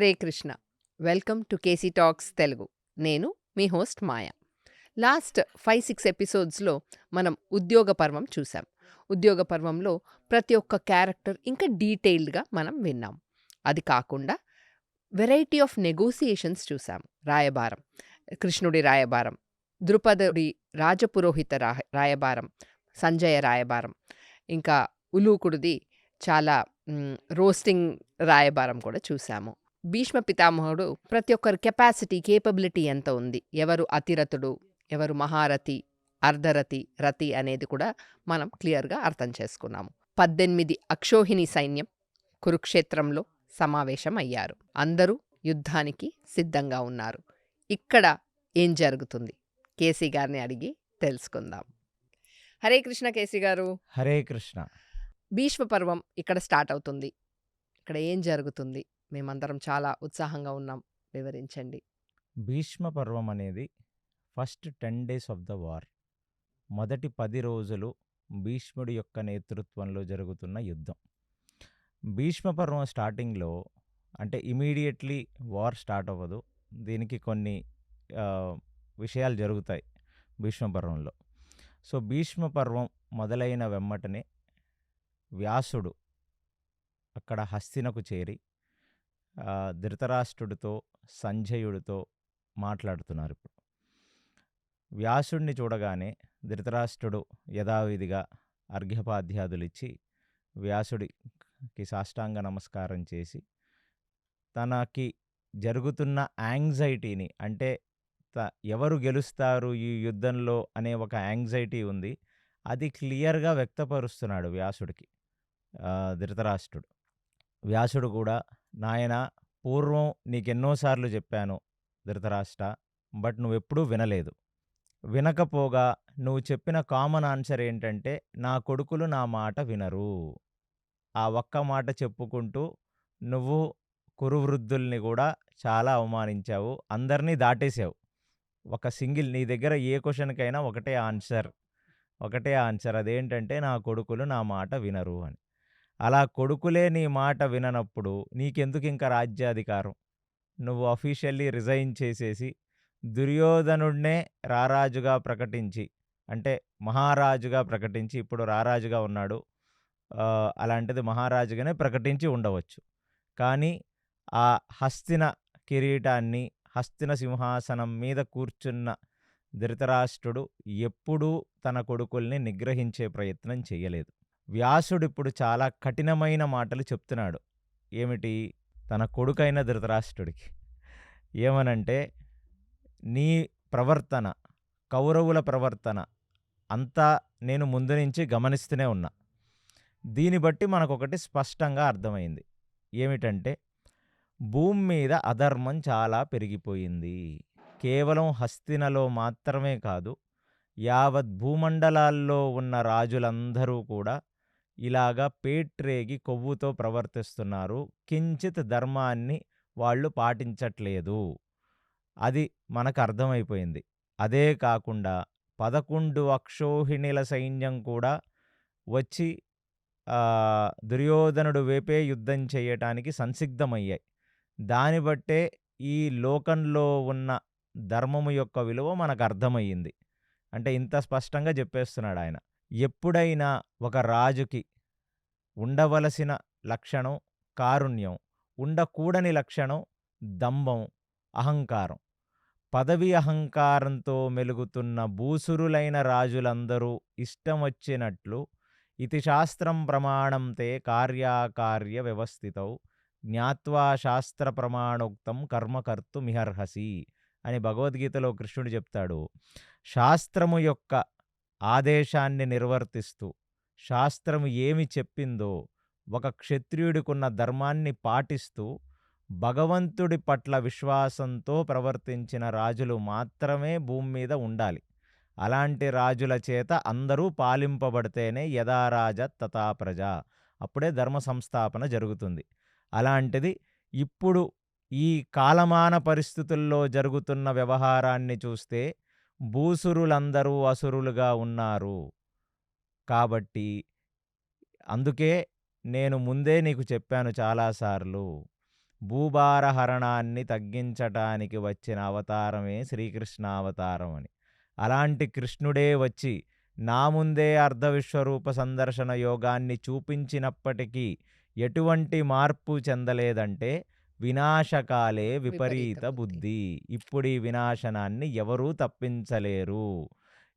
Hare Krishna. Welcome to KC talks Telugu. నేను మీ host మాయ. Last 5-6 ఎపిసోడ్స్లో మనం ఉద్యోగ పర్వం చూసాం. ఉద్యోగ పర్వంలో ప్రతి ఒక్క క్యారెక్టర్ ఇంకా డీటెయిల్డ్గా మనం విన్నాం. అది కాకుండా వెరైటీ ఆఫ్ నెగోసియేషన్స్ చూసాం. రాయబారం, కృష్ణుడి రాయబారం, ద్రుపదుడి రాజపురోహిత రాయబారం, సంజయ రాయబారం, ఇంకా ఉలూకుడిది చాలా రోస్టింగ్ రాయబారం కూడా చూసాము. భీష్మ పితామహుడు ప్రతి ఒక్కరి కెపాసిటీ, కేపబిలిటీ ఎంత ఉంది, ఎవరు అతిరథుడు, ఎవరు మహారథి, అర్ధరథి, రథి అనేది కూడా మనం క్లియర్గా అర్థం చేసుకున్నాము. 18 అక్షోహిణి సైన్యం కురుక్షేత్రంలో సమావేశం అయ్యారు. అందరూ యుద్ధానికి సిద్ధంగా ఉన్నారు. ఇక్కడ ఏం జరుగుతుంది? కేసీ గారిని అడిగి తెలుసుకుందాం. హరే కృష్ణ కేసీ గారు. హరే కృష్ణ. భీష్మ పర్వం ఇక్కడ స్టార్ట్ అవుతుంది. ఇక్కడ ఏం జరుగుతుంది? మేమందరం చాలా ఉత్సాహంగా ఉన్నాం. వివరించండి. భీష్మ పర్వం అనేది first 10 days of the war. మొదటి 10 రోజులు భీష్ముడి యొక్క నేతృత్వంలో జరుగుతున్న యుద్ధం. భీష్మ పర్వం స్టార్టింగ్లో అంటే ఇమీడియట్లీ వార్ స్టార్ట్ అవ్వదు. దీనికి కొన్ని విషయాలు జరుగుతాయి భీష్మ పర్వంలో. సో భీష్మ పర్వం మొదలైన వెమ్మటనే వ్యాసుడు అక్కడ హస్తినకు చేరి ధృతరాష్ట్రుడితో సంజయుడితో మాట్లాడుతున్నారు. ఇప్పుడు వ్యాసుడిని చూడగానే ధృతరాష్ట్రుడు యథావిధిగా అర్ఘ్యపాధ్యాదులిచ్చి వ్యాసుడికి సాష్టాంగ నమస్కారం చేసి తనకి జరుగుతున్న యాంగ్జైటీని, అంటే ఎవరు గెలుస్తారు ఈ యుద్ధంలో అనే ఒక యాంగ్జైటీ ఉంది, అది క్లియర్గా వ్యక్తపరుస్తున్నాడు వ్యాసుడికి ధృతరాష్ట్రుడు. వ్యాసుడు కూడా, నాయన పూర్వం నీకెన్నోసార్లు చెప్పాను ధృతరాష్ట్ర, బట్ నువ్వెప్పుడూ వినలేదు. వినకపోగా నువ్వు చెప్పిన కామన్ ఆన్సర్ ఏంటంటే నా కొడుకులు నా మాట వినరు. ఆ ఒక్క మాట చెప్పుకుంటూ నువ్వు కురువృద్ధుల్ని కూడా చాలా అవమానించావు, అందరినీ దాటేసావు. ఒక సింగిల్ నీ దగ్గర ఏ క్వశ్చన్కైనా ఒకటే ఆన్సర్, అదేంటంటే నా కొడుకులు నా మాట వినరు అని. అలా కొడుకులే నీ మాట విననప్పుడు నీకెందుకు ఇంకా రాజ్యాధికారం? నువ్వు అఫీషియల్లీ రిజైన్ చేసేసి దుర్యోధనుడినే రారాజుగా ప్రకటించి, అంటే మహారాజుగా ప్రకటించి, ఇప్పుడు రారాజుగా ఉన్నాడు, అలాంటిది మహారాజుగానే ప్రకటించి ఉండవచ్చు. కానీ ఆ హస్తిన కిరీటాన్ని, హస్తిన సింహాసనం మీద కూర్చున్న ధృతరాష్ట్రుడు ఎప్పుడూ తన కొడుకుల్ని నిగ్రహించే ప్రయత్నం చేయలేదు. వ్యాసుడు ఇప్పుడు చాలా కఠినమైన మాటలు చెప్తున్నాడు. ఏమిటి? తన కొడుకైన ధృతరాష్ట్రుడికి ఏమనంటే, నీ ప్రవర్తన, కౌరవుల ప్రవర్తన అంతా నేను ముందు నుంచి గమనిస్తూనే ఉన్నా. దీన్ని బట్టి మనకొకటి స్పష్టంగా అర్థమైంది. ఏమిటంటే, భూమి మీద అధర్మం చాలా పెరిగిపోయింది. కేవలం హస్తినలో మాత్రమే కాదు, యావత్ భూమండలాల్లో ఉన్న రాజులందరూ కూడా ఇలాగా పేట్రేగి కొవ్వుతో ప్రవర్తిస్తున్నారు. కించిత్ ధర్మాన్ని వాళ్ళు పాటించట్లేదు. అది మనకు అర్థమైపోయింది. అదే కాకుండా 11 అక్షోహిణిల సైన్యం కూడా వచ్చి దుర్యోధనుడు వైపే యుద్ధం చేయటానికి సంసిద్ధమయ్యాయి. దాన్ని బట్టే ఈ లోకంలో ఉన్న ధర్మము యొక్క విలువ మనకు అర్థమయ్యింది. అంటే ఇంత స్పష్టంగా చెప్పేస్తున్నాడు ఆయన. ఎప్పుడైనా ఒక రాజుకి ఉండవలసిన లక్షణం కారుణ్యం, ఉండకూడని లక్షణం దంభం, అహంకారం. పదవి అహంకారంతో మెలుగుతున్న భూసురులైన రాజులందరూ ఇష్టం వచ్చినట్లు ఇతి శాస్త్రం ప్రమాణం తే కార్యాకార్య వ్యవస్థితౌ జ్ఞాత్వా శాస్త్ర ప్రమాణోక్తం కర్మకర్తుమిహర్హసి అని భగవద్గీతలో కృష్ణుడు చెప్తాడు. శాస్త్రము యొక్క ఆదేశాన్ని నిర్వర్తిస్తూ, శాస్త్రము ఏమి చెప్పిందో ఒక క్షత్రియుడికున్న ధర్మాన్ని పాటిస్తూ భగవంతుడి పట్ల విశ్వాసంతో ప్రవర్తించిన రాజులు మాత్రమే భూమి మీద ఉండాలి. అలాంటి రాజుల చేత అందరూ పాలింపబడితేనే యథా రాజ తథా ప్రజ, అప్పుడే ధర్మ సంస్థాపన జరుగుతుంది. అలాంటిది ఇప్పుడు ఈ కాలమాన పరిస్థితుల్లో జరుగుతున్న వ్యవహారాన్ని చూస్తే భూసురులందరూ అసురులుగా ఉన్నారు. కాబట్టి అందుకే నేను ముందే నీకు చెప్పాను చాలాసార్లు, భూభారహరణాన్ని తగ్గించటానికి వచ్చిన అవతారమే శ్రీకృష్ణావతారం అని. అలాంటి కృష్ణుడే వచ్చి నా ముందే అర్ధవిశ్వరూప సందర్శన యోగాన్ని చూపించినప్పటికీ ఎటువంటి మార్పు చెందలేదంటే వినాశకాలే విపరీత బుద్ధి. ఇప్పుడు ఈ వినాశనాన్ని ఎవరూ తప్పించలేరు.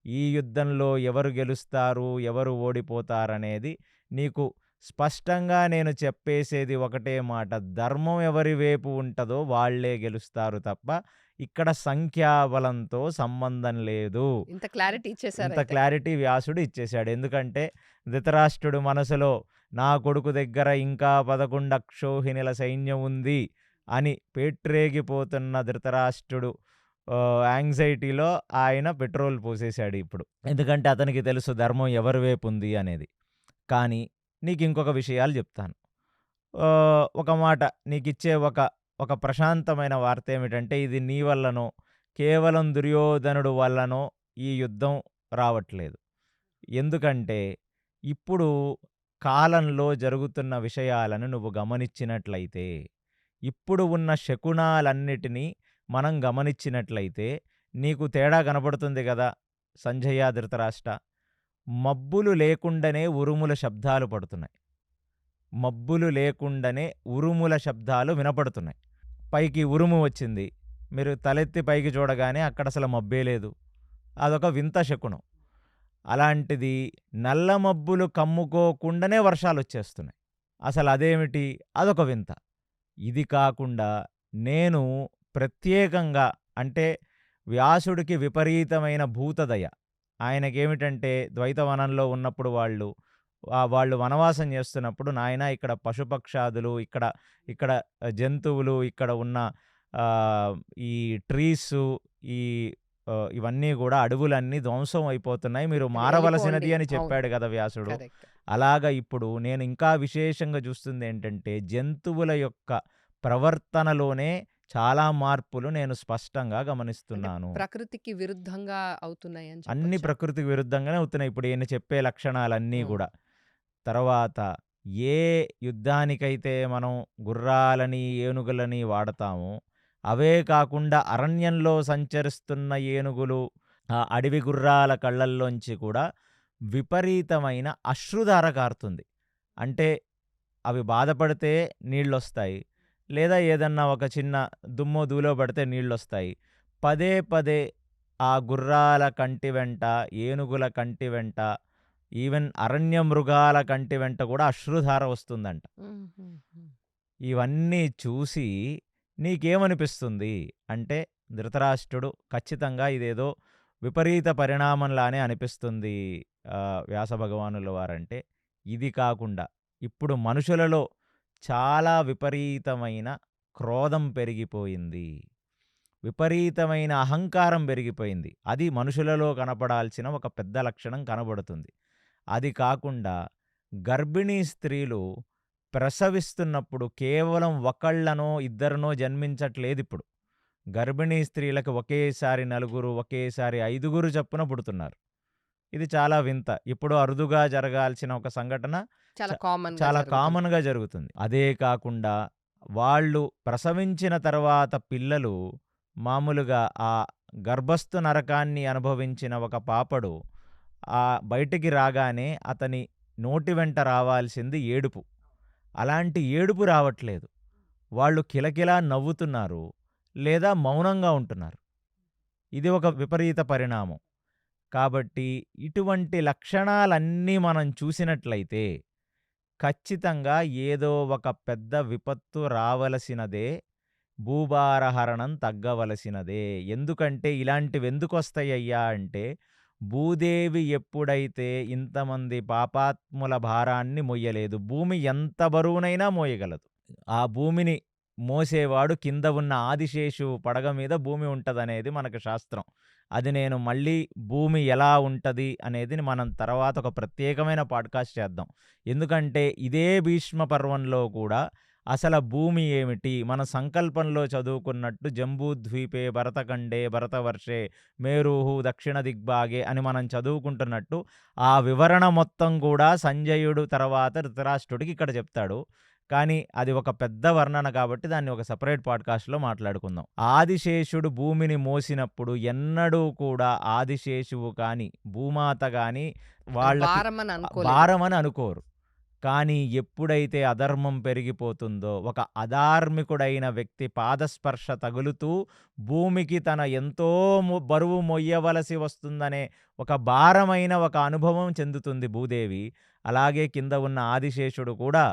ఈ యుద్ధంలో ఎవరు గెలుస్తారు, ఎవరు ఓడిపోతారనేది నీకు స్పష్టంగా నేను చెప్పేసేది ఒకటే మాట. ధర్మం ఎవరి వైపు ఉంటదో వాళ్ళే గెలుస్తారు తప్ప ఇక్కడ సంఖ్యాబలంతో సంబంధం లేదు. ఇంత క్లారిటీ ఇంత ఇచ్చేసారైతే. క్లారిటీ వ్యాసుడు ఇచ్చేశాడు. ఎందుకంటే ధృతరాష్ట్రుడు మనసులో నా కొడుకు దగ్గర ఇంకా 11 అక్షోహిణుల సైన్యం ఉంది అని పేట్రేగిపోతున్న ధృతరాష్ట్రుడు యాంగ్జైటీలో ఆయన పెట్రోల్ పోసేశాడు ఇప్పుడు. ఎందుకంటే అతనికి తెలుసు ధర్మం ఎవరి వైపు ఉంది అనేది. కానీ నీకు ఇంకొక విషయాలు చెప్తాను. ఒక మాట నీకిచ్చే ఒక ప్రశాంతమైన వార్త ఏమిటంటే ఇది నీ వల్లనో కేవలం దుర్యోధనుడు వల్లనో ఈ యుద్ధం రావట్లేదు. ఎందుకంటే ఇప్పుడు కాలంలో జరుగుతున్న విషయాలను నువ్వు గమనించినట్లయితే, ఇప్పుడు ఉన్న శకునాలన్నిటినీ మనం గమనించినట్లయితే నీకు తేడా కనబడుతుంది కదా సంజయ, ధృతరాష్ట్ర. మబ్బులు లేకుండానే ఉరుముల శబ్దాలు పడుతున్నాయి. మబ్బులు లేకుండానే ఉరుముల శబ్దాలు వినపడుతున్నాయి. పైకి ఉరుము వచ్చింది, మీరు తలెత్తి పైకి చూడగానే అక్కడ అసలు మబ్బే లేదు. అదొక వింత శకునం. అలాంటిది నల్ల మబ్బులు కమ్ముకోకుండానే వర్షాలు వచ్చేస్తున్నాయి. అసలు అదేమిటి? అదొక వింత. ఇది కాకుండా నేను ప్రత్యేకంగా అంటే వ్యాసుడికి విపరీతమైన భూతదయ. ఆయనకేమిటంటే ద్వైతవనంలో ఉన్నప్పుడు వాళ్ళు వనవాసం చేస్తున్నప్పుడు నాయనా ఇక్కడ పశుపక్షాదులు, ఇక్కడ జంతువులు, ఇక్కడ ఉన్న ఈ ట్రీసు, ఇవన్నీ కూడా అడవులన్నీ ధ్వంసం అయిపోతున్నాయి, మీరు మారవలసినది అని చెప్పాడు కదా వ్యాసుడు. కరెక్ట్. అలాగా ఇప్పుడు నేను ఇంకా విశేషంగా చూస్తుంది ఏంటంటే జంతువుల యొక్క ప్రవర్తనలోనే చాలా మార్పులు నేను స్పష్టంగా అంటే గమనిస్తున్నాను. ప్రకృతికి విరుద్ధంగా అవుతున్నాయి అని అన్ని చెప్పొచ్చా? ప్రకృతికి విరుద్ధంగానే అవుతున్నాయి ఇప్పుడు ఈయన చెప్పే లక్షణాలన్నీ ఉమ్. కూడా. తర్వాత ఏ యుద్ధానికైతే మనం గుర్రాలని, ఏనుగులని వాడతామో అవే కాకుండా అరణ్యంలో సంచరిస్తున్న ఏనుగులు, ఆ అడవి గుర్రాల కళ్ళల్లోంచి కూడా విపరీతమైన అశ్రుధార కారుతుంది. అంటే అవి బాధపడితే నీళ్ళొస్తాయి, లేదా ఏదన్నా ఒక చిన్న దుమ్మో ధూళో పడితే నీళ్ళొస్తాయి. పదే పదే ఆ గుర్రాల కంటి వెంట, ఏనుగుల కంటి వెంట, ఈవెన్ అరణ్య మృగాల కంటి వెంట కూడా అశ్రుధార వస్తుందంట. ఉమ్, ఉమ్, ఉమ్. ఇవన్నీ చూసి నీకేమనిపిస్తుంది అంటే ధృతరాష్ట్రుడు ఖచ్చితంగా ఇదేదో విపరీత పరిణామంలానే అనిపిస్తుంది వ్యాస భగవానుల వారంటే. ఇది కాకుండా ఇప్పుడు మనుషులలో చాలా విపరీతమైన క్రోధం పెరిగిపోయింది, విపరీతమైన అహంకారం పెరిగిపోయింది. అది మనుషులలో కనపడాల్సిన ఒక పెద్ద లక్షణం కనబడుతుంది. అది కాకుండా గర్భిణీ స్త్రీలు ప్రసవిస్తున్నప్పుడు కేవలం ఒకళ్ళనో ఇద్దరినో జన్మించట్లేదు. ఇప్పుడు గర్భిణీ స్త్రీలకు ఒకేసారి 4, ఒకేసారి 5 చొప్పున పుడుతున్నారు. ఇది చాలా వింత. ఇప్పుడు అరుదుగా జరగాల్సిన ఒక సంఘటన చాలా చ- కామన్ చాలా కామన్గా జరుగుతుంది. అదే కాకుండా వాళ్ళు ప్రసవించిన తర్వాత పిల్లలు మామూలుగా ఆ గర్భస్థ నరకాన్ని అనుభవించిన ఒక పాపడు బయటికి రాగానే అతని నోటి వెంట రావాల్సింది ఏడుపు. అలాంటి ఏడుపు రావట్లేదు. వాళ్ళు కిలకిలా నవ్వుతున్నారు, లేదా మౌనంగా ఉంటున్నారు. ఇది ఒక విపరీత పరిణామం. కాబట్టి ఇటువంటి లక్షణాలన్నీ మనం చూసినట్లయితే ఖచ్చితంగా ఏదో ఒక పెద్ద విపత్తు రావలసినదే, భూభారహరణం తగ్గవలసినదే. ఎందుకంటే ఇలాంటివి ఎందుకు వస్తాయ్యా అంటే భూదేవి ఎప్పుడైతే ఇంతమంది పాపాత్ముల భారాన్ని మొయ్యలేదు, భూమి ఎంత బరువునైనా మోయగలదు. ఆ భూమిని మోసేవాడు కింద ఉన్న ఆదిశేషు పడగ మీద భూమి ఉంటదనేది మనకు శాస్త్రం. అది నేను మళ్ళీ భూమి ఎలా ఉంటది అనేది మనం తర్వాత ఒక ప్రత్యేకమైన పాడ్కాస్ట్ చేద్దాం. ఎందుకంటే ఇదే భీష్మ పర్వంలో కూడా అసలు భూమి ఏమిటి, మన సంకల్పంలో చదువుకున్నట్టు జంబూద్వీపే భరతఖండే భరతవర్షే మేరుహు దక్షిణ దిగ్భాగే అని మనం చదువుకుంటున్నట్టు ఆ వివరణ మొత్తం కూడా సంజయుడు తర్వాత ధృతరాష్ట్రుడికి ఇక్కడ చెప్తాడు. కానీ అది ఒక పెద్ద వర్ణన కాబట్టి దాన్ని ఒక సెపరేట్ పాడ్‌కాస్ట్‌లో మాట్లాడుకుందాం. ఆదిశేషుడు భూమిని మోసినప్పుడు ఎన్నడూ కూడా ఆదిశేషువు కానీ, భూమాత గానీ వాళ్ళకి భారమని అనుకోలేదు. భారమని అనుకోరు. కానీ ఎప్పుడైతే అధర్మం పెరిగిపోతుందో, ఒక అధార్మికుడైన వ్యక్తి పాదస్పర్శ తగులుతూ భూమికి తన ఎంతో బరువు మొయ్యవలసి వస్తుందనే ఒక భారమైన ఒక అనుభవం చెందుతుంది భూదేవి. అలాగే కింద ఉన్న ఆదిశేషుడు కూడా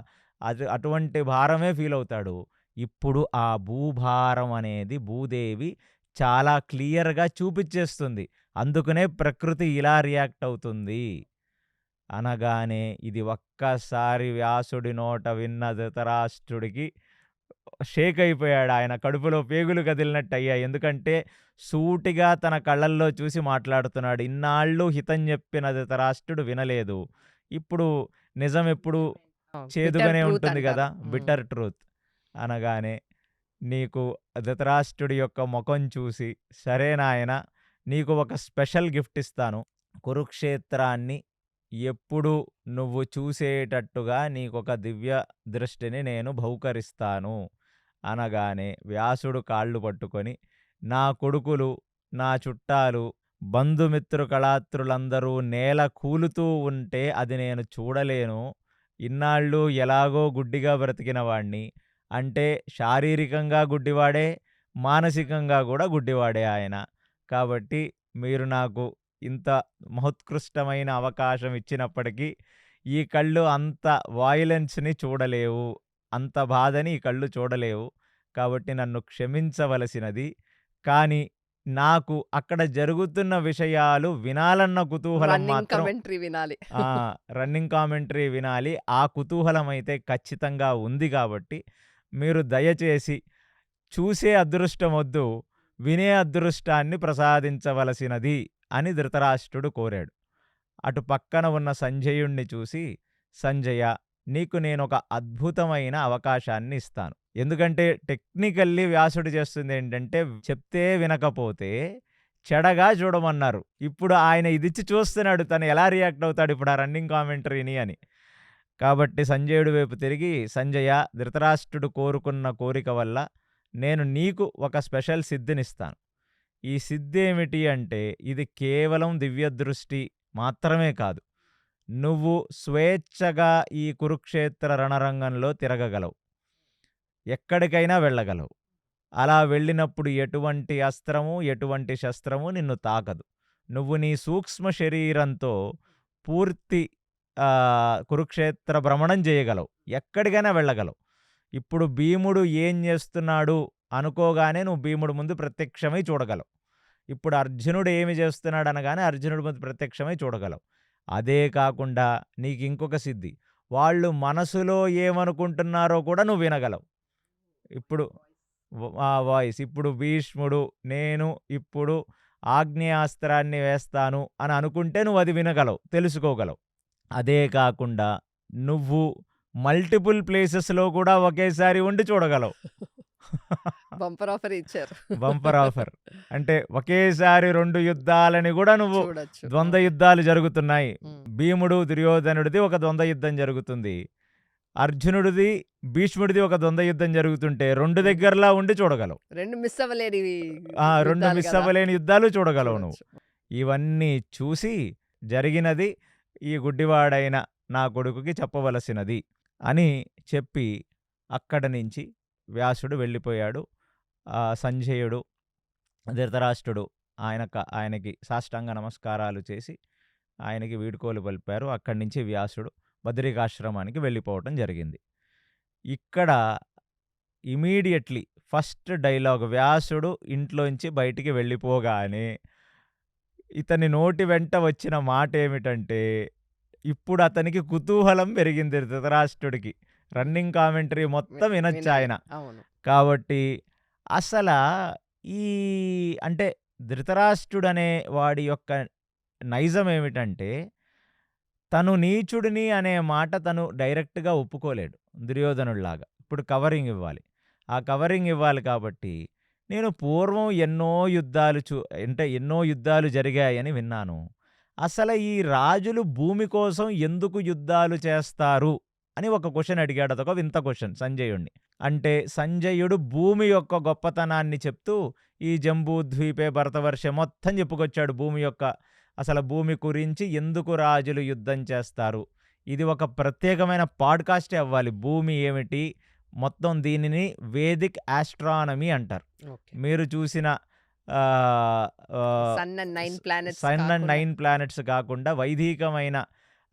అటువంటి భారమే ఫీలవుతాడు. ఇప్పుడు ఆ భూభారం అనేది భూదేవి చాలా క్లియర్‌గా చూపిచ్చేస్తుంది. అందుకనే ప్రకృతి ఇలా రియాక్ట్ అవుతుంది. అనగానే ఇది ఒక్కసారి వ్యాసుడి నోట విన్న ధృతరాష్ట్రుడికి షేక్ అయిపోయాడు. ఆయన కడుపులో పేగులు కదిలినట్టయ్యాయి. ఎందుకంటే సూటిగా తన కళ్ళల్లో చూసి మాట్లాడుతున్నాడు. ఇన్నాళ్ళు హితం చెప్పిన ధృతరాష్ట్రుడు వినలేదు. ఇప్పుడు నిజం ఎప్పుడు బిటర్ చేదుగానే ట్రూత్ ఉంటుంది అంటారు. గదా! Bitter truth. అనగానే నీకు ధృతరాష్ట్రుడి యొక్క మొఖం చూసి, సరే నాయనా నీకు ఒక స్పెషల్ గిఫ్ట్ ఇస్తాను. కురుక్షేత్రాన్ని ఎప్పుడు నువ్వు చూసేటట్టుగా నీకొక దివ్య దృష్టిని నేను బహుకరిస్తాను అనగానే వ్యాసుడు కాళ్ళు పట్టుకొని, నా కొడుకులు, నా చుట్టాలు, బంధుమిత్రు కళాత్రులందరూ నేల కూలుతూ ఉంటే అది నేను చూడలేను. ఇన్నాళ్ళు ఎలాగో గుడ్డిగా బ్రతికిన వాణ్ణి. అంటే శారీరకంగా గుడ్డివాడే, మానసికంగా కూడా గుడ్డివాడే ఆయన. కాబట్టి మీరు నాకు ఇంత మహోత్కృష్టమైన అవకాశం ఇచ్చినప్పటికీ ఈ కళ్ళు అంత వయలెన్స్‌ని చూడలేవు. అంత బాధని ఈ కళ్ళు చూడలేవు. కాబట్టి నన్ను క్షమించవలసినది. కానీ నాకు అక్కడ జరుగుతున్న విషయాలు వినాలన్న కుతూహలం రన్నింగ్ మాత్రం కమెంటరీ వినాలి. ఆ! రన్నింగ్ కామెంటరీ వినాలి. ఆ కుతూహలం అయితే ఖచ్చితంగా ఉంది కాబట్టి మీరు దయచేసి చూసే అదృష్టమొద్దు, వినే అదృష్టాన్ని ప్రసాదించవలసినది అని ధృతరాష్ట్రుడు కోరాడు. అటు పక్కన ఉన్న సంజయుణ్ణి చూసి, సంజయ నీకు నేనొక అద్భుతమైన అవకాశాన్ని ఇస్తాను. ఎందుకంటే టెక్నికల్లీ వ్యాసుడు చేస్తుందేంటంటే చెప్తే వినకపోతే చెడగా చూడమన్నారు. ఇప్పుడు ఆయన ఇదిచ్చి చూస్తున్నాడు తను ఎలా రియాక్ట్ అవుతాడు ఇప్పుడు ఆ రన్నింగ్ కామెంటరీని అని. కాబట్టి సంజయుడి వైపు తిరిగి, సంజయ ధృతరాష్ట్రుడు కోరుకున్న కోరిక వల్ల నేను నీకు ఒక స్పెషల్ సిద్ధినిస్తాను. ఈ సిద్ధేమిటి అంటే ఇది కేవలం దివ్యదృష్టి మాత్రమే కాదు. నువ్వు స్వేచ్ఛగా ఈ కురుక్షేత్ర రణరంగంలో తిరగగలవు. ఎక్కడికైనా వెళ్ళగలవు. అలా వెళ్ళినప్పుడు ఎటువంటి అస్త్రము, ఎటువంటి శస్త్రము నిన్ను తాకదు. నువ్వు నీ సూక్ష్మ శరీరంతో పూర్తి కురుక్షేత్ర భ్రమణం చేయగలవు. ఎక్కడికైనా వెళ్ళగలవు. ఇప్పుడు భీముడు ఏం చేస్తున్నాడు అనుకోగానే నువ్వు భీముడు ముందు ప్రత్యక్షమై చూడగలవు. ఇప్పుడు అర్జునుడు ఏమి చేస్తున్నాడు అనగానే అర్జునుడి ముందు ప్రత్యక్షమై చూడగలవు. అదే కాకుండా నీకు ఇంకొక సిద్ధి. వాళ్ళు మనసులో ఏమనుకుంటున్నారో కూడా నువ్వు వినగలవు. ఇప్పుడు ఆ వాయిస్ ఇప్పుడు భీష్ముడు నేను ఇప్పుడు ఆగ్నేయాస్త్రాన్ని వేస్తాను అని అనుకుంటే నువ్వు అది వినగలవు, తెలుసుకోగలవు. అదే కాకుండా నువ్వు మల్టిపుల్ ప్లేసెస్‌లో కూడా ఒకేసారి ఉండి చూడగలవు. బంపర్ ఆఫర్ ఇచ్చారు. Bumper offer. అంటే ఒకేసారి 2 యుద్ధాలని కూడా నువ్వు చూడొచ్చు. ద్వంద్వ యుద్ధాలు జరుగుతున్నాయి. హ్మ్. భీముడు, దుర్యోధనుడిది ఒక ద్వంద్వ యుద్ధం జరుగుతుంది. అర్జునుడిది, భీష్ముడిది ఒక ద్వంద్వ యుద్ధం జరుగుతుంటే 2 దగ్గరలా ఉండి చూడగలవు. 2 మిస్ అవ్వలేనివి 2 యుద్ధాలు మిస్ కదా! అవ్వలేని యుద్ధాలు చూడగలవు నువ్వు. చూడొచ్చు. ఇవన్నీ చూసి జరిగినది ఈ గుడ్డివాడైన నా కొడుకుకి చెప్పవలసినది అని చెప్పి అక్కడి నుంచి వ్యాసుడు వెళ్ళిపోయాడు. సంజయుడు, ధృతరాష్ట్రుడు ఆయనకి సాష్టాంగ నమస్కారాలు చేసి ఆయనకి వీడ్కోలు పలిపారు. అక్కడి నుంచి వ్యాసుడు బదరికాశ్రమానికి వెళ్ళిపోవటం జరిగింది. ఇక్కడ ఇమీడియట్‌లీ ఫస్ట్ డైలాగ్ వ్యాసుడు ఇంట్లోంచి బయటికి వెళ్ళిపోగానే ఇతని నోటి వెంట వచ్చిన మాటేమిటంటే, ఇప్పుడు అతనికి కుతూహలం పెరిగింది ధృతరాష్ట్రుడికి. రన్నింగ్ కామెంటరీ మొత్తం వినొచ్చాయన. అవును. కాబట్టి అసలా ఈ అంటే ధృతరాష్ట్రుడనే వాడి యొక్క నైజమేమిటంటే, తను నీచుడిని అనే మాట తను డైరెక్ట్‌గా ఒప్పుకోలేడు దుర్యోధనుడిలాగా. ఇప్పుడు కవరింగ్ ఇవ్వాలి. ఆ కవరింగ్ ఇవ్వాలి కాబట్టి, నేను పూర్వం ఎన్నో యుద్ధాలు జరిగాయని విన్నాను. అసలు ఈ రాజులు భూమి కోసం ఎందుకు యుద్ధాలు చేస్తారు అని ఒక క్వెషన్ అడిగాడు. అదొక వింత క్వెషన్ సంజయుడిని. అంటే సంజయుడు భూమి యొక్క గొప్పతనాన్ని చెప్తూ ఈ జంబూద్వీపే భరతవర్షే మొత్తం చెప్పుకొచ్చాడు. భూమి యొక్క అసలు భూమి గురించి ఎందుకు రాజులు యుద్ధం చేస్తారు. ఇది ఒక ప్రత్యేకమైన పాడ్‌కాస్టే అవ్వాలి. భూమి ఏమిటి? మొత్తం దీనిని వేదిక్ ఆస్ట్రానమీ అంటారు. ఓకే. మీరు చూసిన ah, ah, sun and 9 planets sun and కాకుండా 9 ప్లానెట్స్ కాకుండా వైదికమైన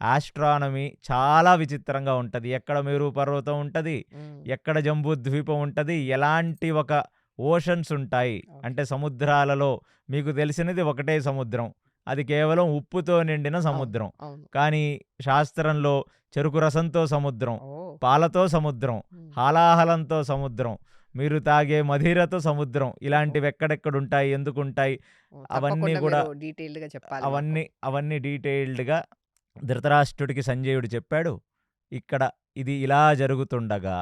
ఆస్ట్రానమీ చాలా విచిత్రంగా ఉంటది. ఎక్కడ మేరు పర్వతం ఉంటది, హ్మ్. ఎక్కడ జంబూద్వీపం ఉంటది, ఎలాంటి ఒక ఓషన్స్ ఉంటాయి. ఓకే. అంటే సముద్రాలలో మీకు తెలిసినది ఒకటే సముద్రం. అది కేవలం ఉప్పుతో నిండిన అవును. సముద్రం. అవును. కానీ శాస్త్రంలో చెరుకు రసంతో సముద్రం, ఓహ్! పాలతో సముద్రం, హ్మ్. హాలాహలంతో సముద్రం, మీరు తాగే మదిరతో సముద్రం. ఓహో! ఇలాంటివి ఎక్కడెక్కడుంటాయి, ఎందుకుంటాయి ఓహ్! అవన్నీ తప్పకుండా గూడా మీరు డీటెయిల్డ్‌గా చెప్పాలి మాకు. అవన్నీ డీటెయిల్డ్‌గా ధృతరాష్ట్రుడికి సంజయుడు చెప్పాడు. ఇక్కడ ఇది ఇలా జరుగుతుండగా,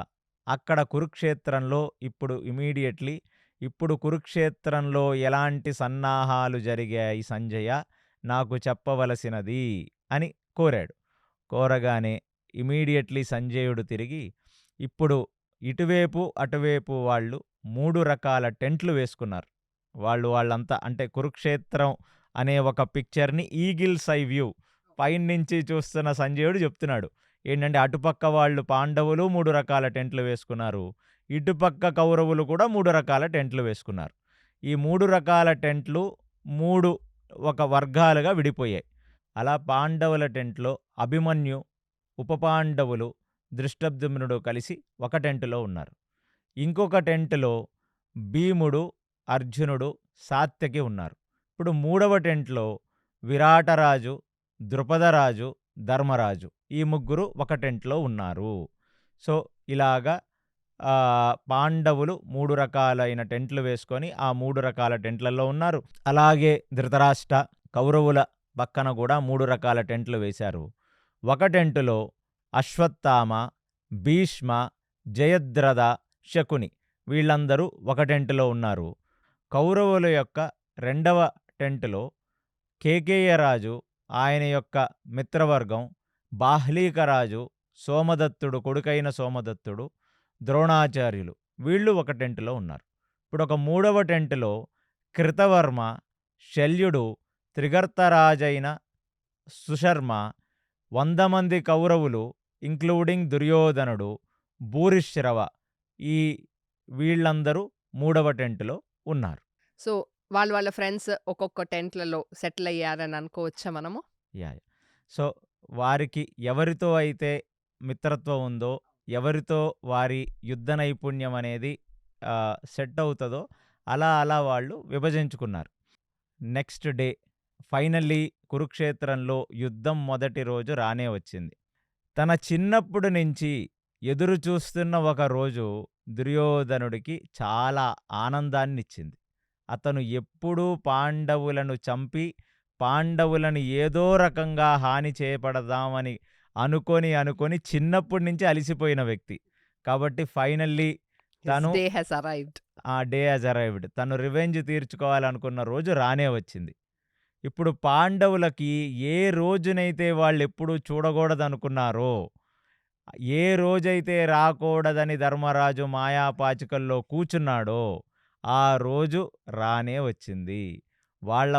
అక్కడ కురుక్షేత్రంలో ఇప్పుడు కురుక్షేత్రంలో ఎలాంటి సన్నాహాలు జరిగాయి సంజయ నాకు చెప్పవలసినది అని కోరాడు. కోరగానే ఇమ్మీడియేట్‌లీ సంజయుడు తిరిగి, ఇప్పుడు ఇటువైపు, అటువైపు వాళ్ళు 3 రకాల టెంట్లు వేసుకున్నారు. వాళ్ళంతా అంటే కురుక్షేత్రం అనే ఒక పిక్చర్‌ని ఈగిల్స్ ఐ వ్యూ పైనుంచి చూస్తున్న సంజయుడు చెప్తున్నాడు. ఏంటంటే అటుపక్క వాళ్ళు పాండవులు 3 రకాల టెంట్లు వేసుకున్నారు. ఇటుపక్క కౌరవులు కూడా 3 రకాల టెంట్లు వేసుకున్నారు. ఈ 3 రకాల టెంట్లు 3 ఒక వర్గాలుగా విడిపోయాయి. అలా పాండవుల టెంట్‌లో అభిమన్యు, ఉపపాండవులు, దృష్టద్యుమ్నుడు కలిసి ఒక టెంటులో ఉన్నారు. ఇంకొక టెంటులో భీముడు, అర్జునుడు, సాత్యకి ఉన్నారు. ఇప్పుడు మూడవ టెంట్‌లో విరాటరాజు, ద్రుపదరాజు, ధర్మరాజు ఈ ముగ్గురు ఒక టెంట్‌లో ఉన్నారు. సో, ఇలాగా పాండవులు 3 రకాలైన టెంట్లు వేసుకొని ఆ 3 రకాల టెంట్లలో ఉన్నారు. అలాగే ధృతరాష్ట్ర, కౌరవుల పక్కన కూడా 3 రకాల టెంట్లు వేశారు. ఒక టెంటులో అశ్వత్థామ, భీష్మ, జయద్రథ, శకుని వీళ్ళందరూ ఒక టెంటులో ఉన్నారు. కౌరవుల యొక్క రెండవ టెంటులో కేకేయరాజు, ఆయన యొక్క మిత్రవర్గం, బాహ్లీకరాజు, సోమదత్తుడు కొడుకైన సోమదత్తుడు, ద్రోణాచార్యులు వీళ్ళు ఒక టెంటులో ఉన్నారు. ఇప్పుడు ఒక మూడవ టెంటులో కృతవర్మ, శల్యుడు, త్రిగర్తరాజైన సుశర్మ, 100 మంది కౌరవులు ఇంక్లూడింగ్ దుర్యోధనుడు, భూరిశ్రవ ఈ వీళ్ళందరూ మూడవ టెంటులో ఉన్నారు. సో, వాళ్ళ ఫ్రెండ్స్ ఒక్కొక్క టెంట్‌లలో సెటిల్ అయ్యారని అనుకోవచ్చా మనము? యాహ్! సో, వారికి ఎవరితో అయితే మిత్రత్వం ఉందో, ఎవరితో వారి యుద్ధ నైపుణ్యం అనేది సెట్ అవుతదో అలా వాళ్ళు విభజించుకున్నారు. నెక్స్ట్ డే ఫైనల్లీ కురుక్షేత్రంలో యుద్ధం మొదటి రోజు రానే వచ్చింది. తన చిన్నప్పుడు నుంచి ఎదురు చూస్తున్న ఒక రోజు దుర్యోధనుడికి చాలా ఆనందాన్నిచ్చింది. అతను ఎప్పుడూ పాండవులను చంపి, పాండవులను ఏదో రకంగా హాని చేయపడదామని అనుకొని చిన్నప్పటి నుంచి అలిసిపోయిన వ్యక్తి. కాబట్టి ఫైనల్లీ హిస్ తను డే హాస్ అరైవ్డ్. ఆ డే హాస్ అరైవ్డ్. తను రివెంజ్ తీర్చుకోవాలనుకున్న రోజు రానే వచ్చింది. ఇప్పుడు పాండవులకి ఏ రోజునైతే వాళ్ళెప్పుడూ చూడకూడదనుకున్నారో, ఏ రోజైతే రాకూడదని ధర్మరాజు మాయాపాచికల్లో కూచున్నాడో, ఆ రోజు రానే వచ్చింది. వాళ్ళ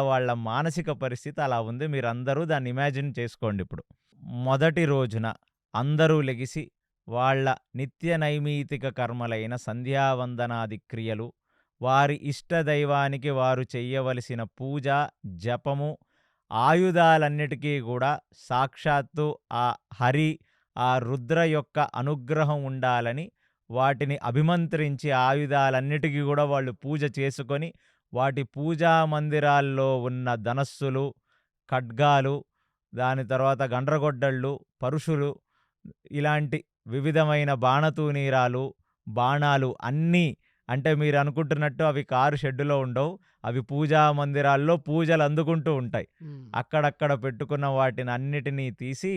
మానసిక పరిస్థితి అలా ఉంది. మీరందరూ దాన్ని ఇమాజిన్ చేసుకోండిప్పుడు. మొదటి రోజున అందరూ లెగిసి వాళ్ళ నిత్య నైమిత్తిక కర్మలైన సంధ్యావందనాది క్రియలు, వారి ఇష్టదైవానికి వారు చెయ్యవలసిన పూజ, జపము, ఆయుధాలన్నిటికీ గూడా సాక్షాత్తు ఆ హరి, ఆ రుద్ర యొక్క అనుగ్రహం ఉండాలని వాటిని అభిమంత్రించి ఆయుధాలన్నిటికీ గూడా వాళ్ళు పూజ చేసుకొని, వాటి పూజా మందిరాల్లో ఉన్న ధనస్సులు, ఖడ్గాలు, దాని తర్వాత గండ్రగొడ్డళ్ళు, పరుశులు ఇలాంటి వివిధమైన బాణతూనీరాలు, బాణాలు అన్నీ అంటే మీరనుకుంటున్నట్టు అవి కారు షెడ్డులో ఉండవు. అవి పూజా మందిరాల్లో పూజలు అందుకుంటూ ఉంటాయి. హ్మ్. అక్కడక్కడ పెట్టుకున్న వాటినన్నిటినీ తీసి,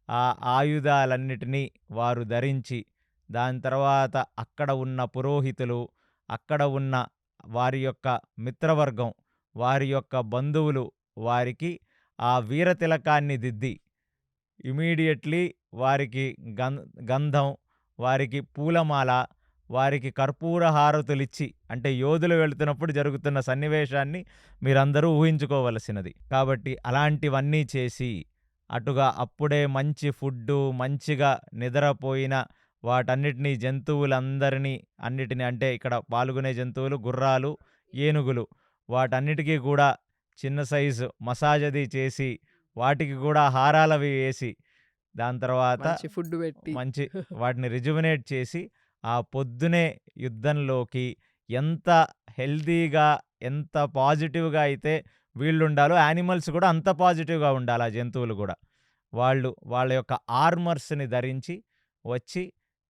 ఆ ఆయుధాలన్నిటినీ వారు ధరించి, దాని తర్వాత అక్కడ ఉన్న పురోహితులు, అక్కడ ఉన్న వారి యొక్క మిత్రవర్గం, వారి యొక్క బంధువులు వారికి ఆ వీరతిలకాన్ని దిద్ది ఇమ్మీడియేట్‌లీ వారికి గంధం, వారికి పూలమాల, వారికి కర్పూర హారతులిచ్చి అంటే యోధులు వెళుతున్నప్పుడు జరుగుతున్న సన్నివేశాన్ని మీరందరూ ఊహించుకోవలసినది. కాబట్టి అలాంటివన్నీ చేసి, అటుగా అప్పుడే మంచి ఫుడ్డు, మంచిగా నిద్రపోయిన వాటన్నిటిని అన్నిటిని అంటే ఇక్కడ పాల్గొనే జంతువులు గుర్రాలు, ఏనుగులు వాటన్నిటికీ గూడా చిన్న సైజు మసాజ్ అది చేసి, వాటికి గూడా హారాలవి వేసి, దాని తర్వాత మంచి ఫుడ్ పెట్టి. మంచి వాటిని రిజువినేట్ చేసి, ఆ పొద్దునే యుద్ధంలోకి ఎంత హెల్తీగా, ఎంత పాజిటివ్‌గా అయితే వీళ్ళుండాలో యానిమల్స్ గూడా అంత పాజిటివ్‌గా ఉండాలి ఆ జంతువులు గూడా. వాళ్ళ యొక్క ఆర్మర్స్‌ని ధరించి వచ్చి,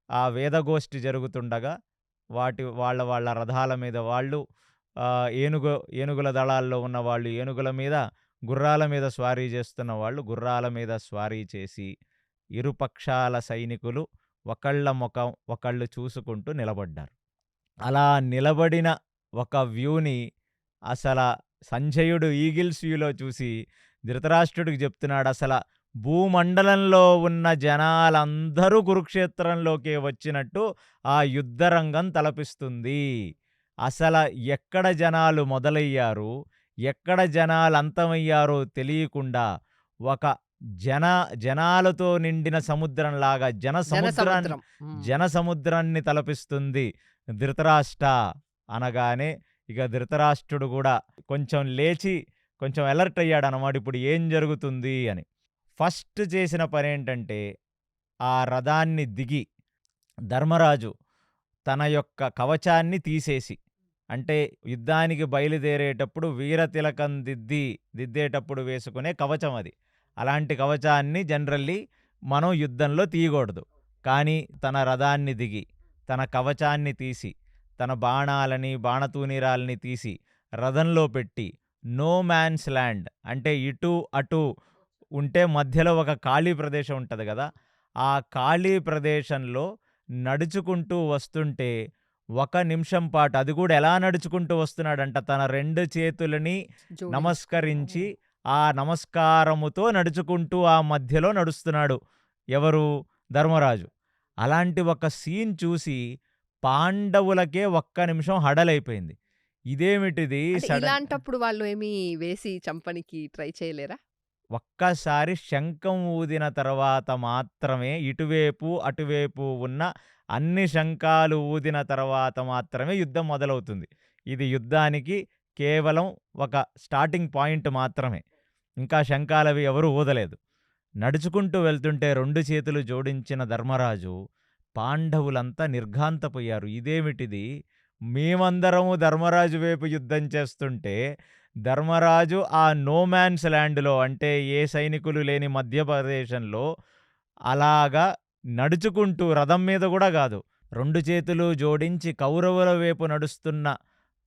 ఆ వేదగోష్ఠి జరుగుతుండగా వాళ్ళ రథాల మీద వాళ్ళు, ఏనుగుల దళాల్లో ఉన్న వాళ్ళు ఏనుగుల మీద, గుర్రాల మీద స్వారీ చేస్తున్న వాళ్ళు గుర్రాల మీద స్వారీ చేసి, ఇరుపక్షాల సైనికులు ఒకళ్ళ ముఖం ఒకళ్ళు చూసుకుంటూ నిలబడ్డారు. అలా నిలబడిన ఒక వ్యూని అసల సంజయుడు ఈగిల్స్ వ్యూలో చూసి ధృతరాష్ట్రుడికి చెప్తున్నాడు, భూమండలంలో ఉన్న జనాలందరూ కురుక్షేత్రంలోకి వచ్చినట్టు ఆ యుద్ధరంగం తలపిస్తుంది. ఎక్కడ జనాలు మొదలయ్యారు, ఎక్కడ జనాలు అంతమయ్యారో తెలియకుండా ఒక జనాలతో నిండిన సముద్రంలాగా జనసముద్రం. జనసముద్రాన్ని తలపిస్తుంది ధృతరాష్ట్ర అనగానే, ఇక ధృతరాష్ట్రుడు కూడా కొంచెం లేచి కొంచెం అలర్ట్ అయ్యాడనమాట. ఇప్పుడు ఏం జరుగుతుంది అని. ఫస్ట్ చేసిన పనేంటంటే, ఆ రథాన్ని దిగి ధర్మరాజు తన యొక్క కవచాన్ని తీసేసి, అంటే యుద్ధానికి బయలుదేరేటప్పుడు వీరతిలకం దిద్దేటప్పుడు వేసుకునే కవచం అది. అలాంటి కవచాన్ని జనరల్లీ మనం యుద్ధంలో తీయకూడదు. కానీ తన రథాన్ని దిగి, తన కవచాన్ని తీసి, తన బాణాలని, బాణతూనీరాల్ని తీసి రథంలో పెట్టి, నో మ్యాన్స్ ల్యాండ్ అంటే ఇటు అటు ఉంటే మధ్యలో ఒక ఖాళీ ప్రదేశం ఉంటది గదా! ఆ ఖాళీ ప్రదేశంలో నడుచుకుంటూ వస్తుంటే, ఒక నిమిషం పాటు అది కూడా ఎలా నడుచుకుంటూ వస్తున్నాడంట, తన 2 చేతులని జోడించి. నమస్కరించి, ఆ నమస్కారముతో నడుచుకుంటూ ఆ మధ్యలో నడుస్తున్నాడు. ఎవరు? ధర్మరాజు. అలాంటి ఒక సీన్ చూసి పాండవులకే ఒక్క నిమిషం హడలైపోయింది. ఇదేమిటిది అంటే ఇలాంటప్పుడు వాళ్ళు ఏమి వేసి చంపనికి ట్రై చేయలేరా? ఒక్కసారి శంఖం ఊదిన తర్వాత మాత్రమే, ఇటువైపు అటువైపు ఉన్న అన్ని శంఖాలు ఊదిన తర్వాత మాత్రమే యుద్ధం మొదలవుతుంది. ఇది యుద్ధానికి కేవలం ఒక స్టార్టింగ్ పాయింట్ మాత్రమే. ఇంకా శంఖాలవి ఎవరు ఊదలేదు. నడుచుకుంటూ వెళ్తుంటే 2 చేతులు జోడించిన ధర్మరాజు, పాండవులంతా నిర్ఘాంతపోయారు. ఇదేమిటిది? మేమందరము ధర్మరాజు వైపు యుద్ధం చేస్తుంటే, ధర్మరాజు ఆ నో మ్యాన్స్ ల్యాండ్‌లో అంటే ఏ సైనికులు లేని మధ్య ప్రదేశంలో అలాగా నడుచుకుంటూ, రథం మీద గూడా గాదు, 2 చేతులు జోడించి కౌరవుల వైపు నడుస్తున్న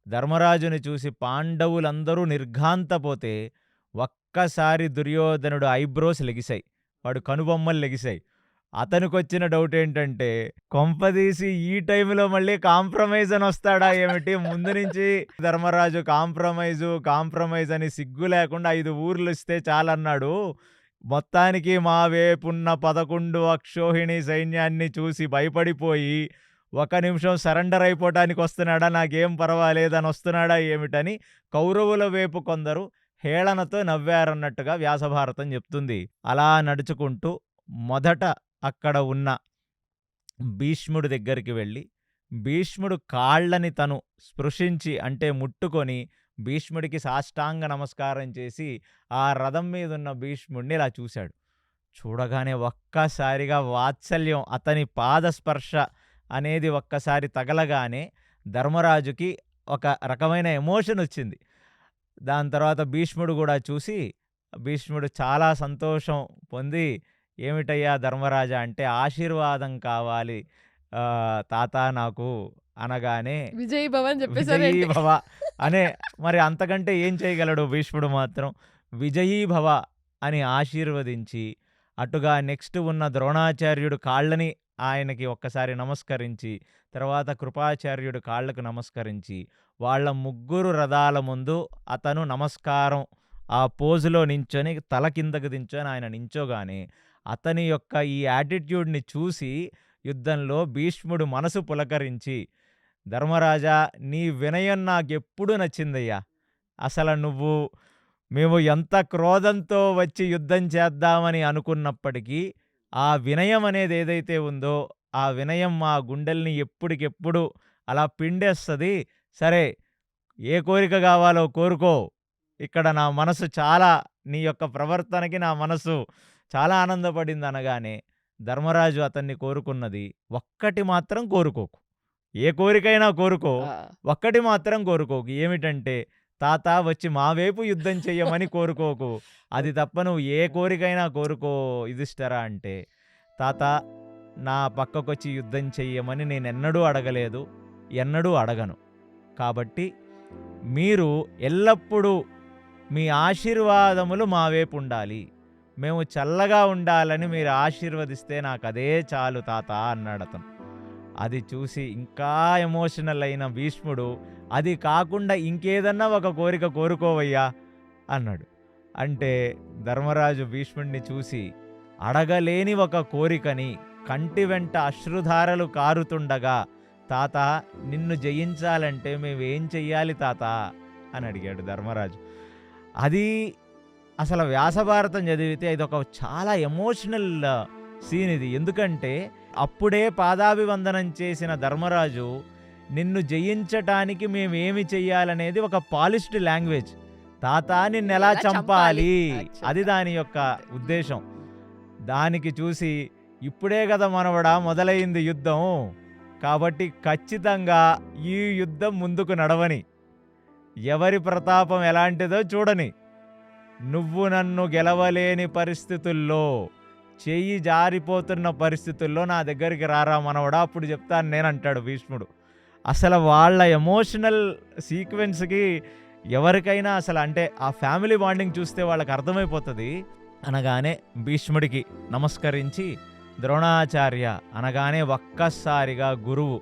ధర్మరాజుని చూసి పాండవులందరూ నిర్ఘాంతపోతే, ఒక్కసారి దుర్యోధనుడు ఐబ్రోస్ లెగిసాయి. వాడు కనుబొమ్మలు లెగిసాయి. అతనికొచ్చిన డౌటేంటంటే, కొంపదీసి ఈ టైంలో మళ్ళీ కాంప్రమైజ్ అని వస్తాడా ఏమిటి? ముందు నుంచి ధర్మరాజు కాంప్రమైజ్ అని సిగ్గు లేకుండా 5 ఊర్లు ఇస్తే చాలన్నాడు. మొత్తానికి మా వైపున్న 11 అక్షోహిణి సైన్యాన్ని చూసి భయపడిపోయి, ఒక నిమిషం సరెండర్ అయిపోవటానికి వస్తున్నాడా, నాకేం పర్వాలేదని వస్తున్నాడా ఏమిటని కౌరవుల వైపు కొందరు హేళనతో నవ్వారన్నట్టుగా వ్యాసభారతం చెప్తుంది. అలా నడుచుకుంటూ మొదట అక్కడ ఉన్న భీష్ముడి దగ్గరికి వెళ్ళి, భీష్ముడు కాళ్ళని తను స్పృశించి అంటే ముట్టుకొని, భీష్ముడికి సాష్టాంగ నమస్కారం చేసి, ఆ రథం మీదున్న భీష్ముడిని ఇలా చూశాడు. చూడగానే ఒక్కసారిగా వాత్సల్యం, అతని పాదస్పర్శ అనేది ఒక్కసారి తగలగానే ధర్మరాజుకి ఒక రకమైన ఎమోషన్ వచ్చింది. దాని తర్వాత భీష్ముడు కూడా చూసి, భీష్ముడు చాలా సంతోషం పొంది, ఏమిటయ్యా ధర్మరాజా అంటే, ఆశీర్వాదం కావాలి తాత నాకు అనగానే, విజయీ భవ అని విజయీ చెప్పేసారేంటి? భవ అనే, మరి అంతకంటే ఏం చేయగలడు భీష్ముడు మాత్రం. విజయీ భవ అని ఆశీర్వదించి, అటుగా నెక్స్ట్ ఉన్న ద్రోణాచార్యుడు కాళ్ళని ఆయనకి ఒక్కసారి నమస్కరించి, తర్వాత కృపాచార్యుడు కాళ్ళకు నమస్కరించి, వాళ్ళ ముగ్గురు రథాల ముందు అతను నమస్కారం ఆ పోజులో నించొని, తల కిందకు దించొని ఆయన నించోగానే, అతని యొక్క ఈ యాటిట్యూడ్‌ని చూసి యుద్ధంలో భీష్ముడు మనసు పులకరించి, "ధర్మరాజా, నీ వినయం నాకెప్పుడూ నచ్చిందయ్యా. అసల నువ్వు మేము ఎంత క్రోధంతో వచ్చి యుద్ధం చేద్దామని అనుకున్నప్పటికీ, ఆ వినయం అనేది ఏదైతే ఉందో, ఆ వినయం మా గుండెల్ని ఎప్పటికెప్పుడు అలా పిండేస్తది. సరే, ఏ కోరిక గావాలో కోరుకో. ఇక్కడ నా మనసు చాలా నీ యొక్క ప్రవర్తనకి నా మనసు చాలా ఆనందపడిందనగానే, ధర్మరాజు అతన్ని కోరుకున్నది, ఒక్కటి మాత్రం కోరుకోకు. ఏ కోరికైనా కోరుకో. ఆ! ఒక్కటి మాత్రం కోరుకోకు. ఏమిటంటే, తాత వచ్చి మా వైపు యుద్ధం చెయ్యమని కోరుకోకు. అది తప్ప నువ్వు ఏ కోరికైనా కోరుకో యుధిష్ఠిరా అంటే, తాత నా పక్కకొచ్చి యుద్ధం చెయ్యమని నేనెన్నడూ అడగలేదు. ఎన్నడూ అడగను. కాబట్టి మీరు ఎల్లప్పుడూ మీ ఆశీర్వాదములు మా వైపు ఉండాలి. మేము చల్లగా ఉండాలని మీరు ఆశీర్వదిస్తే నాకదే చాలు తాత అన్నాడతను. అది చూసి ఇంకా ఎమోషనల్ అయిన భీష్ముడు, అది కాకుండా ఇంకేదన్నా ఒక కోరిక కోరుకోవయ్యా అన్నాడు. అంటే ధర్మరాజు భీష్ముడిని చూసి, అడగలేని ఒక కోరికని కంటి వెంట అశ్రుధారలు కారుతుండగా, తాత నిన్ను జయించాలంటే మేమేం చెయ్యాలి తాత అని అడిగాడు ధర్మరాజు. అది అసలు వ్యాసభారతం చదివితే ఇదొక చాలా ఎమోషనల్ సీన్ ఇది. ఎందుకంటే అప్పుడే పాదాభివందనం చేసిన ధర్మరాజు నిన్ను జయించటానికి మేమేమి చెయ్యాలనేది ఒక పాలిష్డ్ లాంగ్వేజ్. తాత నిన్నెలా ఎలా చంపాలి, యాక్చువల్‌గా. అది దాని యొక్క అంతే. ఉద్దేశం. దానికి చూసి ఇప్పుడే కదా మనవడా మొదలైంది యుద్ధం. కాబట్టి ఖచ్చితంగా ఈ యుద్ధం ముందుకు నడవని. ఎవరి ప్రతాపం ఎలాంటిదో చూడని. నువ్వు నన్ను గెలవలేని పరిస్థితుల్లో, చెయ్యి జారిపోతున్న పరిస్థితుల్లో నా దగ్గరికి రారా మనవడా, అప్పుడు చెప్తాను నేనంటాడు భీష్ముడు. అసలు వాళ్ళ ఎమోషనల్ సీక్వెన్స్‌కి ఎవరికైనా అసలు అంటే ఆ ఫ్యామిలీ బాండింగ్ చూస్తే వాళ్ళకి అర్థమైపోతది. అనగానే భీష్ముడికి నమస్కరించి, ద్రోణాచార్య అనగానే ఒక్కసారిగా గురువు,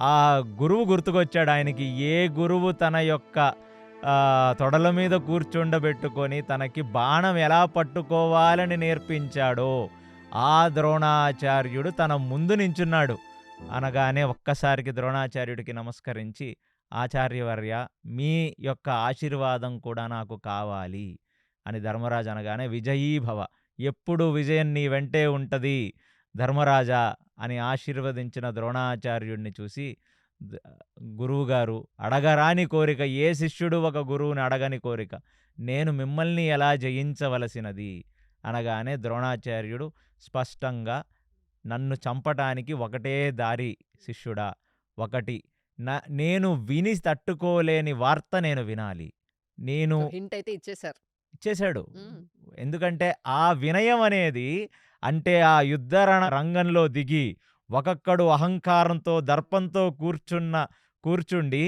ఆ గురువు గుర్తుకొచ్చాడు ఆయనకి. ఏ గురువు తన యొక్క తొడల మీద కూర్చుండబెట్టుకొని తనకి బాణం ఎలా పట్టుకోవాలని నేర్పించాడో ఆ ద్రోణాచార్యుడు తన ముందు నించున్నాడు. అనగానే ఒక్కసారికి ద్రోణాచార్యుడికి నమస్కరించి, ఆచార్యవర్య మీ యొక్క ఆశీర్వాదం కూడా నాకు కావాలి అని ధర్మరాజు అనగానే, విజయీభవ, ఎప్పుడు విజయం నీ వెంటే ఉంటది ధర్మరాజా అని ఆశీర్వదించిన ద్రోణాచార్యుడిని చూసి, ద గురువుగారు, అడగరాని కోరిక, ఏ శిష్యుడు ఒక గురువుని అడగని కోరిక, నేను మిమ్మల్ని ఎలా జయించవలసినది అనగానే ద్రోణాచార్యుడు స్పష్టంగా, నన్ను చంపటానికి ఒకటే దారి శిష్యుడా, ఒకటి, నేను విని తట్టుకోలేని వార్త నేను వినాలి. నేను సో, హింట్ అయితే ఇచ్చేసారు. ఇచ్చేశాడు. హ్మ్. ఎందుకంటే ఆ వినయం అనేది, అంటే ఆ యుద్ధ రంగంలో దిగి ఒక్కొక్కడు అహంకారంతో దర్పంతో కూర్చుండి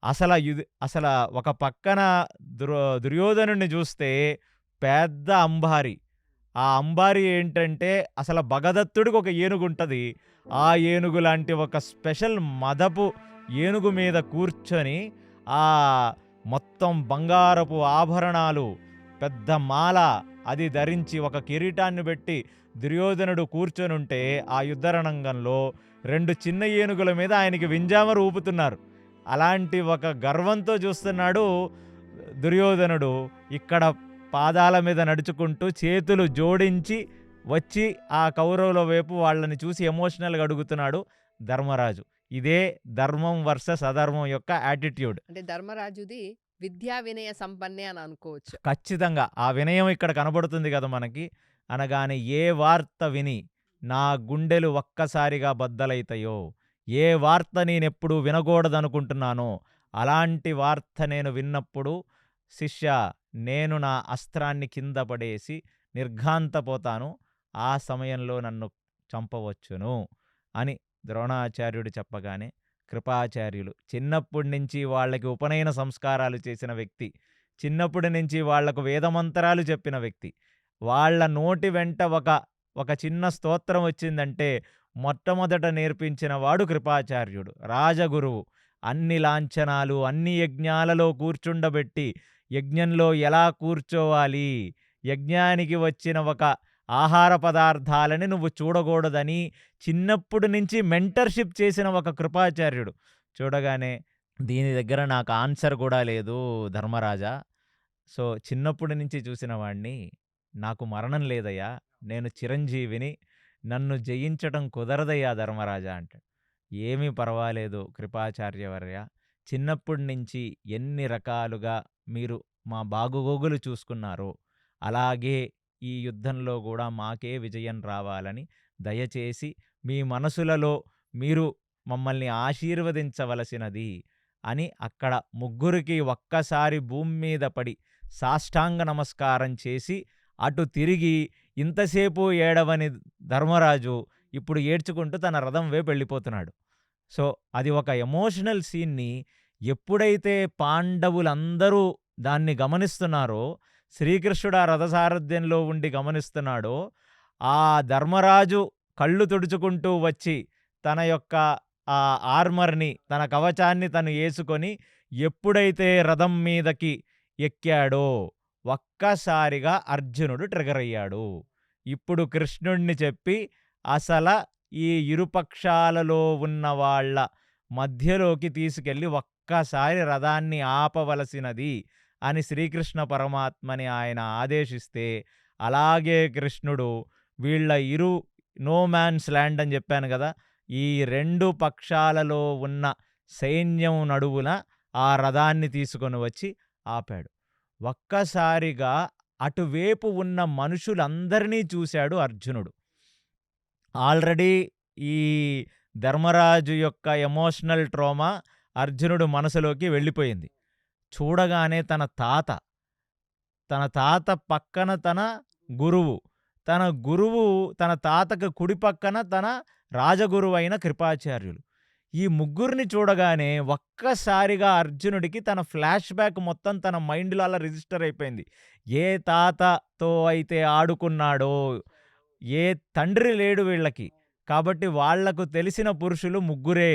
అసల ఒక పక్కన దుర్యోధనుడిని చూస్తే పెద్ద అంబారి. ఆ అంబారి ఏంటంటే అసలు భగదత్తుడికి ఒక ఏనుగు ఉంటుంది. ఆ ఏనుగు లాంటి ఒక స్పెషల్ మదపు ఏనుగు మీద కూర్చొని ఆ మొత్తం బంగారపు ఆభరణాలు, పెద్ద మాల అది ధరించి ఒక కిరీటాన్ని పెట్టి దుర్యోధనుడు కూర్చొనుంటే ఆ యుద్ధ రణంగంలో 2 చిన్న ఏనుగుల మీద ఆయనకి వింజామర ఊపుతున్నారు. అలాంటి ఒక గర్వంతో చూస్తున్నాడు దుర్యోధనుడు. ఇక్కడ పాదాల మీద నడుచుకుంటూ చేతులు జోడించి వచ్చి ఆ కౌరవుల వైపు వాళ్ళని చూసి ఎమోషనల్‌గా అడుగుతున్నాడు ధర్మరాజు. ఇదే ధర్మం వర్సెస్ అధర్మం యొక్క యాటిట్యూడ్. అంటే ధర్మరాజుది విద్యా వినయ సంపన్నే అని అనుకోవచ్చు. ఖచ్చితంగా. ఆ వినయం ఇక్కడ కనబడుతుంది గదా మనకి. అనగానే ఏ వార్త విని నా గుండెలు ఒక్కసారిగా బద్దలైతయో, ఏ వార్త నేనెప్పుడు వినకూడదనుకుంటున్నానో, అలాంటి వార్త నేను విన్నప్పుడు శిష్యా, నేను నా అస్త్రాన్ని కింద పడేసి నిర్ఘాంతపోతాను. ఆ సమయంలో నన్ను చంపవచ్చును అని ద్రోణాచార్యుడు చెప్పగానే, కృపాచార్యులు చిన్నప్పటి నుంచి వాళ్ళకి ఉపనయన సంస్కారాలు చేసిన వ్యక్తి, చిన్నప్పటి నుంచి వాళ్లకు వేదమంత్రాలు చెప్పిన వ్యక్తి, వాళ్ళ నోటి వెంట ఒక చిన్న స్తోత్రం వచ్చిందంటే మొట్టమొదట నేర్పించిన వాడు కృపాచార్యుడు, రాజగురువు. అన్ని లాంఛనాలు, అన్ని యజ్ఞాలలో కూర్చుండబెట్టి యజ్ఞంలో ఎలా కూర్చోవాలి, యజ్ఞానికి వచ్చిన ఒక ఆహార పదార్థాలని నువ్వు చూడకూడదని చిన్నప్పటి నుంచి మెంటర్‌షిప్ చేసిన ఒక కృపాచార్యుడు. చూడగానే దీని దగ్గర నాకు ఆన్సర్ కూడా లేదు ధర్మరాజా. సో, చిన్నప్పటి నుంచి చూసిన వాడిని. నాకు మరణం లేదయ్యా. నేను చిరంజీవిని. నన్ను జయించటం కుదరదయ్యా ధర్మరాజా అంటాడు. ఏమీ పర్వాలేదు కృపాచార్యవర్య. చిన్నప్పటి నుంచి ఎన్ని రకాలుగా మీరు మా బాగోగులు చూసుకున్నారో, అలాగే ఈ యుద్ధంలో గూడా మాకే విజయం రావాలని దయచేసి మీ మనసులలో మీరు మమ్మల్ని ఆశీర్వదించవలసినది అని అక్కడ ముగ్గురికి ఒక్కసారి భూమి మీద పడి సాష్టాంగ నమస్కారం చేసి అటు తిరిగి ఇంతసేపు ఏడవని ధర్మరాజు ఇప్పుడు ఏడ్చుకుంటూ తన రథం వైపు వెళ్ళిపోతున్నాడు. సో, అది ఒక ఎమోషనల్ సీన్‌ని ఎప్పుడైతే పాండవులందరూ దాన్ని గమనిస్తున్నారో, శ్రీకృష్ణుడు ఆ రథసారథ్యంలో ఉండి గమనిస్తున్నాడో, ఆ ధర్మరాజు కళ్ళు తుడుచుకుంటూ వచ్చి తన యొక్క ఆర్మర్‌ని, తన కవచాన్ని తను యేసుకొని ఎప్పుడైతే రథం మీదకి ఎక్కాడో, ఒక్కసారిగా అర్జునుడు ట్రిగ్గర్ అయ్యాడు. ఇప్పుడు కృష్ణుడిని చెప్పి అసల ఈ ఇరుపక్షాలలో ఉన్న వాళ్ళ మధ్యలోకి తీసుకెళ్ళి ఒక్కసారి రథాన్ని ఆపవలసినది అని శ్రీకృష్ణ పరమాత్మని ఆయన ఆదేశిస్తే, అలాగే కృష్ణుడు వీళ్ళ నో మ్యాన్స్ ల్యాండ్ అని చెప్పాను కదా! ఈ 2 పక్షాలలో ఉన్న సైన్యం నడువున ఆ రథాన్ని తీసుకొని వచ్చి ఆపాడు. ఒక్కసారిగా అటువైపు ఉన్న మనుషులందరినీ చూశాడు అర్జునుడు. ఆల్రెడీ ఈ ధర్మరాజు యొక్క ఎమోషనల్ ట్రామా అర్జునుడు మనసులోకి వెళ్ళిపోయింది. చూడగానే తన తాత పక్కన తన గురువు, తన తాతకు కుడి పక్కన తన రాజగురువైన కృపాచార్యులు. ఈ ముగ్గురిని చూడగానే ఒక్కసారిగా అర్జునుడికి తన ఫ్లాష్ బ్యాక్ మొత్తం తన మైండ్‌లో అలా రిజిస్టర్ అయిపోయింది. ఏ తాతతో అయితే ఆడుకున్నాడో, ఏ తండ్రి లేడు వీళ్ళకి. కాబట్టి వాళ్లకు తెలిసిన పురుషులు ముగ్గురే.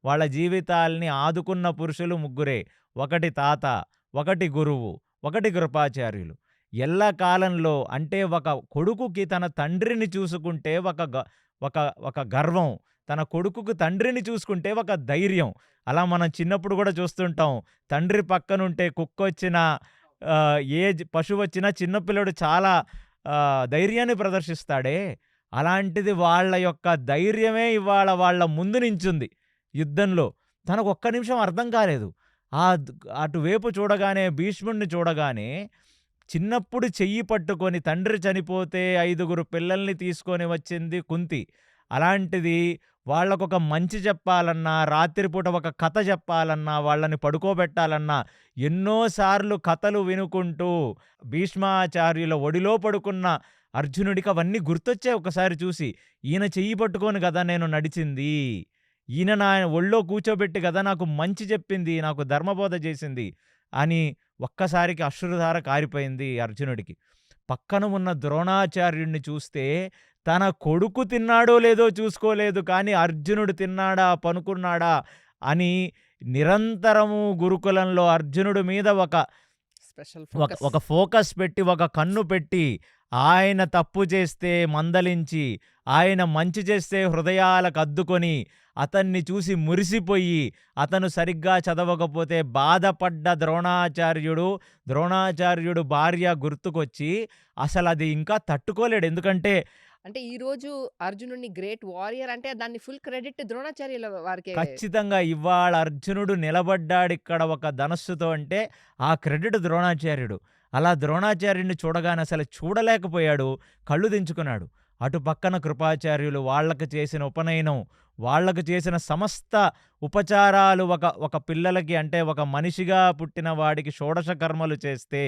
వాళ్ళ జీవితాల్ని ఆదుకున్న పురుషులు ముగ్గురే. ఒకటి తాత, ఒకటి గురువు, ఒకటి కృపాచార్యులు. ఎల్లకాలంలో అంటే ఒక కొడుకుకి తన తండ్రిని చూసుకుంటే ఒక గర్వం, తన కొడుకుకు తండ్రిని చూసుకుంటే ఒక ధైర్యం. అలా మనం చిన్నప్పుడు కూడా చూస్తుంటాం. తండ్రి పక్కనుంటే కుక్కొచ్చినా, ఏ పశువొచ్చినా చిన్నపిల్లడు చాలా ధైర్యాన్ని ప్రదర్శిస్తాడే, అలాంటిది వాళ్ళ యొక్క ధైర్యమే ఇవాళ వాళ్ళ ముందు నించుంది యుద్ధంలో. తనకు ఒక్క నిమిషం అర్థం కాలేదు. అటువైపు చూడగానే, భీష్ముడిని చూడగానే చిన్నప్పుడు చెయ్యి పట్టుకొని తండ్రి చనిపోతే 5గురు పిల్లల్ని తీసుకొని వచ్చింది కుంతి. అలాంటిది వాళ్ళకొక మంచి చెప్పాలన్నా, రాత్రిపూట ఒక కథ చెప్పాలన్నా, వాళ్ళని పడుకోబెట్టాలన్నా ఎన్నోసార్లు కథలు వినుకుంటూ భీష్మాచార్యుల ఒడిలో పడుకున్న అర్జునుడికి అవన్నీ గుర్తొచ్చాయి ఒకసారి చూసి. ఈయన చెయ్యి పట్టుకొని గదా నేను నడిచింది, ఈయన నా ఒళ్ళో కూర్చోబెట్టి గదా నాకు మంచి చెప్పింది, నాకు ధర్మబోధ చేసింది అని ఒక్కసారికి అశ్రుధార కారిపోయింది అర్జునుడికి. పక్కన ఉన్న ద్రోణాచార్యుడిని చూస్తే తన కొడుకు తిన్నాడో లేదో చూసుకోలేదు, కానీ అర్జునుడు తిన్నాడా, పనుకున్నాడా అని నిరంతరము గురుకులంలో అర్జునుడి మీద ఒక ఫోకస్ పెట్టి, ఒక కన్ను పెట్టి, ఆయన తప్పు చేస్తే మందలించి, ఆయన మంచి చేస్తే హృదయాలకు అద్దుకొని, అతన్ని చూసి మురిసిపోయి, అతను సరిగ్గా చదవకపోతే బాధపడ్డ ద్రోణాచార్యుడు భార్య గుర్తుకొచ్చి అసలది ఇంకా తట్టుకోలేడు. ఎందుకంటే ఈరోజు అర్జునుడిని గ్రేట్ వారియర్ అంటే దాన్ని ఫుల్ క్రెడిట్ ద్రోణాచార్యుల వారికే. ఖచ్చితంగా ఇవాళ అర్జునుడు నిలబడ్డాడిక్కడ ఒక ధనస్సుతో అంటే ఆ క్రెడిట్ ద్రోణాచార్యుడు. అలా ద్రోణాచార్యుడిని చూడగానే అసలు చూడలేకపోయాడు, కళ్ళు దించుకున్నాడు. అటు పక్కన కృపాచార్యులు వాళ్ళకు చేసిన ఉపనయనం, వాళ్లకు చేసిన సమస్త ఉపచారాలు ఒక పిల్లలకి అంటే ఒక మనిషిగా పుట్టిన వాడికి షోడశ కర్మలు చేస్తే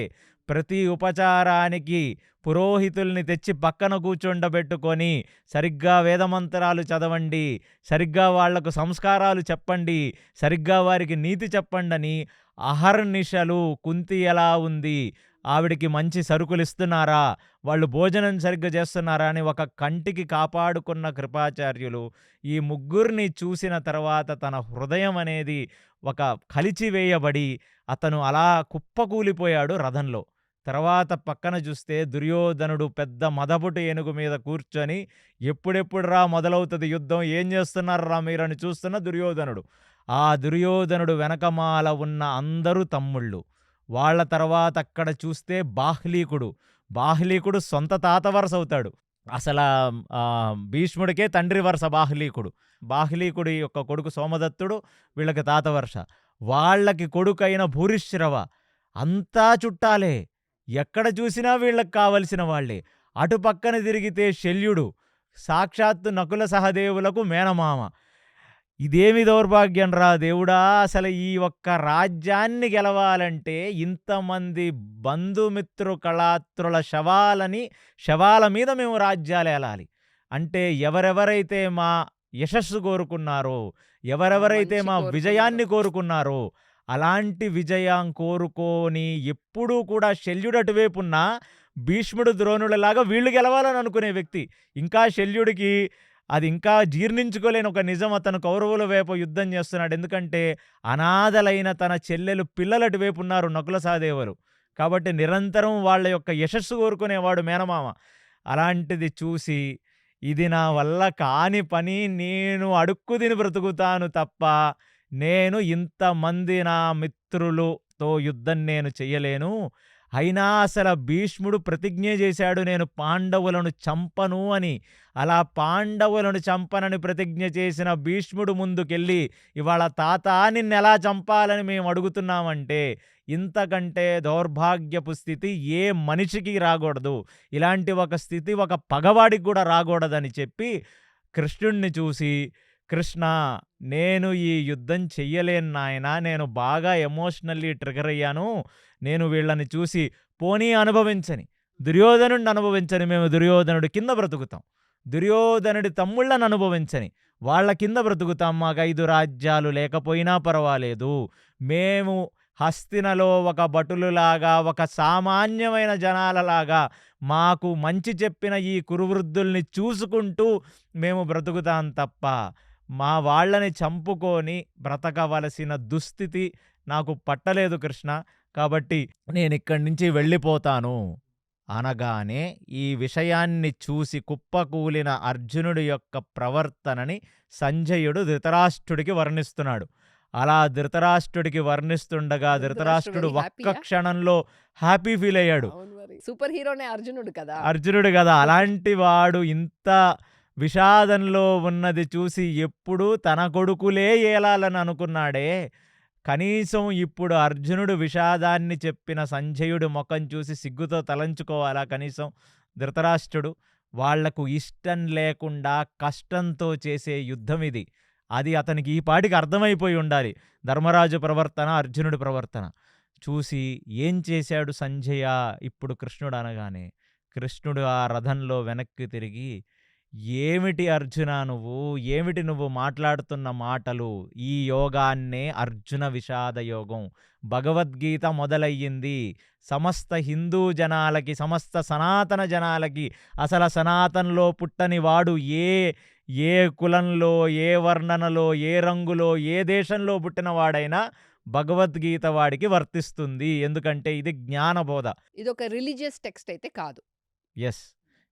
ప్రతి ఉపచారానికి పురోహితుల్ని తెచ్చి పక్కన కూర్చోండబెట్టుకొని సరిగ్గా వేదమంత్రాలు చదవండి, సరిగ్గా వాళ్లకు సంస్కారాలు చెప్పండి, సరిగ్గా వారికి నీతి చెప్పండని అహర్నిశలు కుంతి ఎలా ఉంది, ఆవిడికి మంచి సరుకులు ఇస్తున్నారా, వాళ్ళు భోజనం సరిగ్గా చేస్తున్నారా అని ఒక కంటికి కాపాడుకున్న కృపాచార్యులు ఈ ముగ్గురిని చూసిన తర్వాత తన హృదయం అనేది ఒక కలిచివేయబడి అతను అలా కుప్పకూలిపోయాడు రథంలో. తర్వాత పక్కన చూస్తే దుర్యోధనుడు పెద్ద మదపుటి ఏనుగు మీద కూర్చొని ఎప్పుడెప్పుడురా మొదలవుతుంది యుద్ధం, ఏం చేస్తున్నారా మీరని చూస్తున్న దుర్యోధనుడు. ఆ దుర్యోధనుడు వెనకమాల ఉన్న అందరూ తమ్ముళ్ళు. వాళ్ళ తర్వాత అక్కడ చూస్తే బాహ్లీకుడు సొంత తాత వరస అవుతాడు. అసలా భీష్ముడికే తండ్రి వరస బాహ్లీకుడు. బాహ్లీకుడి యొక్క కొడుకు సోమదత్తుడు వీళ్ళకి తాత వరస. వాళ్ళకి కొడుకైన భూరిశ్రవ అంతా చుట్టాలే. ఎక్కడ చూసినా వీళ్ళకి కావలసిన వాళ్ళే. అటు పక్కన తిరిగితే శల్యుడు సాక్షాత్తు నకుల సహదేవులకు మేనమామ. ఇదేమి దౌర్భాగ్యం రా దేవుడా! అసలు ఈ ఒక్క రాజ్యాన్ని గెలవాలంటే ఇంతమంది బంధుమిత్రు కళాత్రుల శవాల మీద మేము రాజ్యాలేలాలి. అంటే ఎవరెవరైతే మా యశస్సు కోరుకున్నారో, ఎవరెవరైతే మంచి మా కోరుకున్నారో. విజయాన్ని కోరుకున్నారో, అలాంటి విజయం కోరుకోని ఎప్పుడూ కూడా శల్యుడు అటువైపున్నా భీష్ముడు ద్రోణులలాగా వీళ్ళు గెలవాలని అనుకునే వ్యక్తి. ఇంకా శల్యుడికి అది ఇంకా జీర్ణించుకోలేని ఒక నిజం, అతను కౌరవుల వైపు యుద్ధం చేస్తున్నాడు. ఎందుకంటే అనాథలైన తన చెల్లెలు పిల్లలు అటువైపు ఉన్నారు నకుల సహదేవులు. కాబట్టి నిరంతరం వాళ్ళ యొక్క యశస్సు కోరుకునేవాడు మేనమామ. అలాంటిది చూసి ఇది నా వల్ల కాని పని, నేను అడుక్కు తిని బ్రతుకుతాను తప్ప నేను ఇంతమంది నా మిత్రులతో యుద్ధం నేను చెయ్యలేను. అయినా అసలు భీష్ముడు ప్రతిజ్ఞ చేశాడు నేను పాండవులను చంపను అని. అలా పాండవులను చంపనని ప్రతిజ్ఞ చేసిన భీష్ముడు ముందుకెళ్ళి ఇవాళ తాత నిన్నెలా చంపాలని మేము అడుగుతున్నామంటే ఇంతకంటే దౌర్భాగ్యపు స్థితి ఏ మనిషికి రాకూడదు. ఇలాంటి ఒక స్థితి ఒక పగవాడికి కూడా రాకూడదని చెప్పి కృష్ణుణ్ణి చూసి, కృష్ణ నేను ఈ యుద్ధం చెయ్యలేను నాయనా, నేను బాగా ఎమోషనల్లీ ట్రిగర్ అయ్యాను. నేను వీళ్ళని చూసి పోనీ అనుభవించని, దుర్యోధనుడిని అనుభవించని, మేము దుర్యోధనుడి కింద బ్రతుకుతాం. దుర్యోధనుడి తమ్ముళ్ళని అనుభవించని, వాళ్ళ కింద బ్రతుకుతాం. మాకు 5 రాజ్యాలు లేకపోయినా పర్వాలేదు. మేము హస్తినలో ఒక భటులులాగా, ఒక సామాన్యమైన జనాలలాగా మాకు మంచి చెప్పిన ఈ కురువృద్ధుల్ని చూసుకుంటూ మేము బ్రతుకుతాం తప్ప మా వాళ్ళని చంపుకొని బ్రతకవలసిన దుస్థితి నాకు పట్టలేదు కృష్ణ. కాబట్టి నేనిక్కడి నుంచి వెళ్ళిపోతాను అనగానే ఈ విషయాన్ని చూసి కుప్పకూలిన అర్జునుడి యొక్క ప్రవర్తనని సంజయుడు ధృతరాష్ట్రుడికి వర్ణిస్తున్నాడు. అలా ధృతరాష్ట్రుడికి వర్ణిస్తుండగా ధృతరాష్ట్రుడు ఒక్క క్షణంలో హ్యాపీ ఫీల్ అయ్యాడు. సూపర్ హీరోనే అర్జునుడు కదా, అలాంటి వాడు ఇంత విషాదంలో ఉన్నది చూసి ఎప్పుడూ తన కొడుకులే ఏలాలని అనుకున్నాడే. కనీసం ఇప్పుడు అర్జునుడు విషాదాన్ని చెప్పిన సంజయుడు ముఖం చూసి సిగ్గుతో తలంచుకోవాలా కనీసం ధృతరాష్ట్రుడు? వాళ్లకు ఇష్టం లేకుండా కష్టంతో చేసే యుద్ధం ఇది. అది అతనికి ఈ పాటికి అర్థమైపోయి ఉండాలి. ధర్మరాజు ప్రవర్తన, అర్జునుడి ప్రవర్తన చూసి ఏం చేశాడు సంజయ ఇప్పుడు కృష్ణుడు అనగానే? కృష్ణుడు ఆ రథంలో వెనక్కి తిరిగి, ఏమిటి అర్జున ఏమిటి నువ్వు మాట్లాడుతున్న మాటలు? ఈ యోగాన్నే అర్జున విషాద యోగం. భగవద్గీత మొదలయ్యింది సమస్త హిందూ జనాలకి, సమస్త సనాతన జనాలకి. అసలు సనాతనలో పుట్టని వాడు ఏ కులంలో, ఏ వర్ణనలో, ఏ రంగులో, ఏ దేశంలో పుట్టిన వాడైనా భగవద్గీత వాడికి వర్తిస్తుంది. ఎందుకంటే ఇది జ్ఞానబోధ. ఇది ఒక రిలీజియస్ టెక్స్ట్ అయితే కాదు. ఎస్,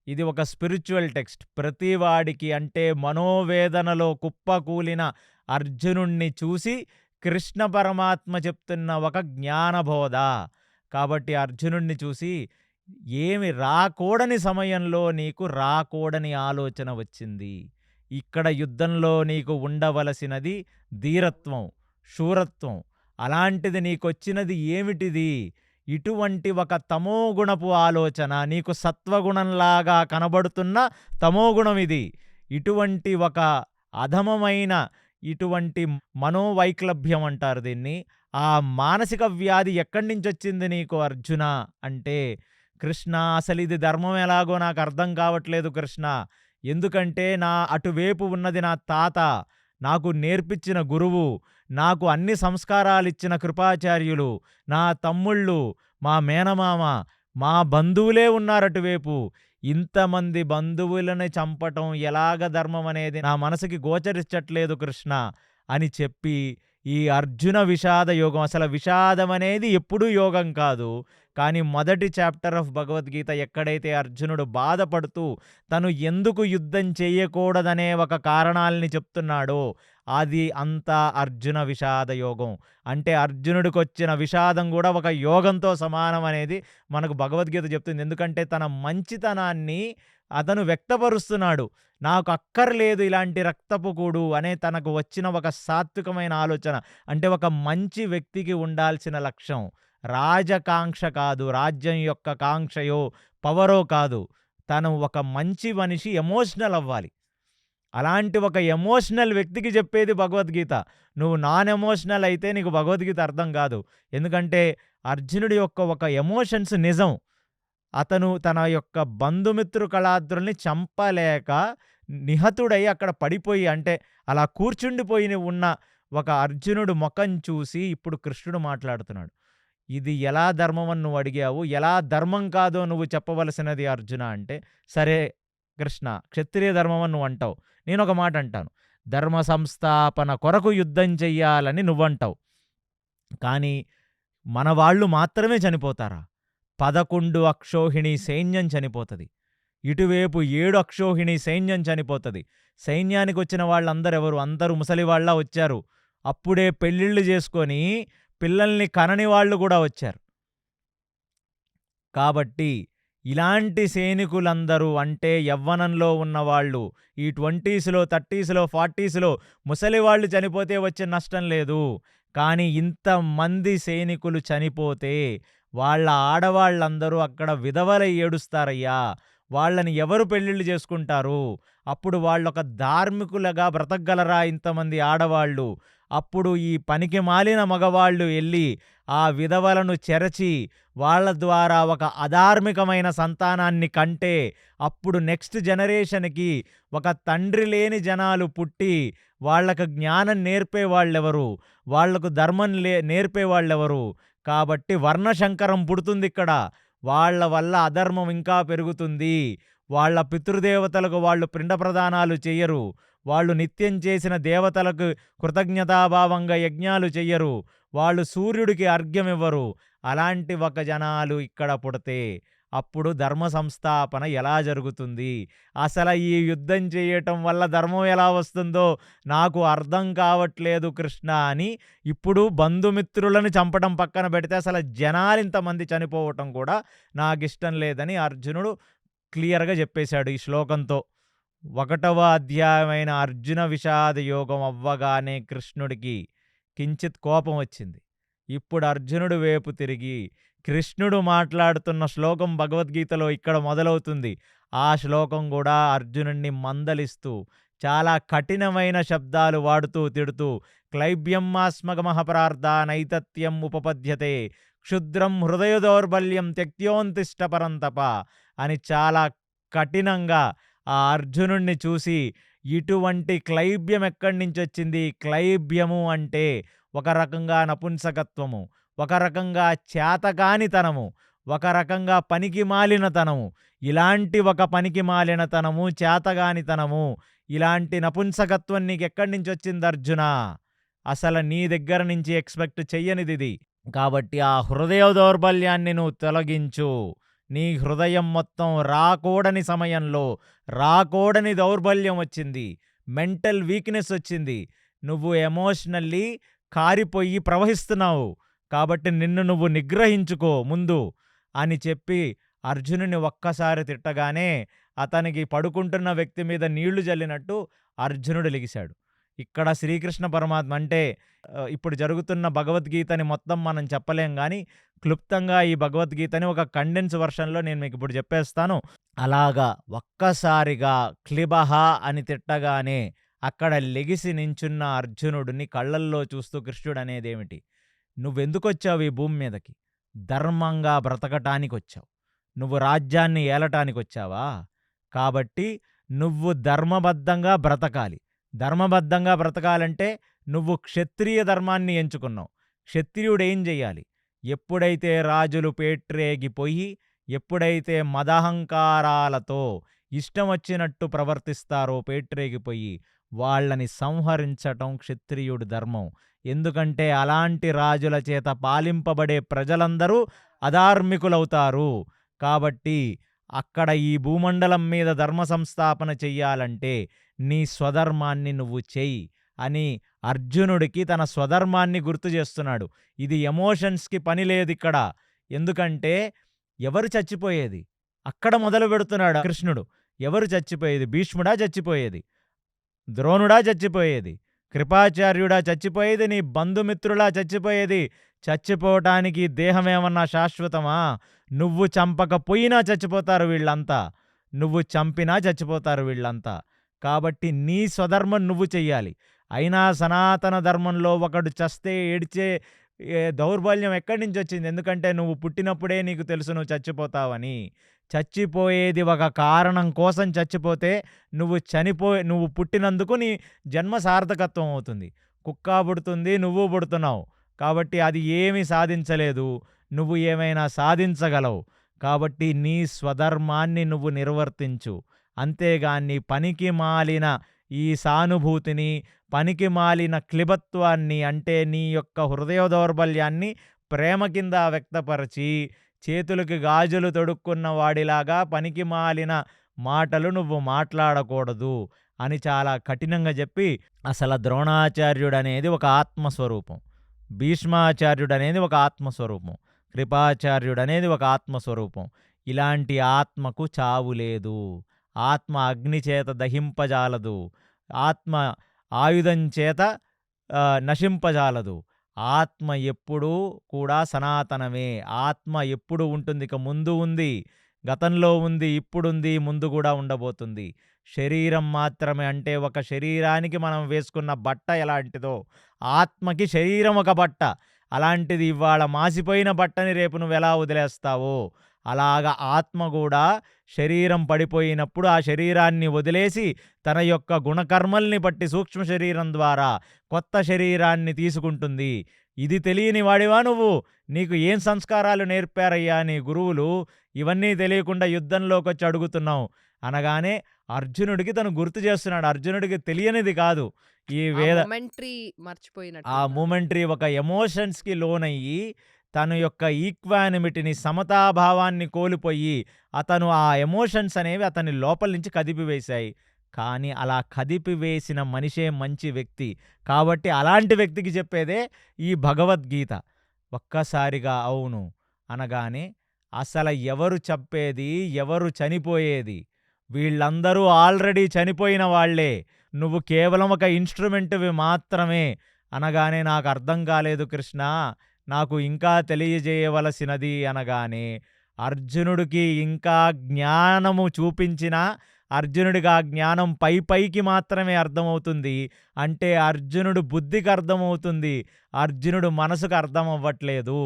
ఇది ఒక స్పిరిచువల్ టెక్స్ట్. ప్రతివాడికి, అంటే మనోవేదనలో కుప్పకూలిన అర్జునుణ్ణి చూసి కృష్ణ పరమాత్మ చెప్తున్న ఒక జ్ఞానబోధ. కాబట్టి అర్జునుణ్ణి చూసి ఏమి రాకూడని సమయంలో నీకు రాకూడని ఆలోచన వచ్చింది. ఇక్కడ యుద్ధంలో నీకు ఉండవలసినది ధీరత్వం, శూరత్వం. అలాంటిది నీకొచ్చినది ఏమిటిది? ఇటువంటి ఒక తమోగుణపు ఆలోచన. నీకు సత్వగుణంలాగా కనబడుతున్న తమోగుణం ఇది. ఇటువంటి ఒక అధమమైన ఇటువంటి మనోవైక్లభ్యం అంటారు దీన్ని. ఆ మానసిక వ్యాధి ఎక్కడి నుంచి వచ్చింది నీకు అర్జున అంటే, కృష్ణ అసలు ఇది ధర్మం ఎలాగో నాకు అర్థం కావట్లేదు కృష్ణ. ఎందుకంటే నా అటువైపు ఉన్నది నా తాత, నాకు నేర్పించిన గురువు, నాకు అన్ని సంస్కారాలిచ్చిన కృపాచార్యులు, నా తమ్ముళ్ళు, మా మేనమామ, మా బంధువులే ఉన్నారటువైపు. ఇంతమంది బంధువులని చంపటం ఎలాగ ధర్మం అనేది నా మనసుకి గోచరించట్లేదు కృష్ణ అని చెప్పి ఈ అర్జున విషాద యోగం. అసలు విషాదం అనేది ఎప్పుడూ యోగం కాదు. కానీ మొదటి చాప్టర్ ఆఫ్ భగవద్గీత ఎక్కడైతే అర్జునుడు బాధపడుతూ తను ఎందుకు యుద్ధం చేయకూడదనే ఒక కారణాల్ని చెప్తున్నాడో అది అంతా అర్జున విషాద యోగం. అంటే అర్జునుడికొచ్చిన విషాదం కూడా ఒక యోగంతో సమానం అనేది మనకు భగవద్గీత చెప్తుంది. ఎందుకంటే తన మంచితనాన్ని అతను వ్యక్తపరుస్తున్నాడు. నాకు అక్కర్లేదు ఇలాంటి రక్తపు కూడు అనే తనకు వచ్చిన ఒక సాత్వికమైన ఆలోచన. అంటే ఒక మంచి వ్యక్తికి ఉండాల్సిన లక్ష్యం రాజకాంక్ష కాదు, రాజ్యం యొక్క కాంక్షయో పవరో కాదు. తను ఒక మంచి మనిషి ఎమోషనల్ అవ్వాలి. అలాంటి ఒక ఎమోషనల్ వ్యక్తికి చెప్పేది భగవద్గీత. నువ్వు నాన్ ఎమోషనల్ అయితే నీకు భగవద్గీత అర్థం కాదు. ఎందుకంటే అర్జునుడి యొక్క ఒక ఎమోషన్స్ నిజం. అతను తన యొక్క బంధుమిత్రు కళాద్రుల్ని చంపలేక నిహతుడై అక్కడ పడిపోయి, అంటే అలా కూర్చుండిపోయి ఉన్న ఒక అర్జునుడు ముఖం చూసి ఇప్పుడు కృష్ణుడు మాట్లాడుతున్నాడు. ఇది ఎలా ధర్మం అని నువ్వు అడిగావు, ఎలా ధర్మం కాదో నువ్వు చెప్పవలసినది అర్జున అంటే, సరే కృష్ణ క్షత్రియ ధర్మం అని నువ్వు అంటావు, నేను ఒక మాట అంటాను, ధర్మ సంస్థాపన కొరకు యుద్ధం చెయ్యాలని నువ్వంటావు. కానీ మన వాళ్ళు మాత్రమే చనిపోతారా? 11 అక్షోహిణి సైన్యం చనిపోతుంది. ఇటువైపు 7 అక్షోహిణి సైన్యం చనిపోతుంది. సైన్యానికి వచ్చిన వాళ్ళందరెవరు? అందరూ ముసలివాళ్ళ వచ్చారు. అప్పుడే పెళ్ళిళ్ళు చేసుకొని పిల్లల్ని కనని వాళ్ళు కూడా వచ్చారు. కాబట్టి ఇలాంటి సైనికులందరూ, అంటే యవ్వనంలో ఉన్నవాళ్ళు, ఈ 20స్లో 30స్లో 40స్లో ముసలివాళ్ళు చనిపోతే వచ్చే నష్టం లేదు. కానీ ఇంతమంది సైనికులు చనిపోతే వాళ్ళ ఆడవాళ్ళందరూ అక్కడ విధవలై ఏడుస్తారయ్యా. వాళ్ళని ఎవరు పెళ్ళిళ్ళు చేసుకుంటారు? అప్పుడు వాళ్ళొక ధార్మికులుగా బ్రతకగలరా ఇంతమంది ఆడవాళ్ళు? అప్పుడు ఈ పనికి మాలిన మగవాళ్ళు వెళ్ళి ఆ విధవలను చెరచి వాళ్ళ ద్వారా ఒక అధార్మికమైన సంతానాన్ని కంటే అప్పుడు నెక్స్ట్ జనరేషన్కి ఒక తండ్రి లేని జనాలు పుట్టి వాళ్లకు జ్ఞానం నేర్పేవాళ్ళెవరు? వాళ్లకు ధర్మం నేర్పేవాళ్ళెవరు? కాబట్టి వర్ణశంకరం పుడుతుంది ఇక్కడ. వాళ్ళ వల్ల అధర్మం ఇంకా పెరుగుతుంది. వాళ్ళ పితృదేవతలకు వాళ్ళు పిండ ప్రదానాలు చెయ్యరు. వాళ్ళు నిత్యం చేసిన దేవతలకు కృతజ్ఞతాభావంగా యజ్ఞాలు చెయ్యరు. వాళ్ళు సూర్యుడికి అర్ఘ్యమివ్వరు. అలాంటి ఒక జనాలు ఇక్కడ పుడితే అప్పుడు ధర్మ సంస్థాపన ఎలా జరుగుతుంది? అసలు ఈ యుద్ధం చేయటం వల్ల ధర్మం ఎలా వస్తుందో నాకు అర్థం కావట్లేదు కృష్ణ అని ఇప్పుడు బంధుమిత్రులను చంపడం పక్కన పెడితే అసలు జనాలు ఇంతమంది చనిపోవటం కూడా నాకు ఇష్టం లేదని అర్జునుడు క్లియర్గా చెప్పేశాడు ఈ శ్లోకంతో. 1వ అధ్యాయమైన అర్జున విషాద యోగం అవ్వగానే కృష్ణుడికి కించిత్ కోపం వచ్చింది. ఇప్పుడు అర్జునుడు వైపు తిరిగి కృష్ణుడు మాట్లాడుతున్న శ్లోకం భగవద్గీతలో ఇక్కడ మొదలవుతుంది. ఆ శ్లోకం కూడా అర్జునుడిని మందలిస్తూ చాలా కఠినమైన శబ్దాలు వాడుతూ తిడుతూ క్లైబ్యమాస్మగమః నైతత్యం ఉపపద్యతే క్షుద్రం హృదయ దౌర్బల్యం త్యక్త్యోన్తిష్ట పరంతప అని చాలా కఠినంగా ఆ అర్జునుడిని చూసి, ఇటువంటి క్లైబ్యం ఎక్కడి నుంచి వచ్చింది? క్లైబ్యము అంటే ఒక రకంగా నపుంసకత్వము, ఒక రకంగా చేతకానితనము, ఒక రకంగా పనికి మాలినతనము. ఇలాంటి ఒక పనికి మాలినతనము, చేతగానితనము, ఇలాంటి నపుంసకత్వం నీకు ఎక్కడి నుంచి వచ్చింది అర్జున? అసలు నీ దగ్గర నుంచి ఎక్స్పెక్ట్ చెయ్యనిది. కాబట్టి ఆ హృదయ దౌర్బల్యాన్ని నువ్వు తొలగించు. నీ హృదయం మొత్తం రాకూడని సమయంలో రాకూడని దౌర్బల్యం వచ్చింది, మెంటల్ వీక్నెస్ వచ్చింది. నువ్వు ఎమోషనల్లీ కారిపోయి ప్రవహిస్తున్నావు. కాబట్టి నిన్ను నువ్వు నిగ్రహించుకో ముందు అని చెప్పి అర్జునుని ఒక్కసారి తిట్టగానే అతనికి పడుకుంటున్న వ్యక్తి మీద నీళ్లు జల్లినట్టు అర్జునుడు లెగిశాడు. ఇక్కడ శ్రీకృష్ణ పరమాత్మ, అంటే ఇప్పుడు జరుగుతున్న భగవద్గీతని మొత్తం మనం చెప్పలేం, కానీ క్లుప్తంగా ఈ భగవద్గీతని ఒక కండెన్స్ వర్షన్లో నేను మీకు ఇప్పుడు చెప్పేస్తాను. అలాగా ఒక్కసారిగా క్లిబహ అని తిట్టగానే అక్కడ లెగిసి నించున్న అర్జునుడిని కళ్ళల్లో చూస్తూ కృష్ణుడు అనేదేమిటి? నువ్వెందుకొచ్చావు ఈ భూమి మీదకి? ధర్మంగా బ్రతకటానికి వచ్చావు. నువ్వు రాజ్యాన్ని ఏలటానికి వచ్చావా? కాబట్టి నువ్వు ధర్మబద్ధంగా బ్రతకాలి. ధర్మబద్ధంగా బ్రతకాలంటే నువ్వు క్షత్రియ ధర్మాన్ని ఎంచుకున్నావు. క్షత్రియుడు ఏం చెయ్యాలి? ఎప్పుడైతే రాజులు పేట్రేగిపోయి, ఎప్పుడైతే మదహంకారాలతో ఇష్టం వచ్చినట్టు ప్రవర్తిస్తారో పేట్రేగిపోయి, వాళ్ళని సంహరించటం క్షత్రియుడి ధర్మం. ఎందుకంటే అలాంటి రాజుల చేత పాలింపబడే ప్రజలందరూ అధార్మికులవుతారు. కాబట్టి అక్కడ ఈ భూమండలం మీద ధర్మ సంస్థాపన చెయ్యాలంటే నీ స్వధర్మాన్ని నువ్వు చెయ్యి అని అర్జునుడికి తన స్వధర్మాన్ని గుర్తు చేస్తున్నాడు. ఇది ఎమోషన్స్‌కి పని లేదిక్కడ. ఎందుకంటే ఎవరు చచ్చిపోయేది? అక్కడ మొదలు పెడుతున్నాడు కృష్ణుడు. ఎవరు చచ్చిపోయేది? భీష్ముడా చచ్చిపోయేది? ద్రోణుడా చచ్చిపోయేది? కృపాచార్యుడా చచ్చిపోయేది? నీ బంధుమిత్రులా చచ్చిపోయేది? చచ్చిపోవటానికి దేహమేమన్నా శాశ్వతమా? నువ్వు చంపకపోయినా చచ్చిపోతారు వీళ్ళంతా. నువ్వు చంపినా చచ్చిపోతారు వీళ్ళంతా. కాబట్టి నీ స్వధర్మం నువ్వు చెయ్యాలి. అయినా సనాతన ధర్మంలో ఒకడు చస్తే ఏడ్చే దౌర్బల్యం ఎక్కడి నుంచొచ్చింది? ఎందుకంటే నువ్వు పుట్టినప్పుడే నీకు తెలుసు నువ్వు చచ్చిపోతావని. చచ్చిపోయేది ఒక కారణం కోసం చచ్చిపోతే నువ్వు పుట్టినందుకు నీ జన్మ సార్థకత్వం అవుతుంది. కుక్క పుడుతుంది, నువ్వు పుడుతున్నావు. కాబట్టి అది ఏమీ సాధించలేదు. నువ్వు ఏమైనా సాధించగలవు. కాబట్టి నీ స్వధర్మాన్ని నువ్వు నిర్వర్తించు. అంతేగాని పనికి మాలిన ఈ సానుభూతిని, పనికి మాలిన క్లిబత్వాన్ని, అంటే నీ యొక్క హృదయ దౌర్బల్యాన్ని ప్రేమ కింద వ్యక్తపరచి చేతులకి గాజులు తొడుక్కున్న వాడిలాగా పనికి మాలిన మాటలు నువ్వు మాట్లాడకూడదు అని చాలా కఠినంగా చెప్పి, అసలు ద్రోణాచార్యుడనేది ఒక ఆత్మస్వరూపం, భీష్మాచార్యుడనేది ఒక ఆత్మస్వరూపం, కృపాచార్యుడనేది ఒక ఆత్మస్వరూపం. ఇలాంటి ఆత్మకు చావు లేదు. ఆత్మ అగ్ని చేత దహింపజాలదు. ఆత్మ ఆయుధం చేత నశింపజాలదు. ఆత్మ ఎప్పుడూ కూడా సనాతనమే. ఆత్మ ఎప్పుడు ఉంటుంది? ఇక ముందు ఉంది, గతంలో ఉంది, ఇప్పుడుంది, ముందు కూడా ఉండబోతుంది. శరీరం మాత్రమే. అంటే ఒక శరీరానికి మనం వేసుకున్న బట్ట ఎలాంటిదో ఆత్మకి శరీరం ఒక బట్ట. అలాంటిది ఇవాళ మాసిపోయిన బట్టని రేపు నువ్వు ఎలా వదిలేస్తావో అలాగా ఆత్మ కూడా శరీరం పడిపోయినప్పుడు ఆ శరీరాన్ని వదిలేసి తన యొక్క గుణకర్మల్ని బట్టి సూక్ష్మ శరీరం ద్వారా కొత్త శరీరాన్ని తీసుకుంటుంది. ఇది తెలియని వాడివా నువ్వు? నీకు ఏం సంస్కారాలు నేర్పారయ్యా నీ గురువులు? ఇవన్నీ తెలియకుండా యుద్ధంలోకి వచ్చి అడుగుతున్నావు అనగానే అర్జునుడికి తను గుర్తు చేస్తున్నాడు. అర్జునుడికి తెలియనిది కాదు ఈ వేద. ఆ మూమెంటరీ ఒక ఎమోషన్స్కి లోనయ్యి తన యొక్క ఈక్వానిమిటీని, సమతాభావాన్ని కోల్పోయి అతను ఆ ఎమోషన్స్ అనేవి అతని లోపల నుంచి కదిపివేశాయి. కానీ అలా కదిపివేసిన మనిషే మంచి వ్యక్తి. కాబట్టి అలాంటి వ్యక్తికి చెప్పేదే ఈ భగవద్గీత. ఒక్కసారిగా అవును అనగానే అసలు ఎవరు చెప్పేది, ఎవరు చనిపోయేది? వీళ్ళందరూ ఆల్రెడీ చనిపోయిన వాళ్లే. నువ్వు కేవలం ఒక ఇన్స్ట్రుమెంట్వి మాత్రమే అనగానే నాకు అర్థం కాలేదు కృష్ణ, నాకు ఇంకా తెలియజేయవలసినది అనగానే అర్జునుడికి ఇంకా జ్ఞానము చూపించిన అర్జునుడికి ఆ జ్ఞానం పైకి మాత్రమే అర్థమవుతుంది. అంటే అర్జునుడు బుద్ధికి అర్థమవుతుంది, అర్జునుడు మనసుకు అర్థం అవ్వట్లేదు.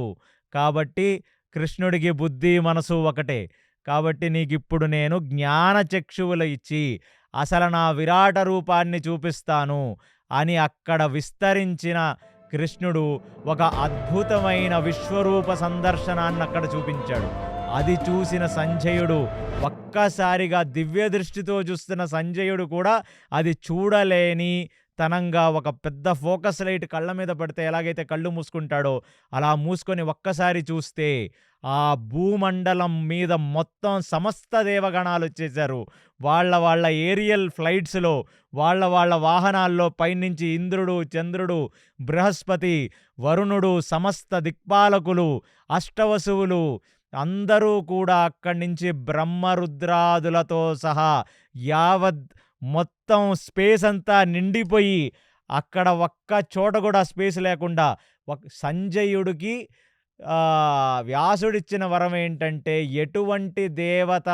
కాబట్టి కృష్ణుడికి బుద్ధి మనసు ఒకటే. కాబట్టి నీకిప్పుడు నేను జ్ఞానచక్షువులు ఇచ్చి అసలు నా విరాట రూపాన్ని చూపిస్తాను అని అక్కడ విస్తరించిన కృష్ణుడు ఒక అద్భుతమైన విశ్వరూప సందర్శనాన్ని అక్కడ చూపించాడు. అది చూసిన సంజయుడు ఒక్కసారిగా దివ్య దృష్టితో చూస్తున్న సంజయుడు కూడా అది చూడలేని తనంగా ఒక పెద్ద ఫోకస్ లైట్ కళ్ళ మీద పడితే ఎలాగైతే కళ్ళు మూసుకుంటాడో అలా మూసుకొని ఒక్కసారి చూస్తే ఆ భూమండలం మీద మొత్తం సమస్త దేవగణాలు వచ్చేశారు. వాళ్ళ ఏరియల్ ఫ్లైట్స్లో వాళ్ళ వాహనాల్లో పైనుంచి ఇంద్రుడు, చంద్రుడు, బృహస్పతి, వరుణుడు, సమస్త దిక్పాలకులు, అష్టవసువులు అందరూ కూడా అక్కడి నుంచి బ్రహ్మరుద్రాదులతో సహా యావత్ మొత్తం స్పేస్ అంతా నిండిపోయి అక్కడ ఒక్క చోట కూడా స్పేస్ లేకుండా సంజయుడికి వ్యాసుడిచ్చిన వరం ఏంటంటే ఎటువంటి దేవత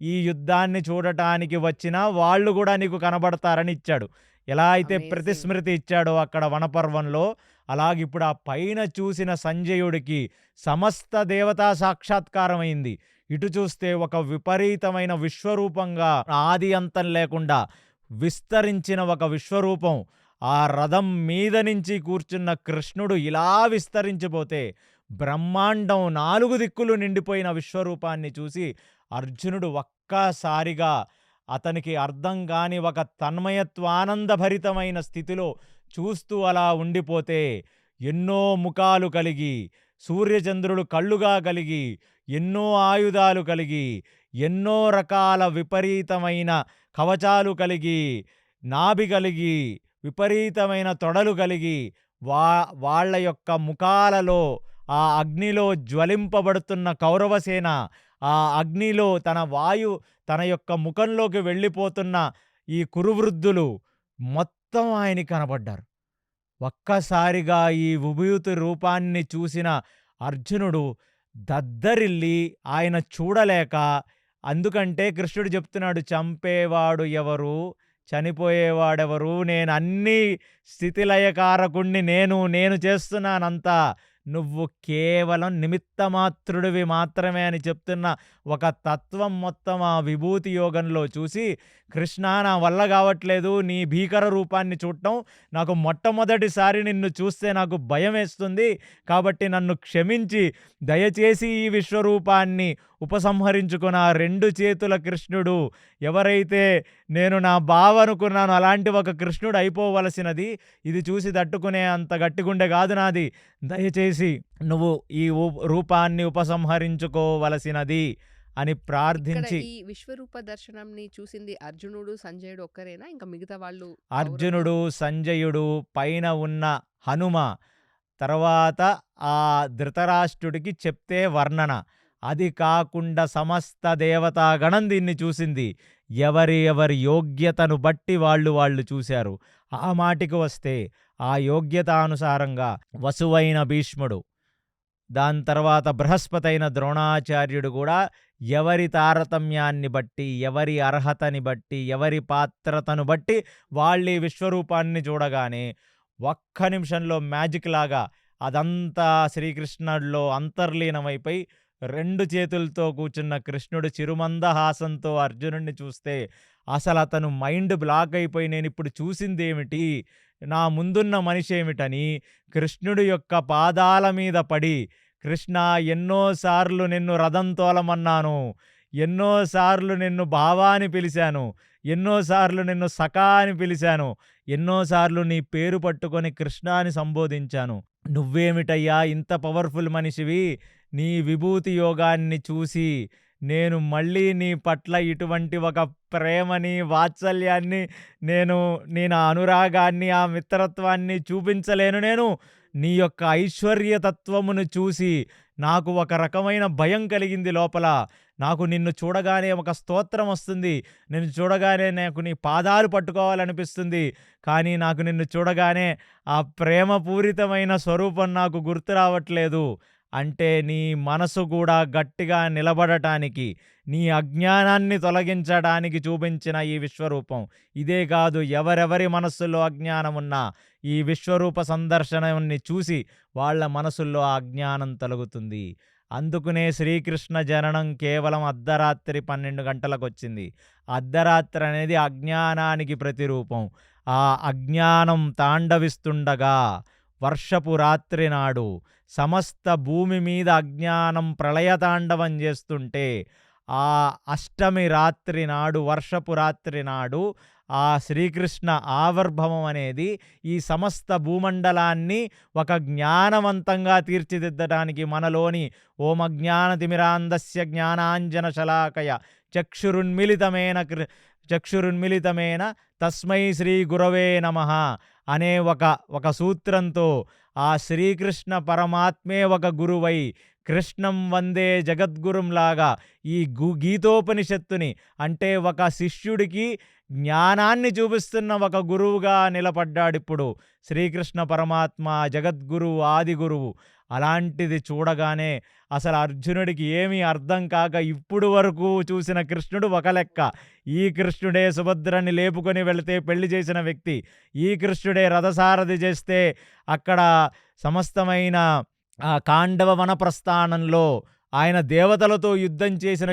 ఈ యుద్ధాన్ని చూడటానికి వచ్చినా వాళ్ళు కూడా నీకు కనబడతారని ఇచ్చాడు. ఎలా అయితే ప్రతిస్మృతి ఇచ్చాడో అక్కడ వనపర్వంలో, అలాగిప్పుడు ఆ పైన చూసిన సంజయుడికి సమస్త దేవతా సాక్షాత్కారం అయింది. ఇటు చూస్తే ఒక విపరీతమైన విశ్వరూపంగా ఆది అంతం లేకుండా విస్తరించిన ఒక విశ్వరూపం. ఆ రథం మీద నుంచి కూర్చున్న కృష్ణుడు ఇలా విస్తరించిపోతే బ్రహ్మాండం 4 దిక్కులు నిండిపోయిన విశ్వరూపాన్ని చూసి అర్జునుడు ఒక్కసారిగా అతనికి అర్థం కాని ఒక తన్మయత్వానందభరితమైన స్థితిలో చూస్తూ అలా ఉండిపోతే, ఎన్నో ముఖాలు కలిగి, సూర్యచంద్రులు కళ్ళుగా కలిగి, ఎన్నో ఆయుధాలు కలిగి, ఎన్నో రకాల విపరీతమైన కవచాలు కలిగి, నాభి కలిగి, విపరీతమైన తొడలు కలిగి, వాళ్ళ యొక్క ముఖాలలో ఆ అగ్నిలో జ్వలింపబడుతున్న కౌరవసేన, ఆ అగ్నిలో తన యొక్క ముఖంలోకి వెళ్ళిపోతున్న ఈ కురువృద్ధులు మొత్తం ఆయనకి కనబడ్డారు. ఒక్కసారిగా ఈ విభూతి రూపాన్ని చూసిన అర్జునుడు దద్దరిల్లి ఆయన చూడలేక, అందుకంటే కృష్ణుడు చెప్తున్నాడు, చంపేవాడు ఎవరు, చనిపోయేవాడెవరు, నేను అన్ని స్థితిలయకారకుణ్ణి, నేను చేస్తున్నానంతా, నువ్వు కేవలం నిమిత్తమాత్రుడివి మాత్రమే అని చెప్తున్న ఒక తత్వం మొత్తం ఆ విభూతి యోగంలో చూసి, కృష్ణ నా వల్ల కావట్లేదు నీ భీకర రూపాన్ని చూడటం, నాకు మొట్టమొదటిసారి నిన్ను చూస్తే నాకు భయం వేస్తుంది, కాబట్టి నన్ను క్షమించి దయచేసి ఈ విశ్వరూపాన్ని ఉపసంహరించుకున్న ఆ 2 చేతుల కృష్ణుడు, ఎవరైతే నేను నా బావ అనుకున్నాను అలాంటి ఒక కృష్ణుడు అయిపోవలసినది, ఇది చూసి తట్టుకునే అంత గట్టిగుండె కాదు నాది, దయచేసి నువ్వు ఈ రూపాన్ని ఉపసంహరించుకోవలసినది అని ఇక్కడ ప్రార్థించి, ఈ విశ్వరూప దర్శనంని చూసింది అర్జునుడు, సంజయుడు ఒక్కరేనా? ఇంకా మిగతా వాళ్ళు అర్జునుడు, సంజయుడు, పైన ఉన్న హనుమ, తర్వాత ఆ ధృతరాష్ట్రుడికి చెప్తే వర్ణన, అది కాకుండా సమస్త దేవతాగణం దీన్ని చూసింది. ఎవరి యోగ్యతను బట్టి వాళ్ళు చూశారు. ఆ మాటికి వస్తే ఆ యోగ్యతానుసారంగా వసువైన భీష్ముడు, దాని తర్వాత బృహస్పతైన ద్రోణాచార్యుడు కూడా ఎవరి తారతమ్యాన్ని బట్టి, ఎవరి అర్హతని బట్టి, ఎవరి పాత్రతను బట్టి వాళ్ళు ఈ విశ్వరూపాన్ని చూడగానే ఒక్క నిమిషంలో మ్యాజిక్ లాగా అదంతా శ్రీకృష్ణుడిలో అంతర్లీనమైపోయి 2 చేతులతో కూర్చున్న కృష్ణుడు చిరుమందహాసంతో అర్జునుడిని చూస్తే అసలు అతను మైండ్ బ్లాక్ అయిపోయి, నేనిప్పుడు చూసిందేమిటి, నా ముందున్న మనిషి ఏమిటని కృష్ణుడి యొక్క పాదాల మీద పడి, కృష్ణ ఎన్నోసార్లు నిన్ను రథం తోలమన్నాను, ఎన్నోసార్లు నిన్ను బావా అని పిలిచాను, ఎన్నోసార్లు నిన్ను సఖా అని పిలిచాను, ఎన్నోసార్లు నీ పేరు పట్టుకొని కృష్ణ అని సంబోధించాను, నువ్వేమిటయ్యా ఇంత పవర్ఫుల్ మనిషివి, నీ విభూతి యోగాన్ని చూసి నేను మళ్ళీ నీ పట్ల ఇటువంటి ఒక ప్రేమని, వాత్సల్యాన్ని, నేను అనురాగాన్ని, ఆ మిత్రత్వాన్ని చూపించలేను. నేను నీ యొక్క ఐశ్వర్యతత్వమును చూసి నాకు ఒక రకమైన భయం కలిగింది లోపల. నాకు నిన్ను చూడగానే ఒక స్తోత్రం వస్తుంది, నిన్ను చూడగానే నాకు నీ పాదాలు పట్టుకోవాలనిపిస్తుంది, కానీ నాకు నిన్ను చూడగానే ఆ ప్రేమపూరితమైన స్వరూపం నాకు గుర్తు రావట్లేదు. అంటే నీ మనసు కూడా గట్టిగా నిలబడటానికి, నీ అజ్ఞానాన్ని తొలగించడానికి చూపించిన ఈ విశ్వరూపం. ఇదే కాదు, ఎవరెవరి మనస్సులో అజ్ఞానం ఉన్నా ఈ విశ్వరూప సందర్శనాన్ని చూసి వాళ్ళ మనసుల్లో ఆ అజ్ఞానం తొలగుతుంది. అందుకునే శ్రీకృష్ణ జననం కేవలం అర్ధరాత్రి 12 గంటలకు వచ్చింది. అర్ధరాత్రి అనేది అజ్ఞానానికి ప్రతిరూపం. ఆ అజ్ఞానం తాండవిస్తుండగా వర్షపు రాత్రి నాడు సమస్త భూమి మీద అజ్ఞానం ప్రళయతాండవం చేస్తుంటే, ఆ అష్టమి రాత్రి నాడు, వర్షపు రాత్రి నాడు ఆ శ్రీకృష్ణ ఆవిర్భవం అనేది ఈ సమస్త భూమండలాన్ని ఒక జ్ఞానవంతంగా తీర్చిదిద్దడానికి, మనలోని ఓమజ్ఞానతిమిరాంధస్య జ్ఞానాంజన శలాకయ చక్షురున్మిళితమేన తస్మై శ్రీ గురవే నమః అనే ఒక సూత్రంతో ఆ శ్రీకృష్ణ పరమాత్మే ఒక గురువై, కృష్ణం వందే జగద్గురుంలాగా ఈ గీతోపనిషత్తుని, అంటే ఒక శిష్యుడికి జ్ఞానాన్ని చూపిస్తున్న ఒక గురువుగా నిలబడ్డాడిప్పుడు శ్రీకృష్ణ పరమాత్మ, జగద్గురువు, ఆది గురువు. అలాంటిది చూడగానే అసలు అర్జునుడికి ఏమీ అర్థం కాక ఇప్పుడు వరకు చూసిన కృష్ణుడు ఒక లెక్క, ఈ కృష్ణుడే సుభద్రని లేపుకొని వెళితే పెళ్లి చేసిన వ్యక్తి, ఈ కృష్ణుడే రథసారథి చేస్తే అక్కడ సమస్తమైన ఆ కాండవ వన ప్రస్థానంలో ఆయన దేవతలతో యుద్ధం చేసిన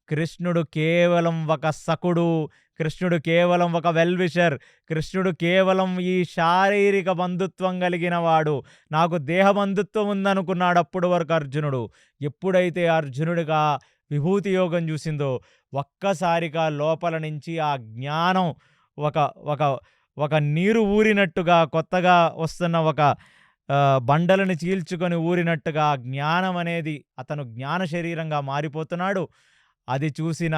కృష్ణుడు కేవలం ఒక సకుడు, కృష్ణుడు కేవలం ఒక వెల్విషర్, కృష్ణుడు కేవలం ఈ శారీరక బంధుత్వం కలిగిన వాడు, నాకు దేహ బంధుత్వం ఉందనుకున్నాడు అప్పుడు వరకు అర్జునుడు. ఎప్పుడైతే అర్జునుడిగా విభూతి యోగం చూసిందో ఒక్కసారిగా లోపల నుంచి ఆ జ్ఞానం ఒక ఒక ఒక నీరు ఊరినట్టుగా కొత్తగా వస్తున్న ఒక బండలను చీల్చుకొని ఊరినట్టుగా ఆ జ్ఞానం అనేది అతను జ్ఞాన శరీరంగా మారిపోతున్నాడు. అది చూసిన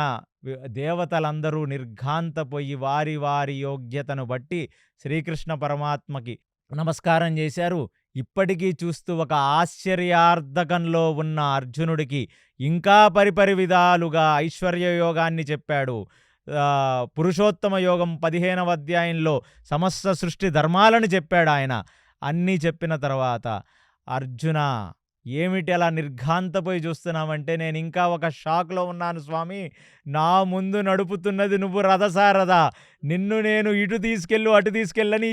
దేవతలందరూ నిర్ఘాంతపోయి వారి వారి యోగ్యతను బట్టి శ్రీకృష్ణ పరమాత్మకి నమస్కారం చేశారు. ఇప్పటికీ చూస్తూ ఒక ఆశ్చర్యార్థకంలో ఉన్న అర్జునుడికి ఇంకా పరిపరి విధాలుగా ఐశ్వర్య యోగాన్ని చెప్పాడు. పురుషోత్తమ యోగం 15వ అధ్యాయంలో సమస్త సృష్టి ధర్మాలను చెప్పాడు ఆయన. అన్నీ చెప్పిన తర్వాత, అర్జున ఏమిటి అలా నిర్ఘాంతపోయి చూస్తున్నావంటే, నేను ఇంకా ఒక షాక్లో ఉన్నాను స్వామి. నా ముందు నడుపుతున్నది నువ్వు రథసారథ. నిన్ను నేను ఇటు తీసుకెళ్ళు అటు తీసుకెళ్ళని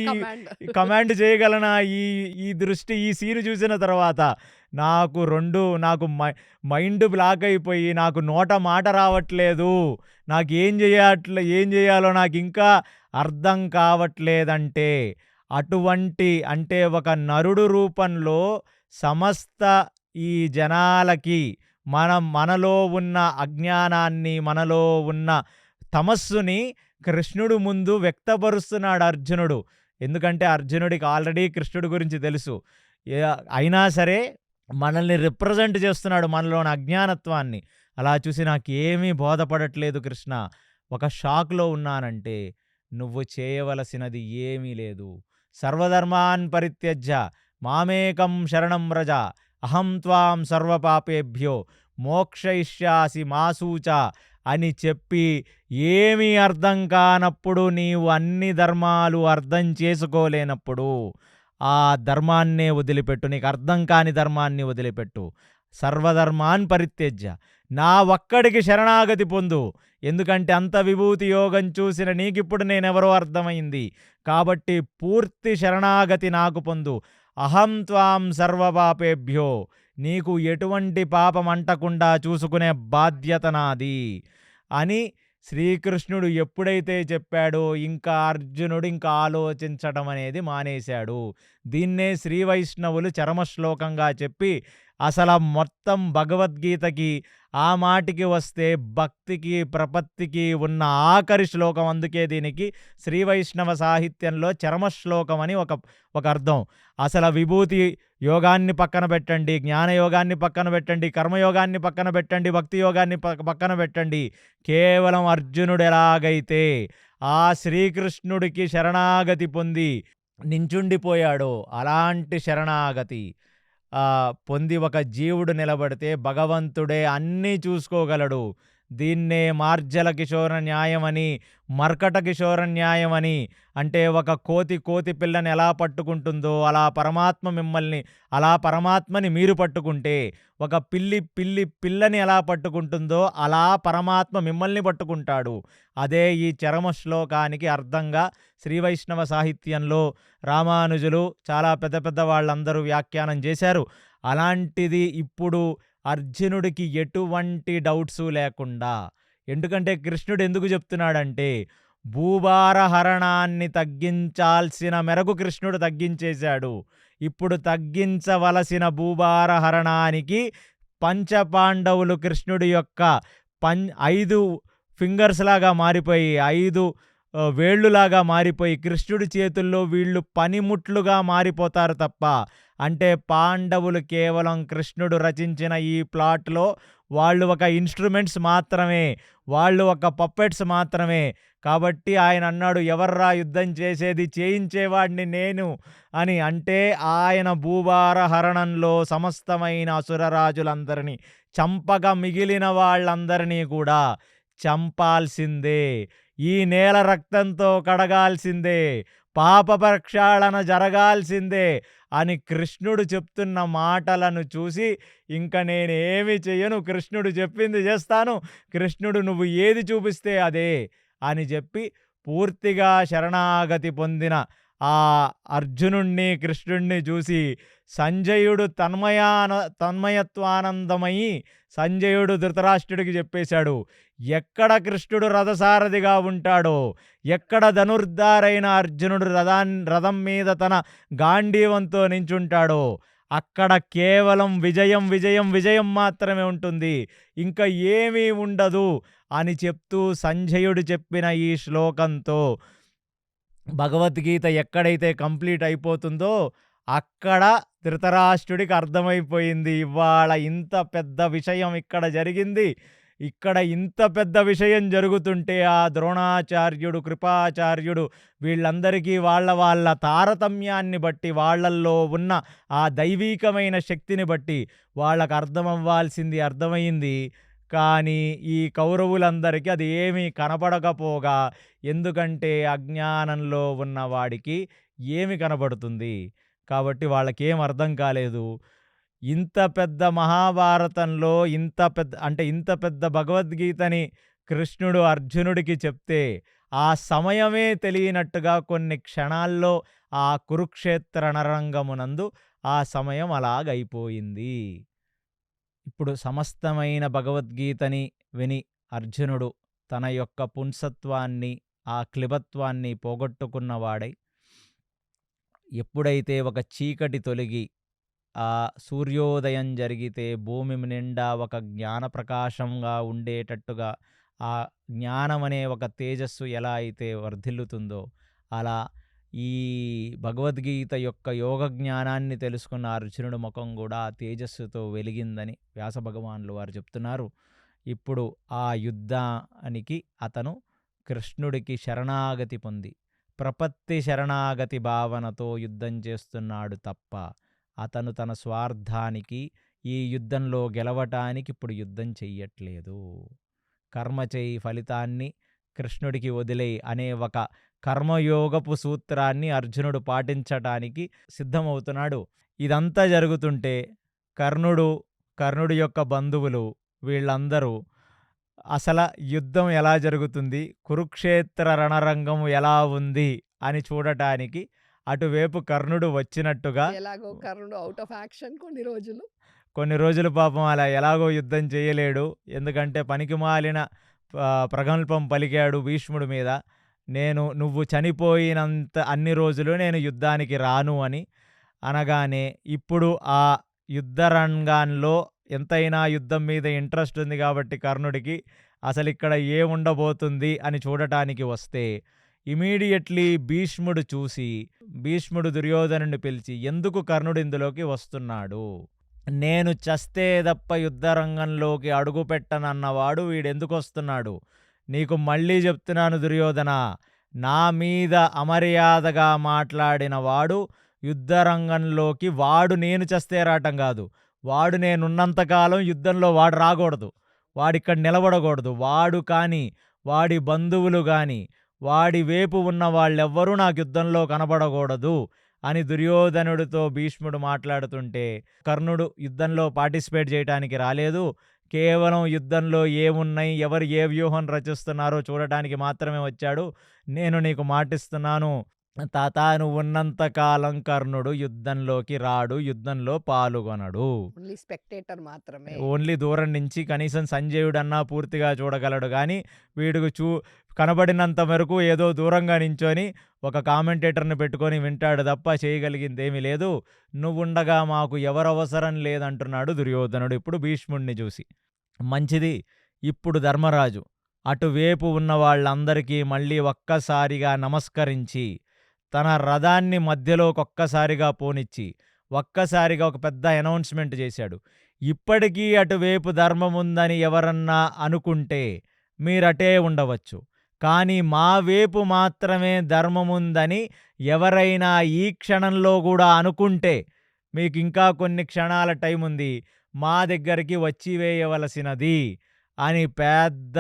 కమాండ్ చేయగలనా? ఈ ఈ దృష్టి ఈ సీన్ చూసిన తర్వాత నాకు మైండ్ బ్లాక్ అయిపోయి నాకు నోట మాట రావట్లేదు. నాకు ఏం చేయాలో నాకు ఇంకా అర్థం కావట్లేదంటే, అటువంటి అంటే ఒక నరుడు రూపంలో సమస్త ఈ జనాలకి మనలో ఉన్న అజ్ఞానాన్ని, మనలో ఉన్న తమస్సుని కృష్ణుడు ముందు వ్యక్తపరుస్తున్నాడు అర్జునుడు. ఎందుకంటే అర్జునుడికి ఆల్రెడీ కృష్ణుడి గురించి తెలుసు. అయినా సరే మనల్ని రిప్రజెంట్ చేస్తున్నాడు, మనలోని అజ్ఞానత్వాన్ని. అలా చూసి నాకేమీ బోధపడట్లేదు కృష్ణ, ఒక షాక్లో ఉన్నానంటే, నువ్వు చేయవలసినది ఏమీ లేదు. సర్వధర్మాన్ పరిత్యజ్య మామేకం శరణం వ్రజ అహం త్వాం సర్వపాపేభ్యో మోక్షయిష్యాసి మాసూచ అని చెప్పి, ఏమీ అర్థం కానప్పుడు, నీవు అన్ని ధర్మాలు అర్థం చేసుకోలేనప్పుడు ఆ ధర్మాన్నే వదిలిపెట్టు. నీకు అర్థం కాని ధర్మాన్ని వదిలిపెట్టు. సర్వధర్మాన్ పరిత్యజ్య, నా ఒక్కడికి శరణాగతి పొందు. ఎందుకంటే అంత విభూతి యోగం చూసిన నీకిప్పుడు నేనెవరో అర్థమైంది. కాబట్టి పూర్తి శరణాగతి నాకు పొందు. అహం త్వాం సర్వపాపేభ్యో, నీకు ఎటువంటి పాపం అంటకుండా చూసుకునే బాధ్యత నాది అని శ్రీకృష్ణుడు ఎప్పుడైతే చెప్పాడో, ఇంకా అర్జునుడు ఇంకా ఆలోచించడం అనేది మానేశాడు. దీన్నే శ్రీ వైష్ణవులు చరమశ్లోకంగా చెప్పి, అసలు మొత్తం భగవద్గీతకి ఆ మాటికి వస్తే భక్తికి ప్రపత్తికి ఉన్న ఆఖరి శ్లోకం. అందుకే దీనికి శ్రీ వైష్ణవ సాహిత్యంలో చరమశ్లోకం అని ఒక అర్థం. అసలు విభూతి యోగాన్ని పక్కన పెట్టండి, జ్ఞానయోగాన్ని పక్కన పెట్టండి, కర్మయోగాన్ని పక్కన పెట్టండి, భక్తి యోగాన్ని పక్కన పెట్టండి. కేవలం అర్జునుడు ఎలాగైతే ఆ శ్రీకృష్ణుడికి శరణాగతి పొంది నించుండిపోయాడో, అలాంటి శరణాగతి పొంది ఒక జీవుడు నిలబడితే భగవంతుడే అన్నీ చూసుకోగలడు. దీన్నే మార్జల కిశోర న్యాయమని, మర్కట కిశోర న్యాయమని, అంటే ఒక కోతి పిల్లని ఎలా పట్టుకుంటుందో అలా పరమాత్మని మీరు పట్టుకుంటే, ఒక పిల్లని ఎలా పట్టుకుంటుందో అలా పరమాత్మ మిమ్మల్ని పట్టుకుంటాడు. అదే ఈ చరమ శ్లోకానికి అర్థంగా శ్రీవైష్ణవ సాహిత్యంలో రామానుజులు చాలా పెద్ద వాళ్ళందరూ వ్యాఖ్యానం చేశారు. అలాంటిది ఇప్పుడు అర్జునుడికి ఎటువంటి డౌట్సు లేకుండా, ఎందుకంటే కృష్ణుడు ఎందుకు చెప్తున్నాడంటే, భూభార హరణాన్ని తగ్గించాల్సిన మేరకు కృష్ణుడు తగ్గించేశాడు. ఇప్పుడు తగ్గించవలసిన భూభార హరణానికి పంచపాండవులు కృష్ణుడి యొక్క 5 ఫింగర్స్ లాగా మారిపోయి, 5 వేళ్ళులాగా మారిపోయి కృష్ణుడి చేతుల్లో వీళ్ళు పనిముట్లుగా మారిపోతారు తప్ప, అంటే పాండవులు కేవలం కృష్ణుడు రచించిన ఈ ప్లాట్లో వాళ్ళు ఒక ఇన్స్ట్రుమెంట్స్ మాత్రమే, వాళ్ళు ఒక పప్పెట్స్ మాత్రమే. కాబట్టి ఆయన అన్నాడు, ఎవర్రా యుద్ధం చేసేది, చేయించేవాడిని నేను అని. అంటే ఆయన భూభార హరణంలో సమస్తమైన అసురరాజులందరినీ చంపక మిగిలిన వాళ్ళందరినీ కూడా చంపాల్సిందే, ఈ నేల రక్తంతో కడగాల్సిందే, పాప ప్రక్షాళన జరగాల్సిందే అని కృష్ణుడు చెప్తున్న మాటలను చూసి, ఇంక నేనేమి చెయ్యను, కృష్ణుడు చెప్పింది చేస్తాను, కృష్ణుడు నువ్వు ఏది చూపిస్తే అదే అని చెప్పి పూర్తిగా శరణాగతి పొందిన ఆ అర్జునుణ్ణి కృష్ణుణ్ణి చూసి సంజయుడు తన్మయత్వానందమయి సంజయుడు ధృతరాష్ట్రుడికి చెప్పేశాడు, ఎక్కడ కృష్ణుడు రథసారథిగా ఉంటాడో, ఎక్కడ ధనుర్ధారైన అర్జునుడు రథం మీద తన గాంధీవంతో నించుంటాడో అక్కడ కేవలం విజయం, విజయం, విజయం మాత్రమే ఉంటుంది. ఇంక ఏమీ ఉండదు అని చెప్తూ సంజయుడు చెప్పిన ఈ శ్లోకంతో భగవద్గీత ఎక్కడైతే కంప్లీట్ అయిపోతుందో అక్కడ ధృతరాష్ట్రుడికి అర్థమైపోయింది. ఇవాళ ఇంత పెద్ద విషయం ఇక్కడ జరిగింది. ఇక్కడ ఇంత పెద్ద విషయం జరుగుతుంటే ఆ ద్రోణాచార్యుడు, కృపాచార్యుడు వీళ్ళందరికీ వాళ్ళ వాళ్ళ తారతమ్యాన్ని బట్టి, వాళ్ళల్లో ఉన్న ఆ దైవీకమైన శక్తిని బట్టి వాళ్ళకి అర్థమవ్వాల్సింది అర్థమైంది. కానీ ఈ కౌరవులందరికీ అది ఏమీ కనపడకపోగా, ఎందుకంటే అజ్ఞానంలో ఉన్నవాడికి ఏమి కనబడుతుంది? కాబట్టి వాళ్ళకేం అర్థం కాలేదు. ఇంత పెద్ద మహాభారతంలో ఇంత పెద్ద భగవద్గీతని కృష్ణుడు అర్జునుడికి చెప్తే, ఆ సమయమే తెలియనట్టుగా కొన్ని క్షణాల్లో ఆ కురుక్షేత్ర రణరంగమునందు ఆ సమయం అలాగైపోయింది. ఇప్పుడు సమస్తమైన భగవద్గీతని విని అర్జునుడు తన యొక్క పుంసత్వాన్ని, ఆ క్లిబత్వాన్ని పోగొట్టుకున్నవాడై, ఎప్పుడైతే ఒక చీకటి తొలగి ఆ సూర్యోదయం జరిగితే భూమి నిండా ఒక జ్ఞాన ప్రకాశంగా ఉండేటట్టుగా ఆ జ్ఞానం అనే ఒక తేజస్సు ఎలా అయితే వర్ధిల్లుతుందో, అలా ఈ భగవద్గీత యొక్క యోగ జ్ఞానాన్ని తెలుసుకున్న అర్జునుడి ముఖం కూడా ఆ తేజస్సుతో వెలిగిందని వ్యాస భగవానులు వారు చెప్తున్నారు. ఇప్పుడు ఆ యుద్ధానికి అతను కృష్ణుడికి శరణాగతి పొంది ప్రపత్తి శరణాగతి భావనతో యుద్ధం చేస్తున్నాడు తప్ప, అతను తన స్వార్థానికి ఈ యుద్ధంలో గెలవటానికి ఇప్పుడు యుద్ధం చెయ్యట్లేదు. కర్మ చేయి, ఫలితాన్ని కృష్ణుడికి వదిలేయి అనే ఒక కర్మయోగపు సూత్రాన్ని అర్జునుడు పాటించటానికి సిద్ధమవుతున్నాడు. ఇదంతా జరుగుతుంటే కర్ణుడి యొక్క బంధువులు వీళ్ళందరూ అసలు యుద్ధం ఎలా జరుగుతుంది, కురుక్షేత్ర రణరంగం ఎలా ఉంది అని చూడటానికి అటువైపు కర్ణుడు వచ్చినట్టుగా, ఎలాగో కర్ణుడు ఔట్ ఆఫ్ యాక్షన్ కొన్ని రోజులు పాపం అలా ఎలాగో యుద్ధం చేయలేడు. ఎందుకంటే పనికిమాలిన ప్రగల్భం పలికాడు భీష్ముడి మీద. నువ్వు చనిపోయినంత అన్ని రోజులు నేను యుద్ధానికి రాను అని అనగానే, ఇప్పుడు ఆ యుద్ధ రంగంలో ఎంతైనా యుద్ధం మీద ఇంట్రెస్ట్ ఉంది కాబట్టి కర్ణుడికి అసలు ఇక్కడ ఏముండబోతుంది అని చూడటానికి వస్తే, ఇమీడియట్లీ భీష్ముడు దుర్యోధనుడిని పిలిచి, ఎందుకు కర్ణుడు ఇందులోకి వస్తున్నాడు? నేను చస్తే తప్ప యుద్ధరంగంలోకి అడుగు పెట్టనన్నవాడు వీడెందుకు వస్తున్నాడు? నీకు మళ్ళీ చెప్తున్నాను దుర్యోధన, నా మీద అమర్యాదగా మాట్లాడిన వాడు యుద్ధరంగంలోకి నేను చస్తే రావటం కాదు, వాడు నేనున్నంతకాలం యుద్ధంలో వాడు రాకూడదు, వాడిక్కడ నిలబడకూడదు. వాడు కానీ, వాడి బంధువులు కానీ, వాడి వైపు ఉన్న వాళ్ళెవ్వరూ నాకు యుద్ధంలో కనబడకూడదు అని దుర్యోధనుడితో భీష్ముడు మాట్లాడుతుంటే, కర్ణుడు యుద్ధంలో పార్టిసిపేట్ చేయడానికి రాలేదు. కేవలం యుద్ధంలో ఏమున్నాయి, ఎవరు ఏ వ్యూహం రచిస్తున్నారో చూడటానికి మాత్రమే వచ్చాడు. నేను నీకు మాటిస్తున్నాను తాత, నువ్వు ఉన్నంతకాలం కర్ణుడు యుద్ధంలోకి రాడు, యుద్ధంలో పాల్గొనడు. ఓన్లీ స్పెక్టేటర్ మాత్రమే. ఓన్లీ దూరం నుంచి కనీసం సంజయుడన్నా పూర్తిగా చూడగలడు, కానీ వీడికి కనబడినంత వరకు ఏదో దూరంగా నించొని ఒక కామెంటేటర్ని పెట్టుకొని వింటాడు తప్ప చేయగలిగిందేమీ లేదు. నువ్వుండగా మాకు ఎవరవసరం లేదంటున్నాడు దుర్యోధనుడు ఇప్పుడు భీష్ముడిని చూసి. మంచిది, ఇప్పుడు ధర్మరాజు అటువైపు ఉన్న వాళ్ళందరికీ మళ్ళీ ఒక్కసారిగా నమస్కరించి, తన రథాన్ని మధ్యలోకొక్కసారిగా పోనిచ్చి ఒక్కసారిగా ఒక పెద్ద అనౌన్స్మెంట్ చేశాడు. ఇప్పటికీ అటువైపు ధర్మముందని ఎవరన్నా అనుకుంటే మీరటే ఉండవచ్చు, కానీ మా వైపు మాత్రమే ధర్మముందని ఎవరైనా ఈ క్షణంలో కూడా అనుకుంటే మీకు ఇంకా కొన్ని క్షణాల టైం ఉంది, మా దగ్గరికి వచ్చి వేయవలసినది అని పెద్ద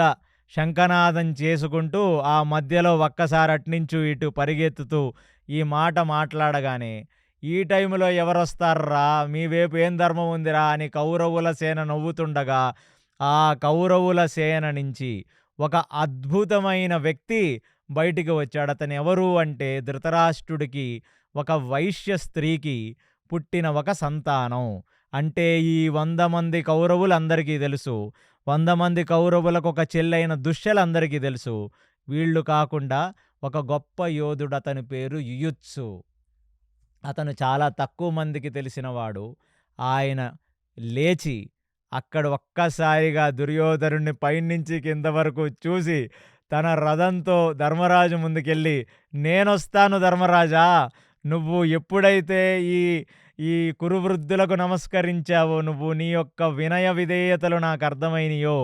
శంఖనాదం చేసుకుంటూ ఆ మధ్యలో ఒక్కసారి అట్నుంచి ఇటు పరిగెత్తుతూ ఈ మాట మాట్లాడగానే, ఈ టైంలో ఎవరొస్తారా, మీ వైపు ఏం ధర్మం ఉందిరా అని కౌరవుల సేన నవ్వుతుండగా, ఆ కౌరవుల సేన నుంచి ఒక అద్భుతమైన వ్యక్తి బయటికి వచ్చాడు. అతను ఎవరు అంటే, ధృతరాష్ట్రుడికి ఒక వైశ్య స్త్రీకి పుట్టిన ఒక సంతానం. అంటే ఈ 100 మంది కౌరవులందరికీ తెలుసు, 100 మంది కౌరవులకు ఒక చెల్లైన దుశ్శలందరికీ తెలుసు. వీళ్ళు కాకుండా ఒక గొప్ప యోధుడు, అతని పేరు యుయుత్సు. అతను చాలా తక్కువ మందికి తెలిసినవాడు. ఆయన లేచి అక్కడ ఒక్కసారిగా దుర్యోధనుడిని పైనుంచి కింద వరకు చూసి, తన రథంతో ధర్మరాజు ముందుకెళ్ళి, "నేనొస్తాను ధర్మరాజా! నువ్వు ఎప్పుడైతే ఈ ఈ కురువృద్ధులకు నమస్కరించావో, నువ్వు నీ యొక్క వినయ విధేయతలు నాకర్థమైనియో,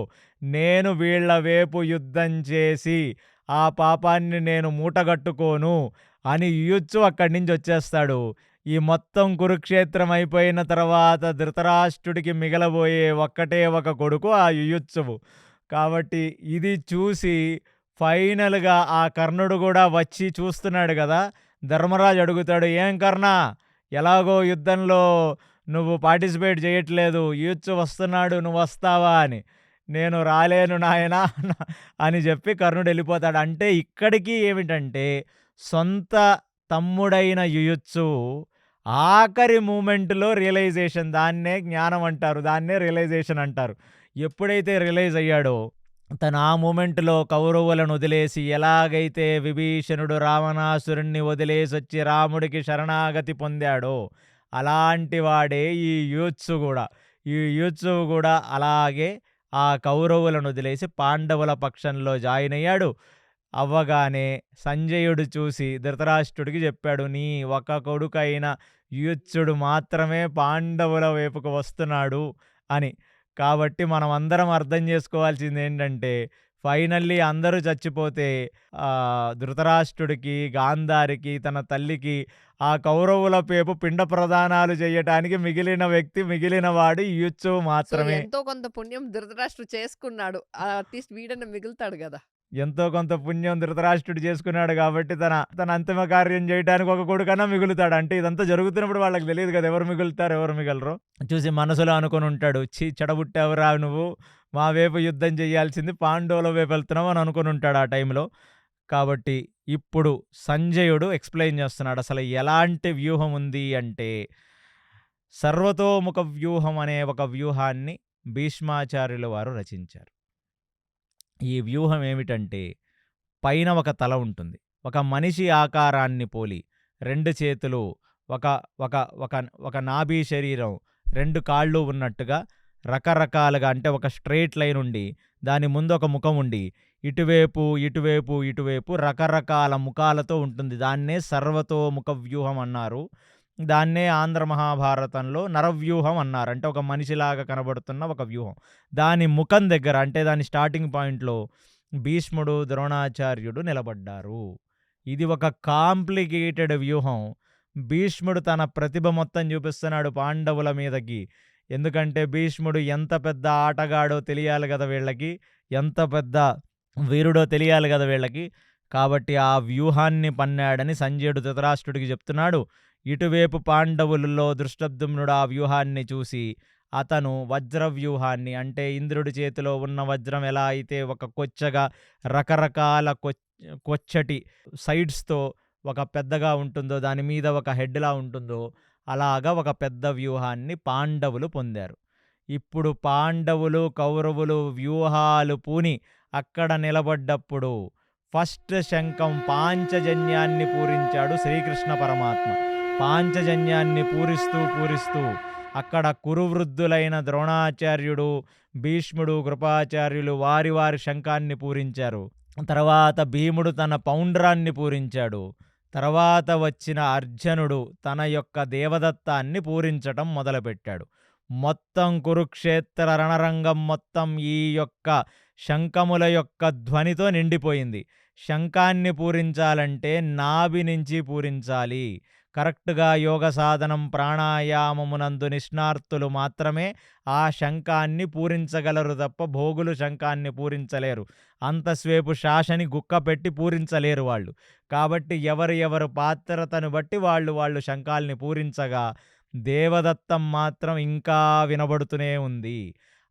నేను వీళ్ళ వైపు యుద్ధం చేసి, ఆ పాపాన్ని నేను మూటగట్టుకోను" అని యుయుత్సు అక్కడి నుంచొచ్చేస్తాడు. ఈ మొత్తం కురుక్షేత్రం అయిపోయిన తర్వాత ధృతరాష్ట్రుడికి మిగలబోయే ఒక్కటే ఒక కొడుకు ఆ యుయుత్సువు. కాబట్టి ఇది చూసి ఫైనల్‌గా ఆ కర్ణుడు గూడా వచ్చి చూస్తున్నాడు గదా! ధర్మరాజు అడుగుతాడు, "ఏం కర్ణ, ఎలాగో యుద్ధంలో నువ్వు పార్టిసిపేట్ చేయట్లేదు. యుయుత్సు వస్తున్నాడు, నువ్వొస్తావా" అని. "నేను రాలేను నాయనా" అని చెప్పి కర్ణుడు ఎళ్ళిపోతాడు. అంటే ఇక్కడికి ఏమిటంటే, సొంత తమ్ముడైన యుయుత్సువు ఆఖరి మూమెంట్‌లో రియలైజేషన్, దాన్నే జ్ఞానం అంటారు. దాన్నే రియలైజేషన్ అంటారు. ఎప్పుడైతే రియలైజ్ అయ్యాడో, తను ఆ మూమెంట్‌లో కౌరవులను వదిలేసి, ఎలాగైతే విభీషణుడు రావణాసురుడిని వదిలేసొచ్చి రాముడికి శరణాగతి పొందాడో, అలాంటి వాడే ఈ యుయుత్సు గూడా. ఈ యుయుత్సువు గూడా అలాగే ఆ కౌరవులను వదిలేసి పాండవుల పక్షంలో జాయిన్ అయ్యాడు. అవ్వగానే సంజయుడు చూసి ధృతరాష్ట్రుడికి చెప్పాడు, "నీ ఒక కొడుకైన యుయుత్సుడు మాత్రమే పాండవుల వైపుకు వస్తున్నాడు" అని. కాబట్టి మనమందరం అర్థం చేసుకోవాల్సిందేంటంటే, ఫైనల్లీ అందరూ చచ్చిపోతే ధృతరాష్ట్రుడికి, గాంధారికి, తన తల్లికి ఆ కౌరవుల వైపు పిండ ప్రదానాలు చెయ్యటానికి మిగిలిన వ్యక్తి, మిగిలిన వాడు యుయుత్సువు సో, మాత్రమే. ఎంతో కొంత పుణ్యం ధృతరాష్ట్రుడు చేసుకున్నాడు. అట్‌లీస్ట్ వీడన్నా మిగులుతాడు గదా! ఎంతో కొంత పుణ్యం ధృతరాష్ట్రుడు చేసుకున్నాడు కాబట్టి తన అంతిమ కార్యం చేయడానికి ఒక కొడుకన్నా మిగులుతాడు. అంటే ఇదంతా జరుగుతున్నప్పుడు వాళ్ళకి తెలీదు కదా! ఎవరు మిగులుతారు, ఎవరు మిగలరు. చూసి మనసులో అనుకుని ఉంటాడు, "ఛీ! చెడబుట్టావురా నువ్వు. మా వైపు యుద్ధం చేయాల్సింది పాండవుల వైపు వెళ్తున్నావు" అని అనుకుని ఉంటాడు ఆ టైంలో. కాబట్టి ఇప్పుడు సంజయుడు ఎక్స్‌ప్లెయిన్ చేస్తున్నాడు. అసలు ఎలాంటి వ్యూహం ఉంది అంటే, సర్వతోముఖ వ్యూహం అనే ఒక వ్యూహాన్ని భీష్మాచార్యుల వారు రచించారు. ఈ వ్యూహం ఏమిటంటే, పైన ఒక తల ఉంటుంది. ఒక మనిషి ఆకారాన్ని పోలి 2 చేతులు, ఒక ఒక ఒక ఒక నాభి శరీరం, 2 కాళ్ళు ఉన్నట్టుగా రకరకాలుగా, అంటే ఒక స్ట్రెయిట్ లైన్ ఉండి, దాని ముందు ఒక ముఖం ఉండి, ఇటువైపు, ఇటువైపు, ఇటువైపు రకరకాల ముఖాలతో ఉంటుంది. దాన్నే సర్వతోముఖ వ్యూహం అన్నారు. దాన్నే ఆంధ్ర మహాభారతంలో నరవ్యూహం అన్నారు. అంటే ఒక మనిషిలాగా కనబడుతున్న ఒక వ్యూహం. దాని ముఖం దగ్గర, అంటే దాని స్టార్టింగ్ పాయింట్‌లో భీష్ముడు, ద్రోణాచార్యుడు నిలబడ్డారు. ఇది ఒక కాంప్లికేటెడ్ వ్యూహం. భీష్ముడు తన ప్రతిభ మొత్తం చూపిస్తున్నాడు పాండవుల మీదకి. ఎందుకంటే భీష్ముడు ఎంత పెద్ద ఆటగాడో తెలియాలి గదా వీళ్ళకి. ఎంత పెద్ద వీరుడో తెలియాలి గదా వీళ్ళకి. కాబట్టి ఆ వ్యూహాన్ని పన్నాడని సంజయుడు ధృతరాష్ట్రుడికి చెప్తున్నాడు. ఇటువైపు పాండవులలో దృష్టద్యుమ్నుడు ఆ వ్యూహాన్ని చూసి, అతను వజ్రవ్యూహాన్ని, అంటే ఇంద్రుడి చేతిలో ఉన్న వజ్రం ఎలా అయితే ఒక కొచ్చగా రకరకాల కొచ్చటి సైడ్స్‌తో ఒక పెద్దగా ఉంటుందో, దాని మీద ఒక హెడ్‌లా ఉంటుందో, అలాగా ఒక పెద్ద వ్యూహాన్ని పాండవులు పొందారు. ఇప్పుడు పాండవులు, కౌరవులు వ్యూహాలు పూని అక్కడ నిలబడ్డప్పుడు ఫస్ట్ శంఖం పాంచజన్యాన్ని పూరించాడు శ్రీకృష్ణ పరమాత్మ. పాంచజన్యాన్ని పూరిస్తూ పూరిస్తూ అక్కడ కురువృద్ధులైన ద్రోణాచార్యుడు, భీష్ముడు, కృపాచార్యులు వారి వారి శంఖాన్ని పూరించారు. తర్వాత భీముడు తన పౌండ్రాన్ని పూరించాడు. తర్వాత వచ్చిన అర్జునుడు తన యొక్క దేవదత్తాన్ని పూరించటం మొదలుపెట్టాడు. మొత్తం కురుక్షేత్ర రణరంగం మొత్తం ఈ యొక్క శంఖముల యొక్క ధ్వనితో నిండిపోయింది. శంఖాన్ని పూరించాలంటే నాభి నుంచి పూరించాలి. కరెక్ట్‌గా యోగ సాధనం, ప్రాణాయామమునందు నిష్ణాతులు మాత్రమే ఆ శంఖాన్ని పూరించగలరు తప్ప భోగులు శంఖాన్ని పూరించలేరు. అంతసేపు శాసని గుక్క పెట్టి పూరించలేరు వాళ్ళు. కాబట్టి ఎవరి పాత్రతను బట్టి వాళ్ళు శంఖాల్ని పూరించగా, దేవదత్తం మాత్రం ఇంకా వినబడుతూనే ఉంది.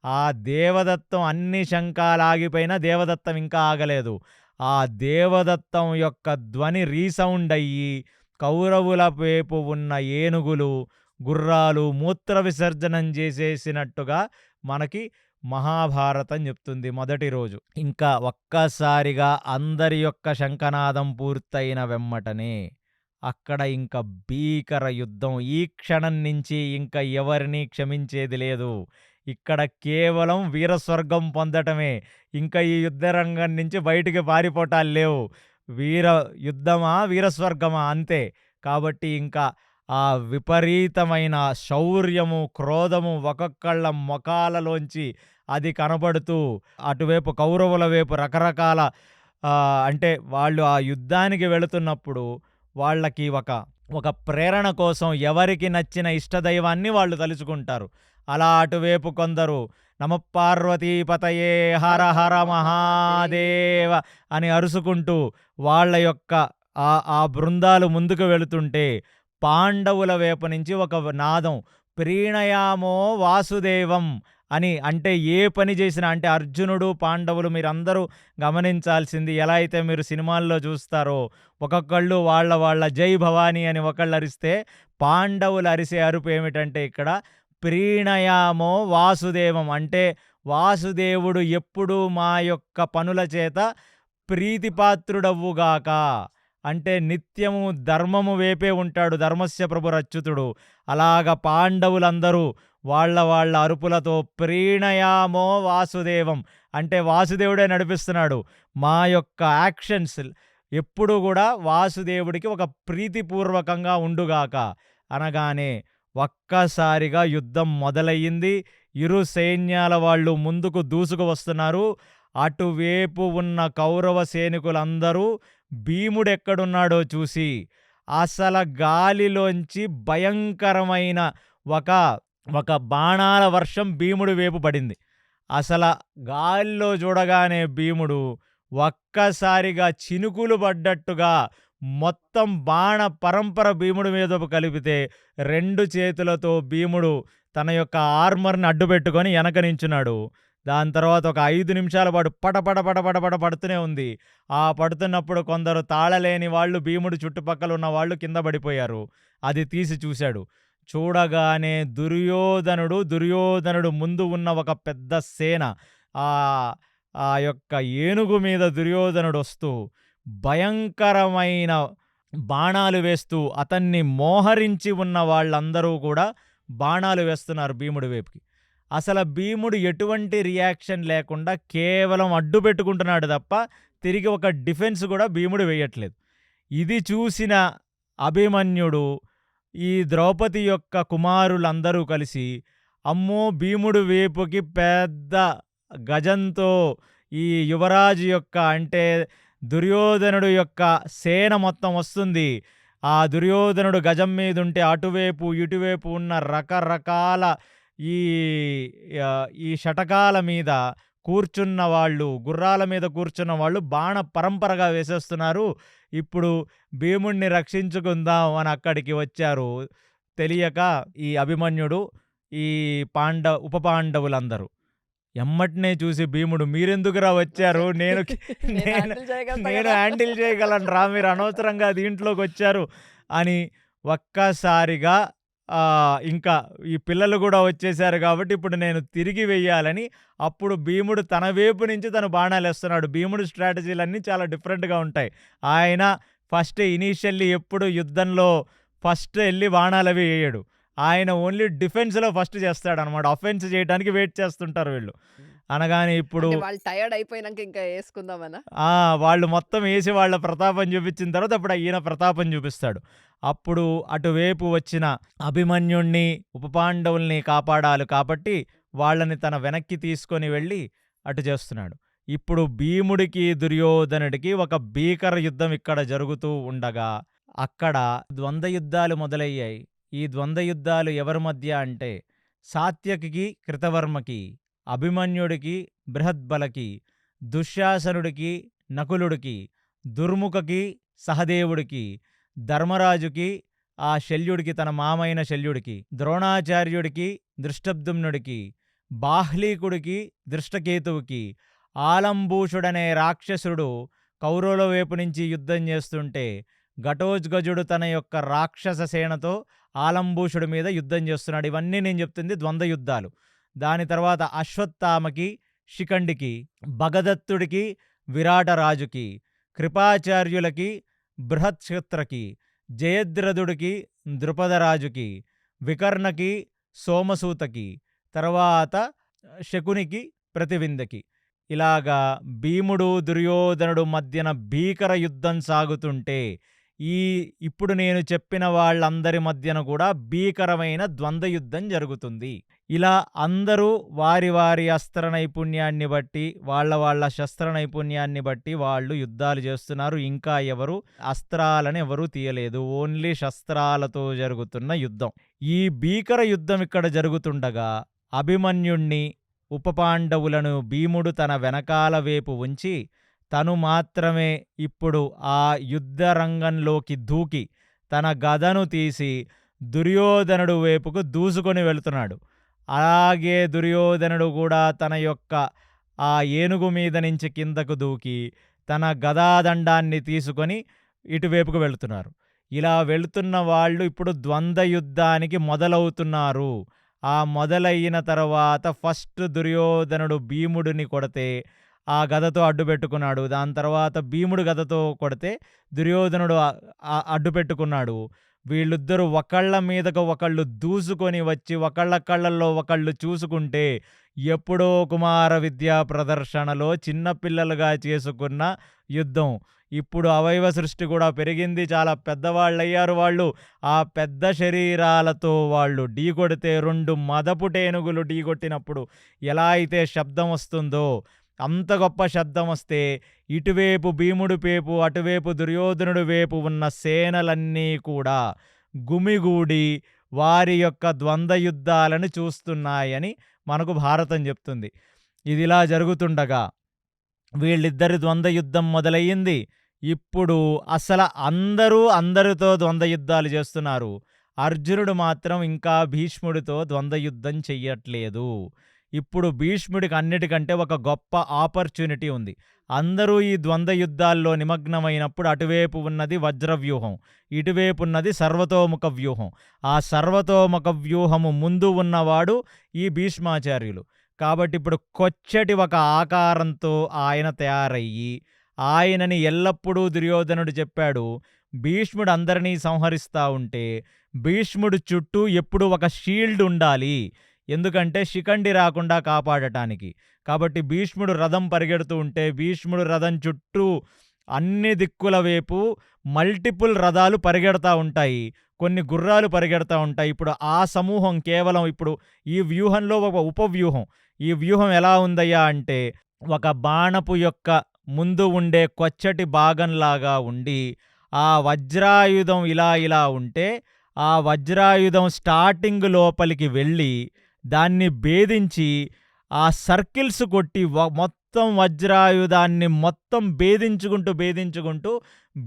ఆ దేవదత్తం, అన్ని శంఖాలాగిపోయినా దేవదత్తం ఇంకా ఆగలేదు. ఆ దేవదత్తం యొక్క ధ్వని రీసౌండ్ అయ్యి కౌరవుల వైపు ఉన్న ఏనుగులు, గుర్రాలు మూత్ర విసర్జనం చేసేసినట్టుగా మనకి మహాభారతం చెప్తుంది మొదటి రోజు. ఇంకా ఒక్కసారిగా అందరి యొక్క శంఖనాదం పూర్తయిన వెమ్మటనే అక్కడ ఇంక భీకర యుద్ధం. ఈ క్షణం నుంచి ఇంక ఎవరిని క్షమించేది లేదు. ఇక్కడ కేవలం వీరస్వర్గం పొందటమే. ఇంక ఈ యుద్ధ రంగం నుంచి బయటికి పారిపోటాలు లేవు. వీర యుద్ధమా, వీరస్వర్గమా అంతే. కాబట్టి ఇంకా ఆ విపరీతమైన శౌర్యము, క్రోధము ఒక్కొక్కళ్ళ మొఖాలలోంచి అది కనబడుతూ, అటువైపు కౌరవుల వైపు రకరకాల అంటే వాళ్ళు ఆ యుద్ధానికి వెళుతున్నప్పుడు వాళ్ళకి ఒక ప్రేరణ కోసం ఎవరికి నచ్చిన ఇష్టదైవాన్ని వాళ్ళు తలుచుకుంటారు. అలా అటువైపు కొందరు నమ పార్వతీపతయే హర హర మహాదేవ అని అరుసుకుంటూ వాళ్ళ యొక్క ఆ బృందాలు ముందుకు వెళుతుంటే, పాండవుల వైపు నుంచి ఒక నాదం ప్రీణయామో వాసుదేవం అని. అంటే ఏ పని చేసినా, అంటే అర్జునుడు, పాండవులు మీరందరూ గమనించాల్సింది, ఎలా అయితే మీరు సినిమాల్లో చూస్తారో ఒక్కొక్కళ్ళు వాళ్ళ జై భవానీ అని ఒకళ్ళు అరిస్తే, పాండవులు అరిసే అరుపు ఏమిటంటే ఇక్కడ ప్రీణయామో వాసుదేవం. అంటే వాసుదేవుడు ఎప్పుడూ మా యొక్క పనుల చేత ప్రీతిపాత్రుడవ్వుగాక. అంటే నిత్యము ధర్మము వేపే ఉంటాడు ధర్మస్య ప్రభురచ్యుతుడు. అలాగ పాండవులందరూ వాళ్ళ అరుపులతో ప్రీణయామో వాసుదేవం, అంటే వాసుదేవుడే నడిపిస్తున్నాడు. మా యొక్క యాక్షన్స్ ఎప్పుడూ కూడా వాసుదేవుడికి ఒక ప్రీతిపూర్వకంగా ఉండుగాక అనగానే ఒక్కసారిగా యుద్ధం మొదలయ్యింది. ఇరు సైన్యాల వాళ్ళు ముందుకు దూసుకు వస్తున్నారు. అటువైపు ఉన్న కౌరవ సైనికులందరూ భీముడెక్కడున్నాడో చూసి అసల గాలిలోంచి భయంకరమైన ఒక బాణాల వర్షం భీముడి వైపు పడింది. అసల గాలిలో చూడగానే భీముడు ఒక్కసారిగా చినుకులు పడ్డట్టుగా మొత్తం బాణ పరంపర భీముడి మీద కలిపితే, 2 చేతులతో భీముడు తన యొక్క ఆర్మర్ని అడ్డుపెట్టుకొని వెనక నించున్నాడు. దాని తర్వాత ఒక 5 నిమిషాల పాటు పటపట పడుతూనే ఉంది. ఆ పడుతున్నప్పుడు కొందరు తాళలేని వాళ్ళు, భీముడు చుట్టుపక్కల ఉన్న వాళ్ళు కింద పడిపోయారు. అది తీసి చూశాడు. చూడగానే దుర్యోధనుడు ముందు ఉన్న ఒక పెద్ద సేన, ఆ యొక్క ఏనుగు మీద దుర్యోధనుడు వస్తూ భయంకరమైన బాణాలు వేస్తూ, అతన్ని మోహరించి ఉన్న వాళ్ళందరూ కూడా బాణాలు వేస్తున్నారు భీముడి వైపుకి. అసలు భీముడు ఎటువంటి రియాక్షన్ లేకుండా కేవలం అడ్డు పెట్టుకుంటున్నాడు తప్ప తిరిగి ఒక డిఫెన్స్ కూడా భీముడు వేయట్లేదు. ఇది చూసిన అభిమన్యుడు, ఈ ద్రౌపది యొక్క కుమారులందరూ కలిసి, అమ్మో భీముడు వైపుకి పెద్ద గజంతో ఈ యువరాజు యొక్క, అంటే దుర్యోధనుడు యొక్క సేన మొత్తం వస్తుంది. ఆ దుర్యోధనుడు గజం మీద ఉంటే అటువైపు ఇటువైపు ఉన్న రకరకాల ఈ షటకాల మీద కూర్చున్న వాళ్ళు, గుర్రాల మీద కూర్చున్న వాళ్ళు బాణ పరంపరగా వేసేస్తున్నారు. ఇప్పుడు భీముణ్ణి రక్షించుకుందాం అని అక్కడికి వచ్చారు. తెలియక ఈ అభిమన్యుడు, ఈ ఉప పాండవులందరూ ఎమ్మటినే చూసి భీముడు, మీరెందుకురా వచ్చారు, నేను హ్యాండిల్ చేయగలను రా, మీరు అనవసరంగా దీంట్లోకి వచ్చారు అని ఒక్కసారిగా ఇంకా ఈ పిల్లలు కూడా వచ్చేసారు కాబట్టి ఇప్పుడు నేను తిరిగి వెయ్యాలని, అప్పుడు భీముడు తన వైపు నుంచి తను బాణాలు వేస్తున్నాడు. భీముడు స్ట్రాటజీలన్నీ చాలా డిఫరెంట్గా ఉంటాయి. ఆయన ఇనీషియల్లీ ఎప్పుడు యుద్ధంలో వెళ్ళి బాణాలు అవి వేయడు. ఆయన ఓన్లీ డిఫెన్స్లో ఫస్ట్ చేస్తాడనమాట. అఫెన్స్ చేయడానికి వెయిట్ చేస్తుంటారు వీళ్ళు. అనగానే ఇప్పుడు వాళ్ళు టైర్డ్ అయిపోయినాక ఇంకా వేసుకుందామనా, వాళ్ళు మొత్తం వేసి వాళ్ళ ప్రతాపం చూపించిన తర్వాత అప్పుడు ఈయన ప్రతాపం చూపిస్తాడు. అప్పుడు అటువైపు వచ్చిన అభిమన్యుణ్ణి, ఉప పాండవుల్ని కాపాడాలి కాబట్టి వాళ్ళని తన వెనక్కి తీసుకొని వెళ్ళి అటు చేస్తున్నాడు. ఇప్పుడు భీముడికి దుర్యోధనుడికి ఒక భీకర యుద్ధం ఇక్కడ జరుగుతూ ఉండగా అక్కడ ద్వంద్వ యుద్ధాలు మొదలయ్యాయి. ఈ ద్వంద్వ యుద్ధాలు ఎవరి మధ్య అంటే సాత్యకికి కృతవర్మకి, అభిమన్యుడికి బృహద్బలకి, దుశ్శాసనుడికి నకులుడికి, దుర్ముఖకి సహదేవుడికి, ధర్మరాజుకి ఆ శల్యుడికి తన మామైన శల్యుడికి, ద్రోణాచార్యుడికి దృష్టద్యుమ్నుడికి, బాహ్లీకుడికి దృష్టకేతువుకి, ఆలంబూషుడనే రాక్షసుడు కౌరవుల వైపు నుంచి యుద్ధం చేస్తుంటే ఘటోజ్గజుడు తన యొక్క రాక్షస సేనతో ఆలంబూషుడి మీద యుద్ధం చేస్తున్నాడు. ఇవన్నీ నేను చెప్తుంది ద్వంద్వ యుద్ధాలు. దాని తర్వాత అశ్వత్థామకి, శిఖండికి, భగదత్తుడికి, విరాటరాజుకి, కృపాచార్యులకి, బృహత్క్షత్రకి, జయద్రథుడికి, ద్రుపదరాజుకి, వికర్ణకి, సోమసూతకి, తర్వాత శకునికి, ప్రతివిందకి. ఇలాగా భీముడు, దుర్యోధనుడు మధ్యన భీకర యుద్ధం సాగుతుంటే, ఇప్పుడు నేను చెప్పిన వాళ్ళందరి మధ్యన కూడా భీకరమైన ద్వంద్వ యుద్ధం జరుగుతుంది. ఇలా అందరూ వారి వారి అస్త్ర నైపుణ్యాన్ని బట్టి, వాళ్ళ శస్త్ర నైపుణ్యాన్ని బట్టి వాళ్ళు యుద్ధాలు చేస్తున్నారు. ఇంకా ఎవరు అస్త్రాలను ఎవరూ తీయలేదు. ఓన్లీ శస్త్రాలతో జరుగుతున్న యుద్ధం. ఈ భీకర యుద్ధం ఇక్కడ జరుగుతుండగా అభిమన్యుణ్ణి, ఉపపాండవులను భీముడు తన వెనకాల వైపు ఉంచి, తను మాత్రమే ఇప్పుడు ఆ యుద్ధ రంగంలోకి దూకి తన గదను తీసి దుర్యోధనుడు వైపుకు దూసుకొని వెళుతున్నాడు. అలాగే దుర్యోధనుడు కూడా తన యొక్క ఆ ఏనుగు మీద నుంచి కిందకు దూకి తన గదాదండాన్ని తీసుకొని ఇటువైపుకు వెళుతున్నారు. ఇలా వెళుతున్న వాళ్ళు ఇప్పుడు ద్వంద్వ యుద్ధానికి మొదలవుతున్నారు. ఆ మొదలైన తర్వాత ఫస్ట్ దుర్యోధనుడు భీముడిని కొడితే ఆ గదతో అడ్డు పెట్టుకున్నాడు. దాని తర్వాత భీముడు గదతో కొడితే దుర్యోధనుడు అడ్డు పెట్టుకున్నాడు. వీళ్ళిద్దరూ ఒకళ్ళ మీదకు ఒకళ్ళు దూసుకొని వచ్చి ఒకళ్ళ కళ్ళల్లో ఒకళ్ళు చూసుకుంటే ఎప్పుడో కుమార విద్యా ప్రదర్శనలో చిన్నపిల్లలుగా చేసుకున్న యుద్ధం. ఇప్పుడు అవయవ సృష్టి కూడా పెరిగింది. చాలా పెద్దవాళ్ళయ్యారు వాళ్ళు. ఆ పెద్ద శరీరాలతో వాళ్ళు ఢీకొడితే, 2 మదపుటేనుగులు ఢీకొట్టినప్పుడు ఎలా అయితే శబ్దం వస్తుందో అంత గొప్ప శబ్దం వస్తే ఇటువైపు భీముడి వైపు, అటువైపు దుర్యోధనుడి వైపు ఉన్న సేనలన్నీ కూడా గుమిగూడి వారి యొక్క ద్వంద్వ యుద్ధాలను చూస్తున్నాయని మనకు భారతం చెప్తుంది. ఇదిలా జరుగుతుండగా వీళ్ళిద్దరి ద్వంద్వ యుద్ధం మొదలయ్యింది. ఇప్పుడు అసలు అందరితో ద్వంద్వ యుద్ధాలు చేస్తున్నారు. అర్జునుడు మాత్రం ఇంకా భీష్ముడితో ద్వంద్వ యుద్ధం చెయ్యట్లేదు. ఇప్పుడు భీష్ముడికి అన్నిటికంటే ఒక గొప్ప ఆపర్చునిటీ ఉంది. అందరూ ఈ ద్వంద్వ యుద్ధాల్లో నిమగ్నమైనప్పుడు అటువైపు ఉన్నది వజ్రవ్యూహం, ఇటువైపు ఉన్నది సర్వతోముఖ వ్యూహం. ఆ సర్వతోముఖ వ్యూహము ముందు ఉన్నవాడు ఈ భీష్మాచార్యులు. కాబట్టి ఇప్పుడు కొచ్చటి ఒక ఆకారంతో ఆయన తయారయ్యి, ఆయనని ఎల్లప్పుడూ దుర్యోధనుడు చెప్పాడు, భీష్ముడు అందరినీ సంహరిస్తూ ఉంటే భీష్ముడు చుట్టూ ఎప్పుడు ఒక షీల్డ్ ఉండాలి. ఎందుకంటే శిఖండి రాకుండా కాపాడటానికి. కాబట్టి భీష్ముడు రథం పరిగెడుతూ ఉంటే భీష్ముడు రథం చుట్టూ అన్ని దిక్కుల వైపు మల్టిపుల్ రథాలు పరిగెడతా ఉంటాయి, కొన్ని గుర్రాలు పరిగెడతా ఉంటాయి. ఇప్పుడు ఆ సమూహం కేవలం ఇప్పుడు ఈ వ్యూహంలో ఒక ఉపవ్యూహం. ఈ వ్యూహం ఎలా ఉందయ్యా అంటే ఒక బాణపు యొక్క ముందు ఉండే కొచ్చటి భాగంలాగా ఉండి ఆ వజ్రాయుధం ఇలా ఉంటే ఆ వజ్రాయుధం స్టార్టింగ్ లోపలికి వెళ్ళి దాన్ని భేదించి ఆ సర్కిల్స్ కొట్టి మొత్తం వజ్రాయుధాన్ని మొత్తం భేదించుకుంటూ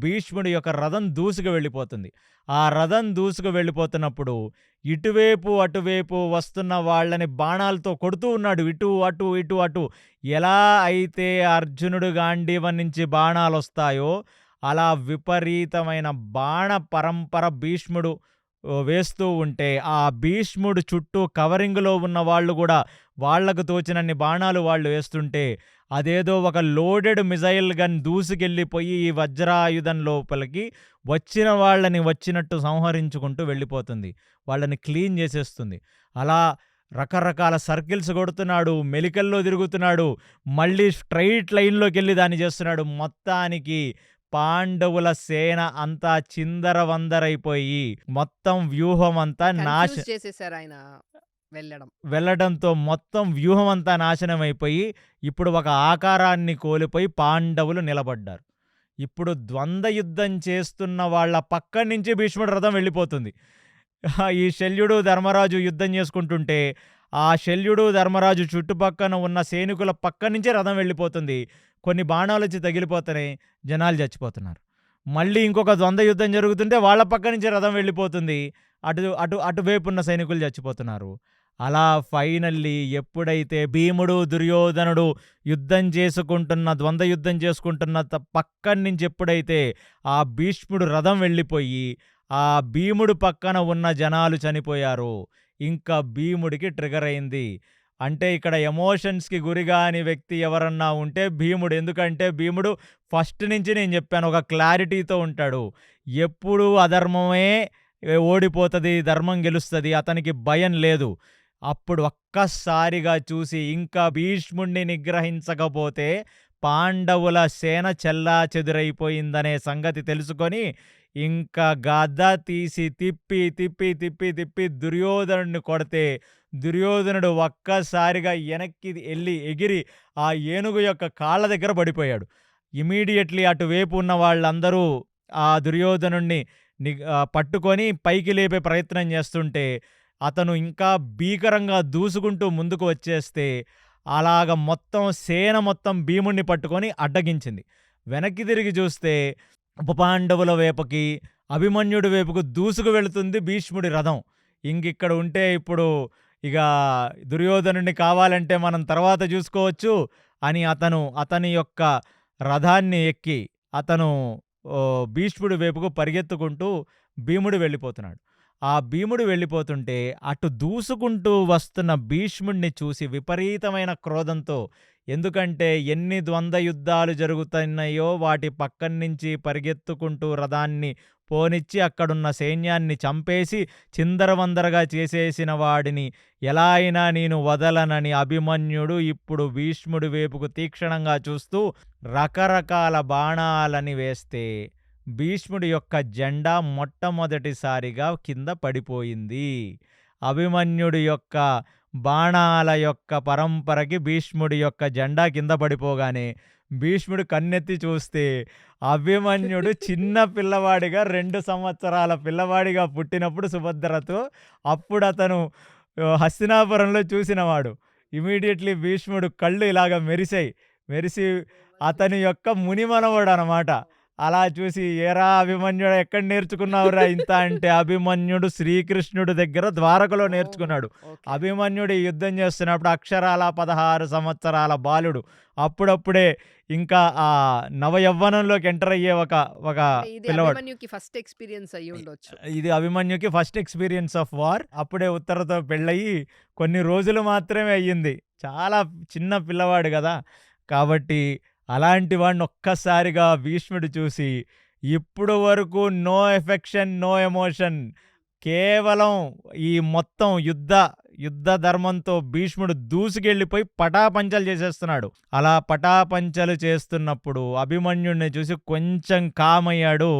భీష్ముడి యొక్క రథం దూసుకు వెళ్ళిపోతుంది. ఆ రథం దూసుకు వెళ్ళిపోతున్నప్పుడు ఇటువైపు అటువైపు వస్తున్న వాళ్ళని బాణాలతో కొడుతూ ఉన్నాడు. ఇటు అటు. ఎలా అయితే అర్జునుడు గాంధీవం నుంచి బాణాలు వస్తాయో అలా విపరీతమైన బాణ పరంపర భీష్ముడు వేస్తూ ఉంటే ఆ భీష్ముడు చుట్టూ కవరింగ్లో ఉన్న వాళ్ళు కూడా వాళ్లకు తోచినన్ని బాణాలు వాళ్ళు వేస్తుంటే అదేదో ఒక లోడెడ్ మిజైల్ గన్ దూసుకెళ్ళిపోయి ఈ వజ్రాయుధం లోపలికి వచ్చిన వాళ్ళని వచ్చినట్టు సంహరించుకుంటూ వెళ్ళిపోతుంది, వాళ్ళని క్లీన్ చేసేస్తుంది. అలా రకరకాల సర్కిల్స్ కొడుతున్నాడు, మెలికల్లో తిరుగుతున్నాడు, మళ్ళీ స్ట్రైట్ లైన్లోకి వెళ్ళి దాన్ని చేస్తున్నాడు. మొత్తానికి పాండవుల సేన అంతా చిందరవందరైపోయి మొత్తం వ్యూహం అంతా వెళ్ళడంతో మొత్తం వ్యూహం అంతా నాశనం అయిపోయి ఇప్పుడు ఒక ఆకారాన్ని కోల్పోయి పాండవులు నిలబడ్డారు. ఇప్పుడు ద్వంద్వ యుద్ధం చేస్తున్న వాళ్ళ పక్క నుంచి భీష్ముడి రథం వెళ్ళిపోతుంది. ఈ శల్యుడు ధర్మరాజు యుద్ధం చేసుకుంటుంటే ఆ శల్యుడు ధర్మరాజు చుట్టుపక్కన ఉన్న సైనికుల పక్క నుంచే రథం వెళ్ళిపోతుంది. కొన్ని బాణాలు వచ్చి తగిలిపోతున్నాయి, జనాలు చచ్చిపోతున్నారు. మళ్ళీ ఇంకొక ద్వంద్వ యుద్ధం జరుగుతుంటే వాళ్ళ పక్క నుంచి రథం వెళ్ళిపోతుంది, అటువైపు ఉన్న సైనికులు చచ్చిపోతున్నారు. అలా ఫైనల్లీ ఎప్పుడైతే భీముడు దుర్యోధనుడు ద్వంద్వ యుద్ధం చేసుకుంటున్న పక్కన నుంచి ఎప్పుడైతే ఆ భీష్ముడు రథం వెళ్ళిపోయి ఆ భీముడు పక్కన ఉన్న జనాలు చనిపోయారో ఇంకా భీముడికి ట్రిగర్ అయింది. అంటే ఇక్కడ ఎమోషన్స్‌కి గురిగాని వ్యక్తి ఎవరన్నా ఉంటే భీముడు. ఎందుకంటే భీముడు ఫస్ట్ నుంచి నేను చెప్పాను ఒక క్లారిటీతో ఉంటాడు. ఎప్పుడు అధర్మమే ఓడిపోతది, ధర్మం గెలుస్తది. అతనికి భయం లేదు. అప్పుడు ఒక్కసారిగా చూసి ఇంకా భీష్ముడిని నిగ్రహించకపోతే పాండవుల సేన చెల్లాచెదురైపోయిందనే సంగతి తెలుసుకొని ఇంకా గద తీసి తిప్పి, తిప్పి, తిప్పి, తిప్పి దుర్యోధనుడిని కొడితే దుర్యోధనుడు ఒక్కసారిగా వెనక్కి ఎగిరి ఆ ఏనుగు యొక్క కాళ్ళ దగ్గర పడిపోయాడు. ఇమ్మీడియేట్‌లీ అటువైపు ఉన్న వాళ్ళందరూ ఆ దుర్యోధనుడిని పట్టుకొని పైకి లేపే ప్రయత్నం చేస్తుంటే అతను ఇంకా భీకరంగా దూసుకుంటూ ముందుకు వచ్చేస్తే అలాగ మొత్తం సేన మొత్తం భీముడిని పట్టుకొని అడ్డగించింది. వెనక్కి తిరిగి చూస్తే ఉపపాండవుల వైపుకి, అభిమన్యుడి వైపుకు దూసుకు వెళుతుంది భీష్ముడి రథం. ఇంకిక్కడ ఉంటే ఇప్పుడు ఇక దుర్యోధనుడిని కావాలంటే మనం తర్వాత చూసుకోవచ్చు అని అతని యొక్క రథాన్ని ఎక్కి అతను భీష్ముడి వైపుకు పరిగెత్తుకుంటూ భీముడు వెళ్ళిపోతున్నాడు. ఆ భీముడు వెళ్ళిపోతుంటే అటు దూసుకుంటూ వస్తున్న భీష్ముడిని చూసి విపరీతమైన క్రోధంతో, ఎందుకంటే ఎన్ని ద్వంద్వ యుద్ధాలు జరుగుతున్నాయో వాటి పక్కన్నించి పరిగెత్తుకుంటూ రథాన్ని పోనిచ్చి అక్కడున్న సైన్యాన్ని చంపేసి చిందరవందరగా చేసేసిన వాడిని ఎలా అయినా నేను వదలనని అభిమన్యుడు ఇప్పుడు భీష్ముడి వైపుకు తీక్షణంగా చూస్తూ రకరకాల బాణాలని వేస్తే భీష్ముడి యొక్క జెండా మొట్టమొదటిసారిగా కింద పడిపోయింది. అభిమన్యుడి యొక్క బాణాల యొక్క పరంపరకి భీష్ముడి యొక్క జెండా కింద పడిపోగానే భీష్ముడు కన్నెత్తి చూస్తే అభిమన్యుడు చిన్న పిల్లవాడిగా 2 సంవత్సరాల పిల్లవాడిగా పుట్టినప్పుడు సుభద్రతో అప్పుడు అతను హస్తినాపురంలో చూసినవాడు. ఇమీడియట్లీ భీష్ముడు కళ్ళు ఇలాగ మెరిసి అతని యొక్క మునిమనవడు అనమాట. అలా చూసి ఏరా అభిమన్యుడు ఎక్కడ నేర్చుకున్నావురా ఇంత అంటే అభిమన్యుడు శ్రీకృష్ణుడి దగ్గర ద్వారకలో నేర్చుకున్నాడు. అభిమన్యుడు యుద్ధం చేస్తున్నప్పుడు అక్షరాల 16 సంవత్సరాల బాలుడు. అప్పుడప్పుడే ఇంకా ఆ నవయవ్వనంలోకి ఎంటర్ అయ్యే ఒక పిల్లవాడు. ఇది అభిమన్యుకి ఫస్ట్ ఎక్స్పీరియన్స్ ఆఫ్ వార్. అప్పుడే ఉత్తరతో పెళ్ళయి కొన్ని రోజులు మాత్రమే అయ్యింది. చాలా చిన్న పిల్లవాడు కదా. కాబట్టి అలాంటి వాడిని ఒక్కసారిగా భీష్ముడు చూసి ఇప్పుడు వరకు నో ఎఫెక్షన్, నో ఎమోషన్, కేవలం ఈ మొత్తం యుద్ధ ధర్మంతో భీష్ముడు దూసుకెళ్ళిపోయి పటాపంచలు చేసేస్తున్నాడు. అలా పటాపంచలు చేస్తున్నప్పుడు అభిమన్యుడిని చూసి కొంచెం కామయ్యాడు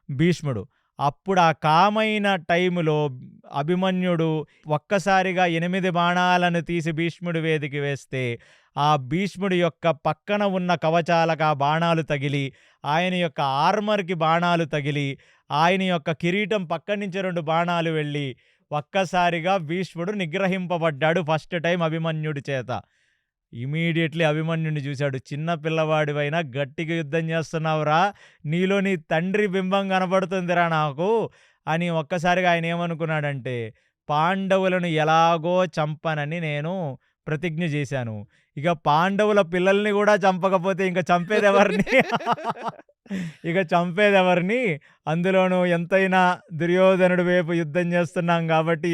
భీష్ముడు. అప్పుడు ఆ కామైన టైములో అభిమన్యుడు ఒక్కసారిగా 8 బాణాలను తీసి భీష్ముడి వేదికి వేస్తే ఆ భీష్ముడి యొక్క పక్కన ఉన్న కవచాలకు ఆ బాణాలు తగిలి, ఆయన యొక్క ఆర్మర్కి బాణాలు తగిలి, ఆయన యొక్క కిరీటం పక్క నుంచి 2 బాణాలు వెళ్ళి ఒక్కసారిగా భీష్ముడు నిగ్రహింపబడ్డాడు ఫస్ట్ టైం అభిమన్యుడి చేత. ఇమీడియట్లీ అభిమన్యుడిని చూశాడు. చిన్న పిల్లవాడివైనా గట్టిగా యుద్ధం చేస్తున్నావురా, నీలో నీ తండ్రి బింబం కనపడుతుందిరా నాకు అని ఒక్కసారిగా ఆయన ఏమనుకున్నాడంటే, పాండవులను ఎలాగో చంపనని నేను ప్రతిజ్ఞ చేశాను. ఇక పాండవుల పిల్లల్ని కూడా చంపకపోతే ఇంక చంపేదెవరిని? అందులోనూ ఎంతైనా దుర్యోధనుడి వైపు యుద్ధం చేస్తున్నాం కాబట్టి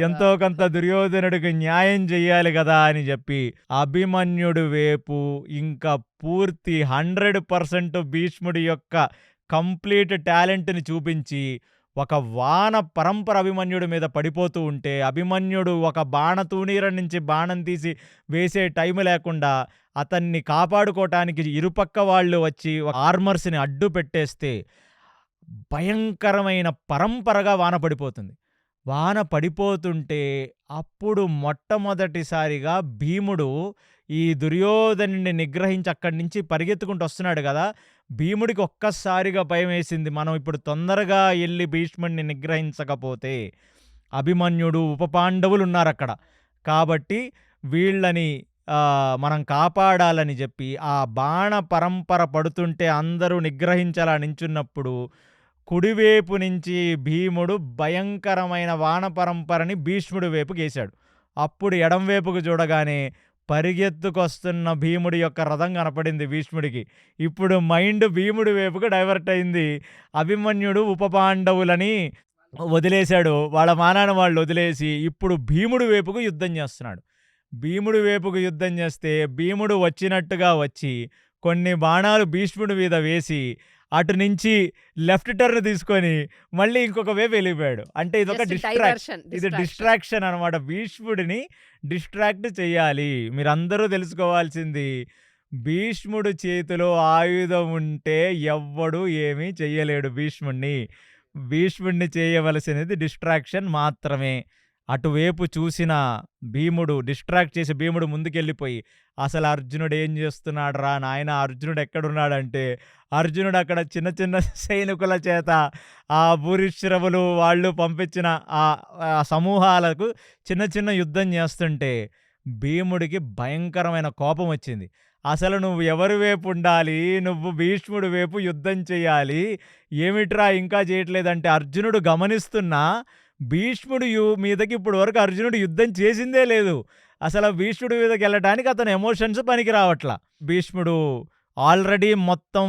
ఎంతో కొంత దుర్యోధనుడికి న్యాయం చెయ్యాలి కదా అని చెప్పి అభిమన్యుడి వైపు ఇంకా పూర్తి 100% భీష్ముడి యొక్క కంప్లీట్ టాలెంట్ని చూపించి ఒక వాన పరంపర అభిమన్యుడి మీద పడిపోతూ ఉంటే అభిమన్యుడు ఒక బాణతూణీరం నుంచి బాణం తీసి వేసే టైం లేకుండా అతన్ని కాపాడుకోవటానికి ఇరుపక్క వాళ్ళు వచ్చి ఆర్మర్స్ని అడ్డు పెట్టేస్తే భయంకరమైన పరంపరగా వాన పడిపోతుంది. వాన పడిపోతుంటే అప్పుడు మొట్టమొదటిసారిగా భీముడు ఈ దుర్యోధనుడిని నిగ్రహించి అక్కడి నుంచి పరిగెత్తుకుంటూ వస్తున్నాడు కదా. భీముడికి ఒక్కసారిగా భయం వేసింది, మనం ఇప్పుడు తొందరగా వెళ్ళి భీష్ముడిని నిగ్రహించకపోతే అభిమన్యుడు ఉపపాండవులు ఉన్నారు అక్కడ, కాబట్టి వీళ్ళని మనం కాపాడాలని చెప్పి ఆ బాణ పరంపర పడుతుంటే అందరూ నిగ్రహించాలా నించున్నప్పుడు కుడివైపు నుంచి భీముడు భయంకరమైన వాన పరంపరని భీష్ముడి వైపు గేశాడు. అప్పుడు ఎడంవైపుకు చూడగానే పరిగెత్తుకొస్తున్న భీముడి యొక్క రథం కనపడింది భీష్ముడికి. ఇప్పుడు మైండ్ భీముడి వైపుకు డైవర్ట్ అయింది. అభిమన్యుడు ఉపపాండవులని వదిలేశాడు. వాళ్ళ మానాన వాళ్ళు వదిలేసి ఇప్పుడు భీముడి వైపుకు యుద్ధం చేస్తున్నాడు. భీముడి వైపుకు యుద్ధం చేస్తే భీముడు వచ్చినట్టుగా వచ్చి కొన్ని బాణాలు భీష్ముడి మీద వేసి అటు నుంచి లెఫ్ట్ టర్న్ తీసుకొని మళ్ళీ ఇంకొక వైపు వెళ్ళిపోయాడు. అంటే ఇదొక జస్ట్ డిస్ట్రాక్షన్. డైవర్షన్, ఇది డిస్ట్రాక్షన్ అనమాట. భీష్ముడిని డిస్ట్రాక్ట్ చేయాలి. మీరందరూ తెలుసుకోవాల్సింది భీష్ముడు చేతిలో ఆయుధం ఉంటే ఎవ్వడు ఏమీ చెయ్యలేడు భీష్ముడిని. భీష్ముడిని చేయవలసినది డిస్ట్రాక్షన్ మాత్రమే. అటువైపు చూసిన భీముడు డిస్ట్రాక్ట్ చేసి భీముడు ముందుకెళ్ళిపోయి అసలు అర్జునుడు ఏం చేస్తున్నాడురా నాయన, అర్జునుడు ఎక్కడున్నాడంటే అర్జునుడు అక్కడ చిన్న చిన్న సైనికుల చేత ఆ భూరిశ్రవులు వాళ్ళు పంపించిన ఆ ఆ సమూహాలకు చిన్న చిన్న యుద్ధం చేస్తుంటే భీముడికి భయంకరమైన కోపం వచ్చింది. అసలు నువ్వు ఎవరి వైపు ఉండాలి, నువ్వు భీష్ముడి వైపు యుద్ధం చేయాలి, ఏమిట్రా ఇంకా చేయట్లేదంటే అర్జునుడు గమనిస్తున్నా భీష్ముడు మీదకి ఇప్పుడు వరకు అర్జునుడు యుద్ధం చేసిందే లేదు. అసలు భీష్ముడి మీదకి వెళ్ళడానికి అతని ఎమోషన్స్ పనికి రావట్లా. భీష్ముడు ఆల్రెడీ మొత్తం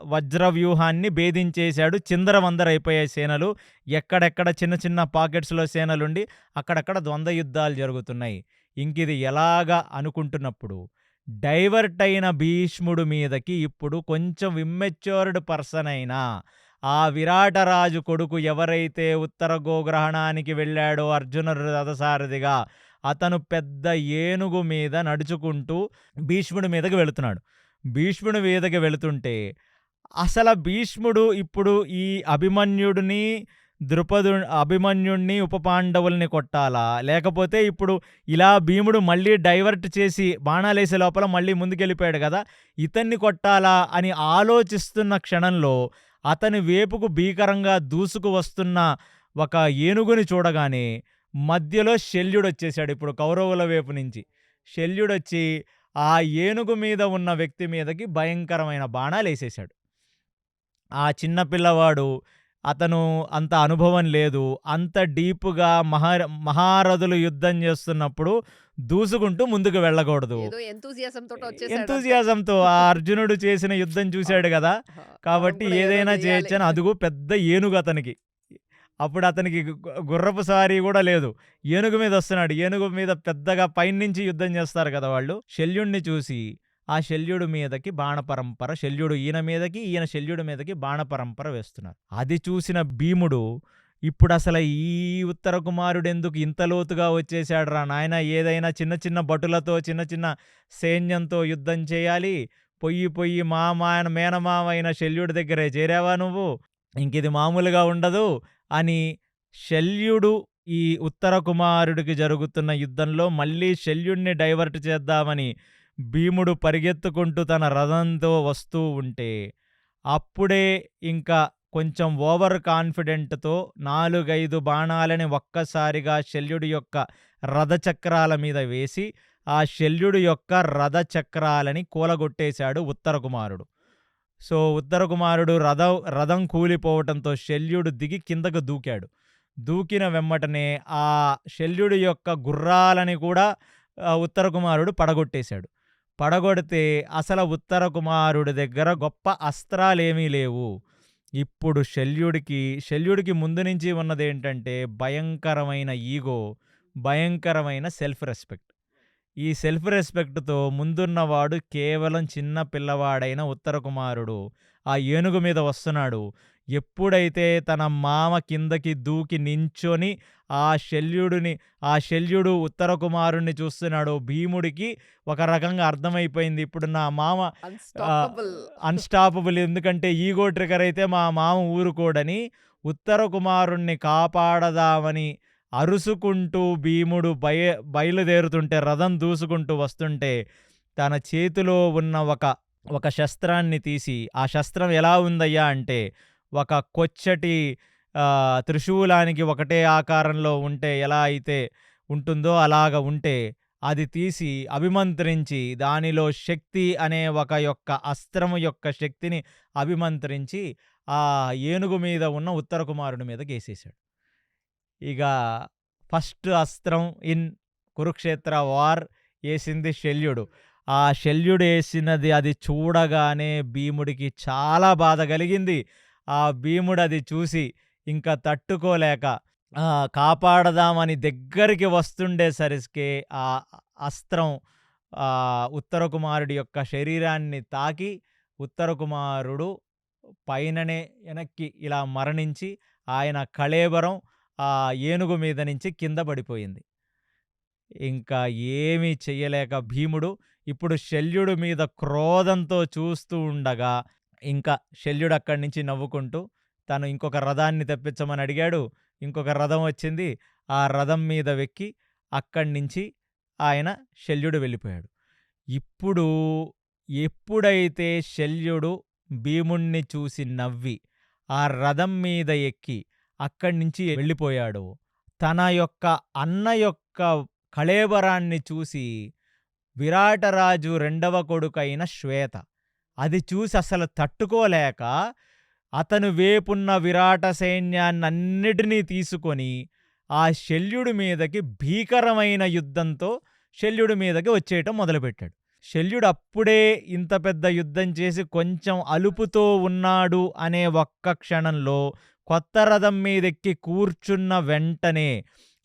వజ్ర వ్యూహాన్ని భేదించేశాడు. చిందరవందరైపోయాయి సేనలు. ఎక్కడెక్కడ చిన్న చిన్న పాకెట్స్లో సేనలుండి అక్కడక్కడ ద్వంద్వ యుద్ధాలు జరుగుతున్నాయి. ఇంకిది ఎలాగా అనుకుంటున్నప్పుడు డైవర్ట్ అయిన భీష్ముడు మీదకి ఇప్పుడు కొంచెం ఇమ్మెచ్యూర్డ్ పర్సన్ అయినా ఆ విరాటరాజు కొడుకు ఎవరైతే ఉత్తర గోగ్రహణానికి వెళ్ళాడో అర్జున రథసారథిగా అతను పెద్ద ఏనుగు మీద నడుచుకుంటూ భీష్ముడి మీదకి వెళుతున్నాడు. భీష్ముడి మీదకి వెళుతుంటే అసలు భీష్ముడు ఇప్పుడు ఈ అభిమన్యుడిని ఉపపాండవుల్ని కొట్టాలా, లేకపోతే ఇప్పుడు ఇలా భీముడు మళ్ళీ డైవర్ట్ చేసి బాణాలేసే లోపల మళ్ళీ ముందుకెళ్ళిపోయాడు కదా, ఇతన్ని కొట్టాలా అని ఆలోచిస్తున్న క్షణంలో అతని వేపుకు భీకరంగా దూసుకు వస్తున్న ఒక ఏనుగుని చూడగానే మధ్యలో శల్యుడొచ్చేశాడు. ఇప్పుడు కౌరవుల వైపు నుంచి శల్యుడొచ్చి ఆ ఏనుగు మీద ఉన్న వ్యక్తి మీదకి భయంకరమైన బాణాలేసేశాడు. ఆ చిన్న పిల్లవాడు, అతను అంత అనుభవం లేదు. అంత డీప్‌గా మహారథులు యుద్ధం చేస్తున్నప్పుడు దూసుకుంటూ ముందుకు వెళ్ళకూడదు. ఏదో ఎంతూజియాజంతోటి వచ్చేసాడు అంతే. ఎంతూజియాజంతో ఆ అర్జునుడు చేసిన యుద్ధం చూశాడు గదా! కాబట్టి మనం కూడా ఏదో ఏదైనా చెయ్యాలి. చేయొచ్చని అదుగో పెద్ద ఏనుగు అతనికి. అప్పుడు అతనికి గుర్రపు సవారీ కూడా లేదు. ఏనుగు మీద వస్తున్నాడు. ఏనుగు మీద పెద్దగా పైనుంచి యుద్ధం చేస్తారు కదా వాళ్ళు. శల్యుడిని చూసి ఆ శల్యుడి మీదకి బాణపరంపర, శల్యుడు ఈయన మీదకి, ఈయన శల్యుడి మీదకి బాణపరంపర వేస్తున్నారు. అది చూసిన భీముడు ఇప్పుడు అసలు ఈ ఉత్తర కుమారుడు ఎందుకు ఇంత లోతుగా వచ్చేసాడురా నాయన, ఏదైనా చిన్న చిన్న భటులతో చిన్న చిన్న సైన్యంతో యుద్ధం చేయాలి, పొయ్యి మేనమామ అయిన శల్యుడి దగ్గరే చేరావా నువ్వు, ఇంకిది మామూలుగా ఉండదు అని శల్యుడు ఈ ఉత్తర కుమారుడికి జరుగుతున్న యుద్ధంలో మళ్ళీ శల్యుడిని డైవర్ట్ చేద్దామని భీముడు పరిగెత్తుకుంటూ తన రథంతో వస్తూ ఉంటే అప్పుడే ఇంకా కొంచెం ఓవర్ కాన్ఫిడెంట్తో 4-5 బాణాలని ఒక్కసారిగా శల్యుడి యొక్క రథచక్రాల మీద వేసి ఆ శల్యుడి యొక్క రథచక్రాలని కూలగొట్టేశాడు ఉత్తర కుమారుడు. సో ఉత్తర కుమారుడు రథం కూలిపోవటంతో శల్యుడు దిగి కిందకు దూకాడు. దూకిన వెమ్మటనే ఆ శల్యుడి యొక్క గుర్రాలని కూడా ఉత్తర కుమారుడు పడగొట్టేశాడు. పడగొడితే అసలు ఉత్తర కుమారుడి దగ్గర గొప్ప అస్త్రాలేమీ లేవు. ఇప్పుడు శల్యుడికి ముందు నుంచి ఉన్నదేంటంటే భయంకరమైన ఈగో, భయంకరమైన సెల్ఫ్ రెస్పెక్ట్. ఈ సెల్ఫ్ రెస్పెక్ట్తో ముందున్నవాడు కేవలం చిన్న పిల్లవాడైన ఉత్తర కుమారుడు ఆ ఏనుగు మీద వస్తున్నాడు. ఎప్పుడైతే తన మామ కిందకి దూకి నించొని ఆ శల్యుడు ఉత్తర కుమారుణ్ణి చూస్తున్నాడు, భీముడికి ఒక రకంగా అర్థమైపోయింది ఇప్పుడు నా మామ అన్స్టాపబుల్, ఎందుకంటే ఈగో ట్రిగర్ అయితే మా మామ ఊరుకోడని ఉత్తర కుమారుణ్ణి కాపాడదామని అరుసుకుంటూ భీముడు బయలుదేరుతుంటే, రథం దూసుకుంటూ వస్తుంటే తన చేతిలో ఉన్న ఒక శస్త్రాన్ని తీసి, ఆ శస్త్రం ఎలా ఉందయ్యా అంటే ఒక కొచ్చటి త్రిశూలానికి ఒకటే ఆకారంలో ఉంటే ఎలా అయితే ఉంటుందో అలాగ ఉంటే అది తీసి అభిమంత్రించి దానిలో శక్తి అనే యొక్క అస్త్రము యొక్క శక్తిని అభిమంత్రించి ఆ ఏనుగు మీద ఉన్న ఉత్తర కుమారుడి మీద వేసేశాడు. ఇక ఫస్ట్ అస్త్రం ఇన్ కురుక్షేత్ర వార్ వేసింది శల్యుడు. ఆ శల్యుడు వేసినది అది చూడగానే భీముడికి చాలా బాధ కలిగింది. ఆ భీముడు అది చూసి ఇంకా తట్టుకోలేక కాపాడదామని దగ్గరికి వస్తుండేసరికి ఆ అస్త్రం ఉత్తర కుమారుడి యొక్క శరీరాన్ని తాకి ఉత్తర కుమారుడు పైననే వెనక్కి ఇలా మరణించి ఆయన కళేబరం ఆ ఏనుగు మీద నుంచి కింద పడిపోయింది. ఇంకా ఏమీ చెయ్యలేక భీముడు ఇప్పుడు శల్యుడి మీద క్రోధంతో చూస్తూ ఉండగా, ఇంకా శల్యుడు అక్కడి నుంచి నవ్వుకుంటూ తను ఇంకొక రథాన్ని తెప్పించమని అడిగాడు. ఇంకొక రథం వచ్చింది. ఆ రథం మీద వెక్కి అక్కడి నుంచి ఆయన శల్యుడు వెళ్ళిపోయాడు. ఇప్పుడు ఎప్పుడైతే శల్యుడు భీముణ్ణి చూసి నవ్వి ఆ రథం మీద ఎక్కి అక్కడి నుంచి వెళ్ళిపోయాడో, తన యొక్క అన్న యొక్క కళేబరాన్ని చూసి విరాటరాజు రెండవ కొడుకైన శ్వేత అది చూసి అసలు తట్టుకోలేక అతను వేపున్న విరాట సైన్యాన్నన్నిటినీ తీసుకొని ఆ శల్యుడి మీదకి భీకరమైన యుద్ధంతో శల్యుడి మీదకి వచ్చేయటం మొదలుపెట్టాడు. శల్యుడు అప్పుడే ఇంత పెద్ద యుద్ధం చేసి కొంచెం అలుపుతో ఉన్నాడు అనే ఒక్క క్షణంలో కొత్త రథం మీదెక్కి కూర్చున్న వెంటనే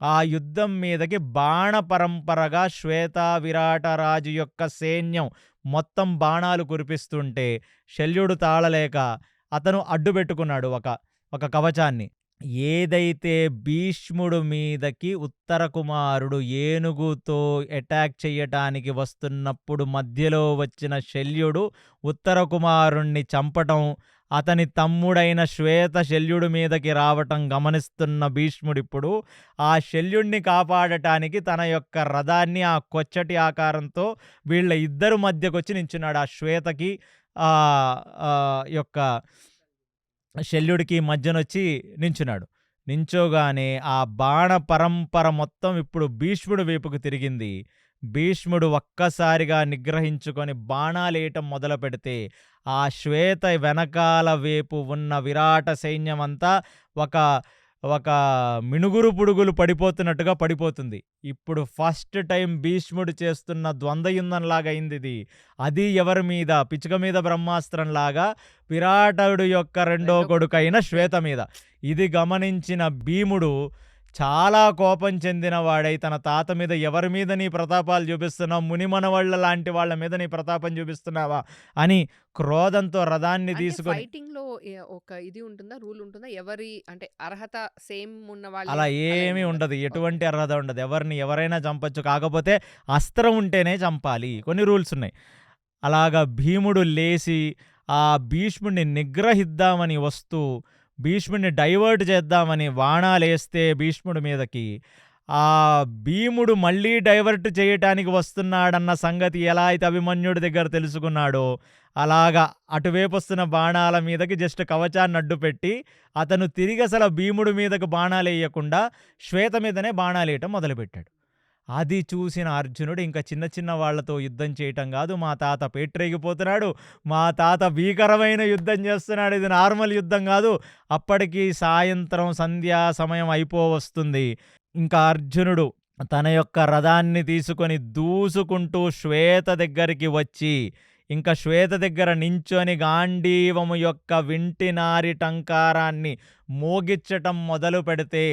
ఆ యుద్ధం మీదకి బాణ పరంపరగా శ్వేత విరాటరాజు యొక్క సైన్యం మొత్తం బాణాలు కురిపిస్తుంటే శల్యుడు తాళలేక అతను అడ్డుపెట్టుకున్నాడు ఒక కవచాన్ని. ఏదైతే భీష్ముడు మీదకి ఉత్తర కుమారుడు ఏనుగుతో అటాక్ చెయ్యటానికి వస్తున్నప్పుడు మధ్యలో వచ్చిన శల్యుడు ఉత్తర కుమారుణ్ణి చంపటం, అతని తమ్ముడైన శ్వేత శల్యుడి మీదకి రావటం గమనిస్తున్న భీష్ముడిప్పుడు ఆ శల్యుణ్ణి కాపాడటానికి తన యొక్క రథాన్ని ఆ కొచ్చటి ఆకారంతో వీళ్ళ ఇద్దరు మధ్యకొచ్చి నించున్నాడు. ఆ శ్వేతకి యొక్క శల్యుడికి మధ్యనొచ్చి నించున్నాడు. నించోగానే ఆ బాణ పరంపర మొత్తం ఇప్పుడు భీష్ముడి వైపుకు తిరిగింది. భీష్ముడు ఒక్కసారిగా నిగ్రహించుకొని బాణాలేయటం మొదలు పెడితే ఆ శ్వేత వెనకాల వైపు ఉన్న విరాట సైన్యమంతా ఒక మినుగురు పుడుగులు పడిపోతున్నట్టుగా పడిపోతుంది. ఇప్పుడు ఫస్ట్ టైం భీష్ముడు చేస్తున్న ద్వంద్వయుద్ధంలాగా అయింది ఇది. అది ఎవరి మీద? పిచ్చుక మీద బ్రహ్మాస్త్రంలాగా విరాటుడు యొక్క రెండో కొడుకైన శ్వేత మీద. ఇది గమనించిన భీముడు చాలా కోపం చెందిన వాడై తన తాత మీద ఎవరి మీద నీ ప్రతాపాలు చూపిస్తున్నావు, మునిమనవాళ్ళ లాంటి వాళ్ళ మీద నీ ప్రతాపం చూపిస్తున్నావా అని క్రోధంతో రథాన్ని తీసుకొని ఫైటింగ్ లో ఒక ఇది ఉంటుందా, రూల్ ఉంటుందా? ఎవరి అంటే అర్హత సేమ్ ఉన్న వాళ్ళు అలా ఏమీ ఉండదు. ఎటువంటి అర్హత ఉండదు. ఎవరైనా చంపొచ్చు. కాకపోతే అస్త్రం ఉంటేనే చంపాలి. కొన్ని రూల్స్ ఉన్నాయి. అలాగా భీముడు లేచి ఆ భీష్ముడిని నిగ్రహిద్దామని వస్తూ భీష్ముడిని డైవర్ట్ చేద్దామని బాణాలేస్తే భీష్ముడి మీదకి ఆ భీముడు మళ్ళీ డైవర్ట్ చేయటానికి వస్తున్నాడన్న సంగతి ఎలా అయితే అభిమన్యుడి దగ్గర తెలుసుకున్నాడో అలాగా అటువైపు వస్తున్న బాణాల మీదకి జస్ట్ కవచాన్ని అడ్డుపెట్టి అతను తిరిగి అసలు భీముడి మీదకి బాణాలు వేయకుండా శ్వేత మీదనే బాణాలు వేయటం మొదలుపెట్టాడు. అది చూసిన అర్జునుడు ఇంకా చిన్న చిన్న వాళ్లతో యుద్ధం చేయటం కాదు, మా తాత పేట్రేగిపోతున్నాడు, మా తాత భీకరమైన యుద్ధం చేస్తున్నాడు, ఇది నార్మల్ యుద్ధం కాదు. అప్పటికి సాయంత్రం సంధ్యా సమయం అయిపోవస్తుంది. ఇంకా అర్జునుడు తన యొక్క రథాన్ని తీసుకొని దూసుకుంటూ శ్వేత దగ్గరికి వచ్చి ఇంకా శ్వేత దగ్గర నించొని గాంధీవము యొక్క వింటినారి టంకారాన్ని మోగించటం మొదలు పెడితే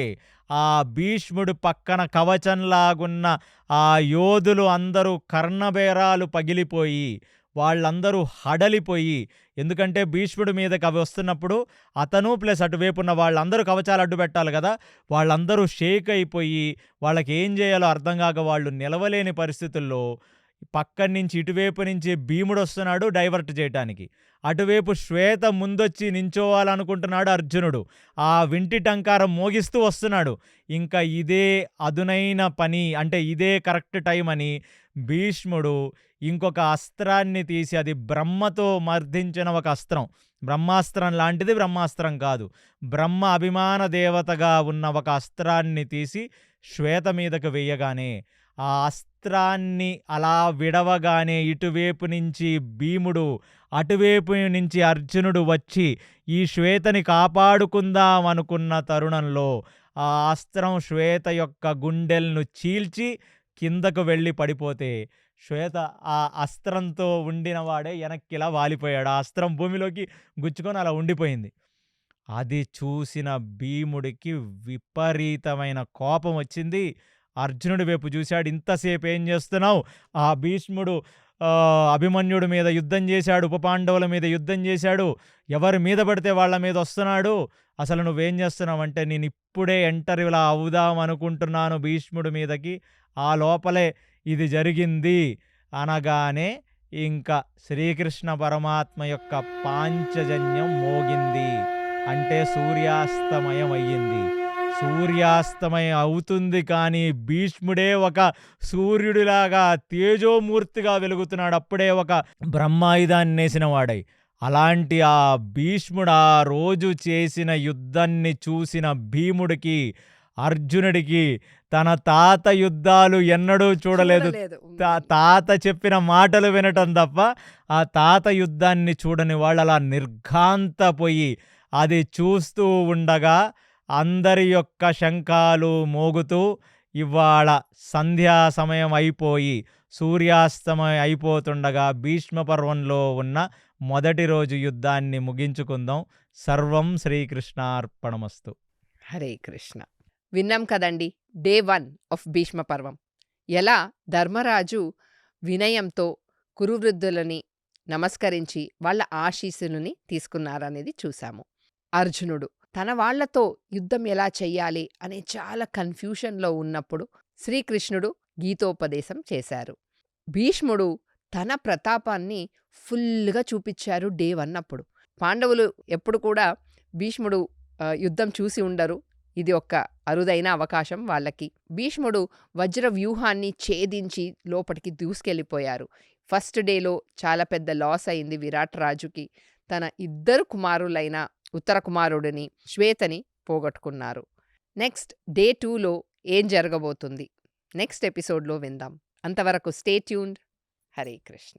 ఆ భీష్ముడు పక్కన కవచంలాగున్న ఆ యోధులు అందరూ కర్ణబేరాలు పగిలిపోయి వాళ్ళందరూ హడలిపోయి, ఎందుకంటే భీష్ముడి మీదకి అవి వస్తున్నప్పుడు అతను ప్లస్ అటువైపు ఉన్న వాళ్ళందరూ కవచాలు అడ్డు పెట్టాలి కదా, వాళ్ళందరూ షేక్ అయిపోయి వాళ్ళకి ఏం చేయాలో అర్థం కాక వాళ్ళు నిలవలేని పరిస్థితుల్లో పక్కన నుంచి ఇటువైపు నుంచి భీముడు వస్తున్నాడు డైవర్ట్ చేయటానికి, అటువైపు శ్వేత ముందొచ్చి నించోవాలనుకుంటున్నాడు అర్జునుడు, ఆ వింటి టంకారం మోగిస్తూ వస్తున్నాడు. ఇంకా ఇదే అదునైన పని, అంటే ఇదే కరెక్ట్ టైం అని భీష్ముడు ఇంకొక అస్త్రాన్ని తీసి, అది బ్రహ్మతో మర్దించిన ఒక అస్త్రం, బ్రహ్మాస్త్రం లాంటిది, బ్రహ్మాస్త్రం కాదు, బ్రహ్మ అభిమాన దేవతగా ఉన్న ఒక అస్త్రాన్ని తీసి శ్వేత మీదకు వేయగానే ఆ అస్త్రాన్ని అలా విడవగానే ఇటువైపు నుంచి భీముడు అటువైపు నుంచి అర్జునుడు వచ్చి ఈ శ్వేతని కాపాడుకుందాం అనుకున్న తరుణంలో ఆ అస్త్రం శ్వేత యొక్క గుండెలను చీల్చి కిందకు వెళ్ళి పడిపోతే శ్వేత ఆ అస్త్రంతో ఉండిన వాడే వెనక్కిలా వాలిపోయాడు. ఆ అస్త్రం భూమిలోకి గుచ్చుకొని అలా ఉండిపోయింది. అది చూసిన భీముడికి విపరీతమైన కోపం వచ్చింది. అర్జునుడి వైపు చూశాడు. ఇంతసేపు ఏం చేస్తున్నావు? ఆ భీష్ముడు అభిమన్యుడి మీద యుద్ధం చేశాడు. ఉప పాండవుల మీద యుద్ధం చేశాడు. ఎవరి మీద పడితే వాళ్ళ మీద వస్తున్నాడు. అసలు నువ్వేం చేస్తున్నావంటే, నేను ఇప్పుడే ఎంటర్ ఇలా అవుదాం అనుకుంటున్నాను భీష్ముడి మీదకి. ఆ లోపలే ఇది జరిగింది అనగానే ఇంకా శ్రీకృష్ణ పరమాత్మ యొక్క పాంచజన్యం మోగింది. అంటే సూర్యాస్తమయం అయ్యింది. సూర్యాస్తమయం అవుతుంది కానీ భీష్ముడే ఒక సూర్యుడిలాగా తేజోమూర్తిగా వెలుగుతున్నాడు. అప్పుడే ఒక బ్రహ్మాయుధాన్ని నేసిన వాడై. అలాంటి ఆ భీష్ముడు ఆ రోజు చేసిన యుద్ధాన్ని చూసిన భీముడికి, అర్జునుడికి తన తాత యుద్ధాలు ఎన్నడూ చూడలేదు. చూడలేదు. తాత చెప్పిన మాటలు వినటం తప్ప ఆ తాత యుద్ధాన్ని చూడని వాళ్ళు అలా నిర్ఘాంతపోయి అది చూస్తూ ఉండగా అందరి యొక్క శంఖాలు మోగుతూ ఇవాళ సంధ్యా సమయం అయిపోయి సూర్యాస్తమయం అయిపోతుండగా భీష్మ పర్వంలో ఉన్న మొదటి రోజు యుద్ధాన్ని ముగించుకుందాం. సర్వం శ్రీకృష్ణార్పణమస్తు. హరే కృష్ణ. విన్నాం కదండి డే 1 ఆఫ్ భీష్మ పర్వం. ఎలా ధర్మరాజు వినయంతో కురువృద్ధులని నమస్కరించి వాళ్ళ ఆశీస్సులని తీసుకున్నారనేది చూశాము. అర్జునుడు తన వాళ్లతో యుద్ధం ఎలా చెయ్యాలి అనే చాలా కన్ఫ్యూషన్లో ఉన్నప్పుడు శ్రీకృష్ణుడు గీతోపదేశం చేశారు. భీష్ముడు తన ప్రతాపాన్ని ఫుల్గా చూపించారు డే 1 అప్పుడు. పాండవులు ఎప్పుడు కూడా భీష్ముడు యుద్ధం చూసి ఉండరు. ఇది ఒక్క అరుదైన అవకాశం వాళ్ళకి. భీష్ముడు వజ్ర వ్యూహాన్ని ఛేదించి లోపలికి దూసుకెళ్ళిపోయారు. ఫస్ట్ డేలో చాలా పెద్ద లాస్ అయింది విరాట్ రాజుకి. తన 2 కుమారులైన ఉత్తర కుమారుడిని శ్వేతని పోగొట్టుకున్నారు. నెక్స్ట్ డే 2లో ఏం జరగబోతుంది నెక్స్ట్ ఎపిసోడ్లో విందాం. అంతవరకు స్టే ట్యూన్డ్. హరే కృష్ణ.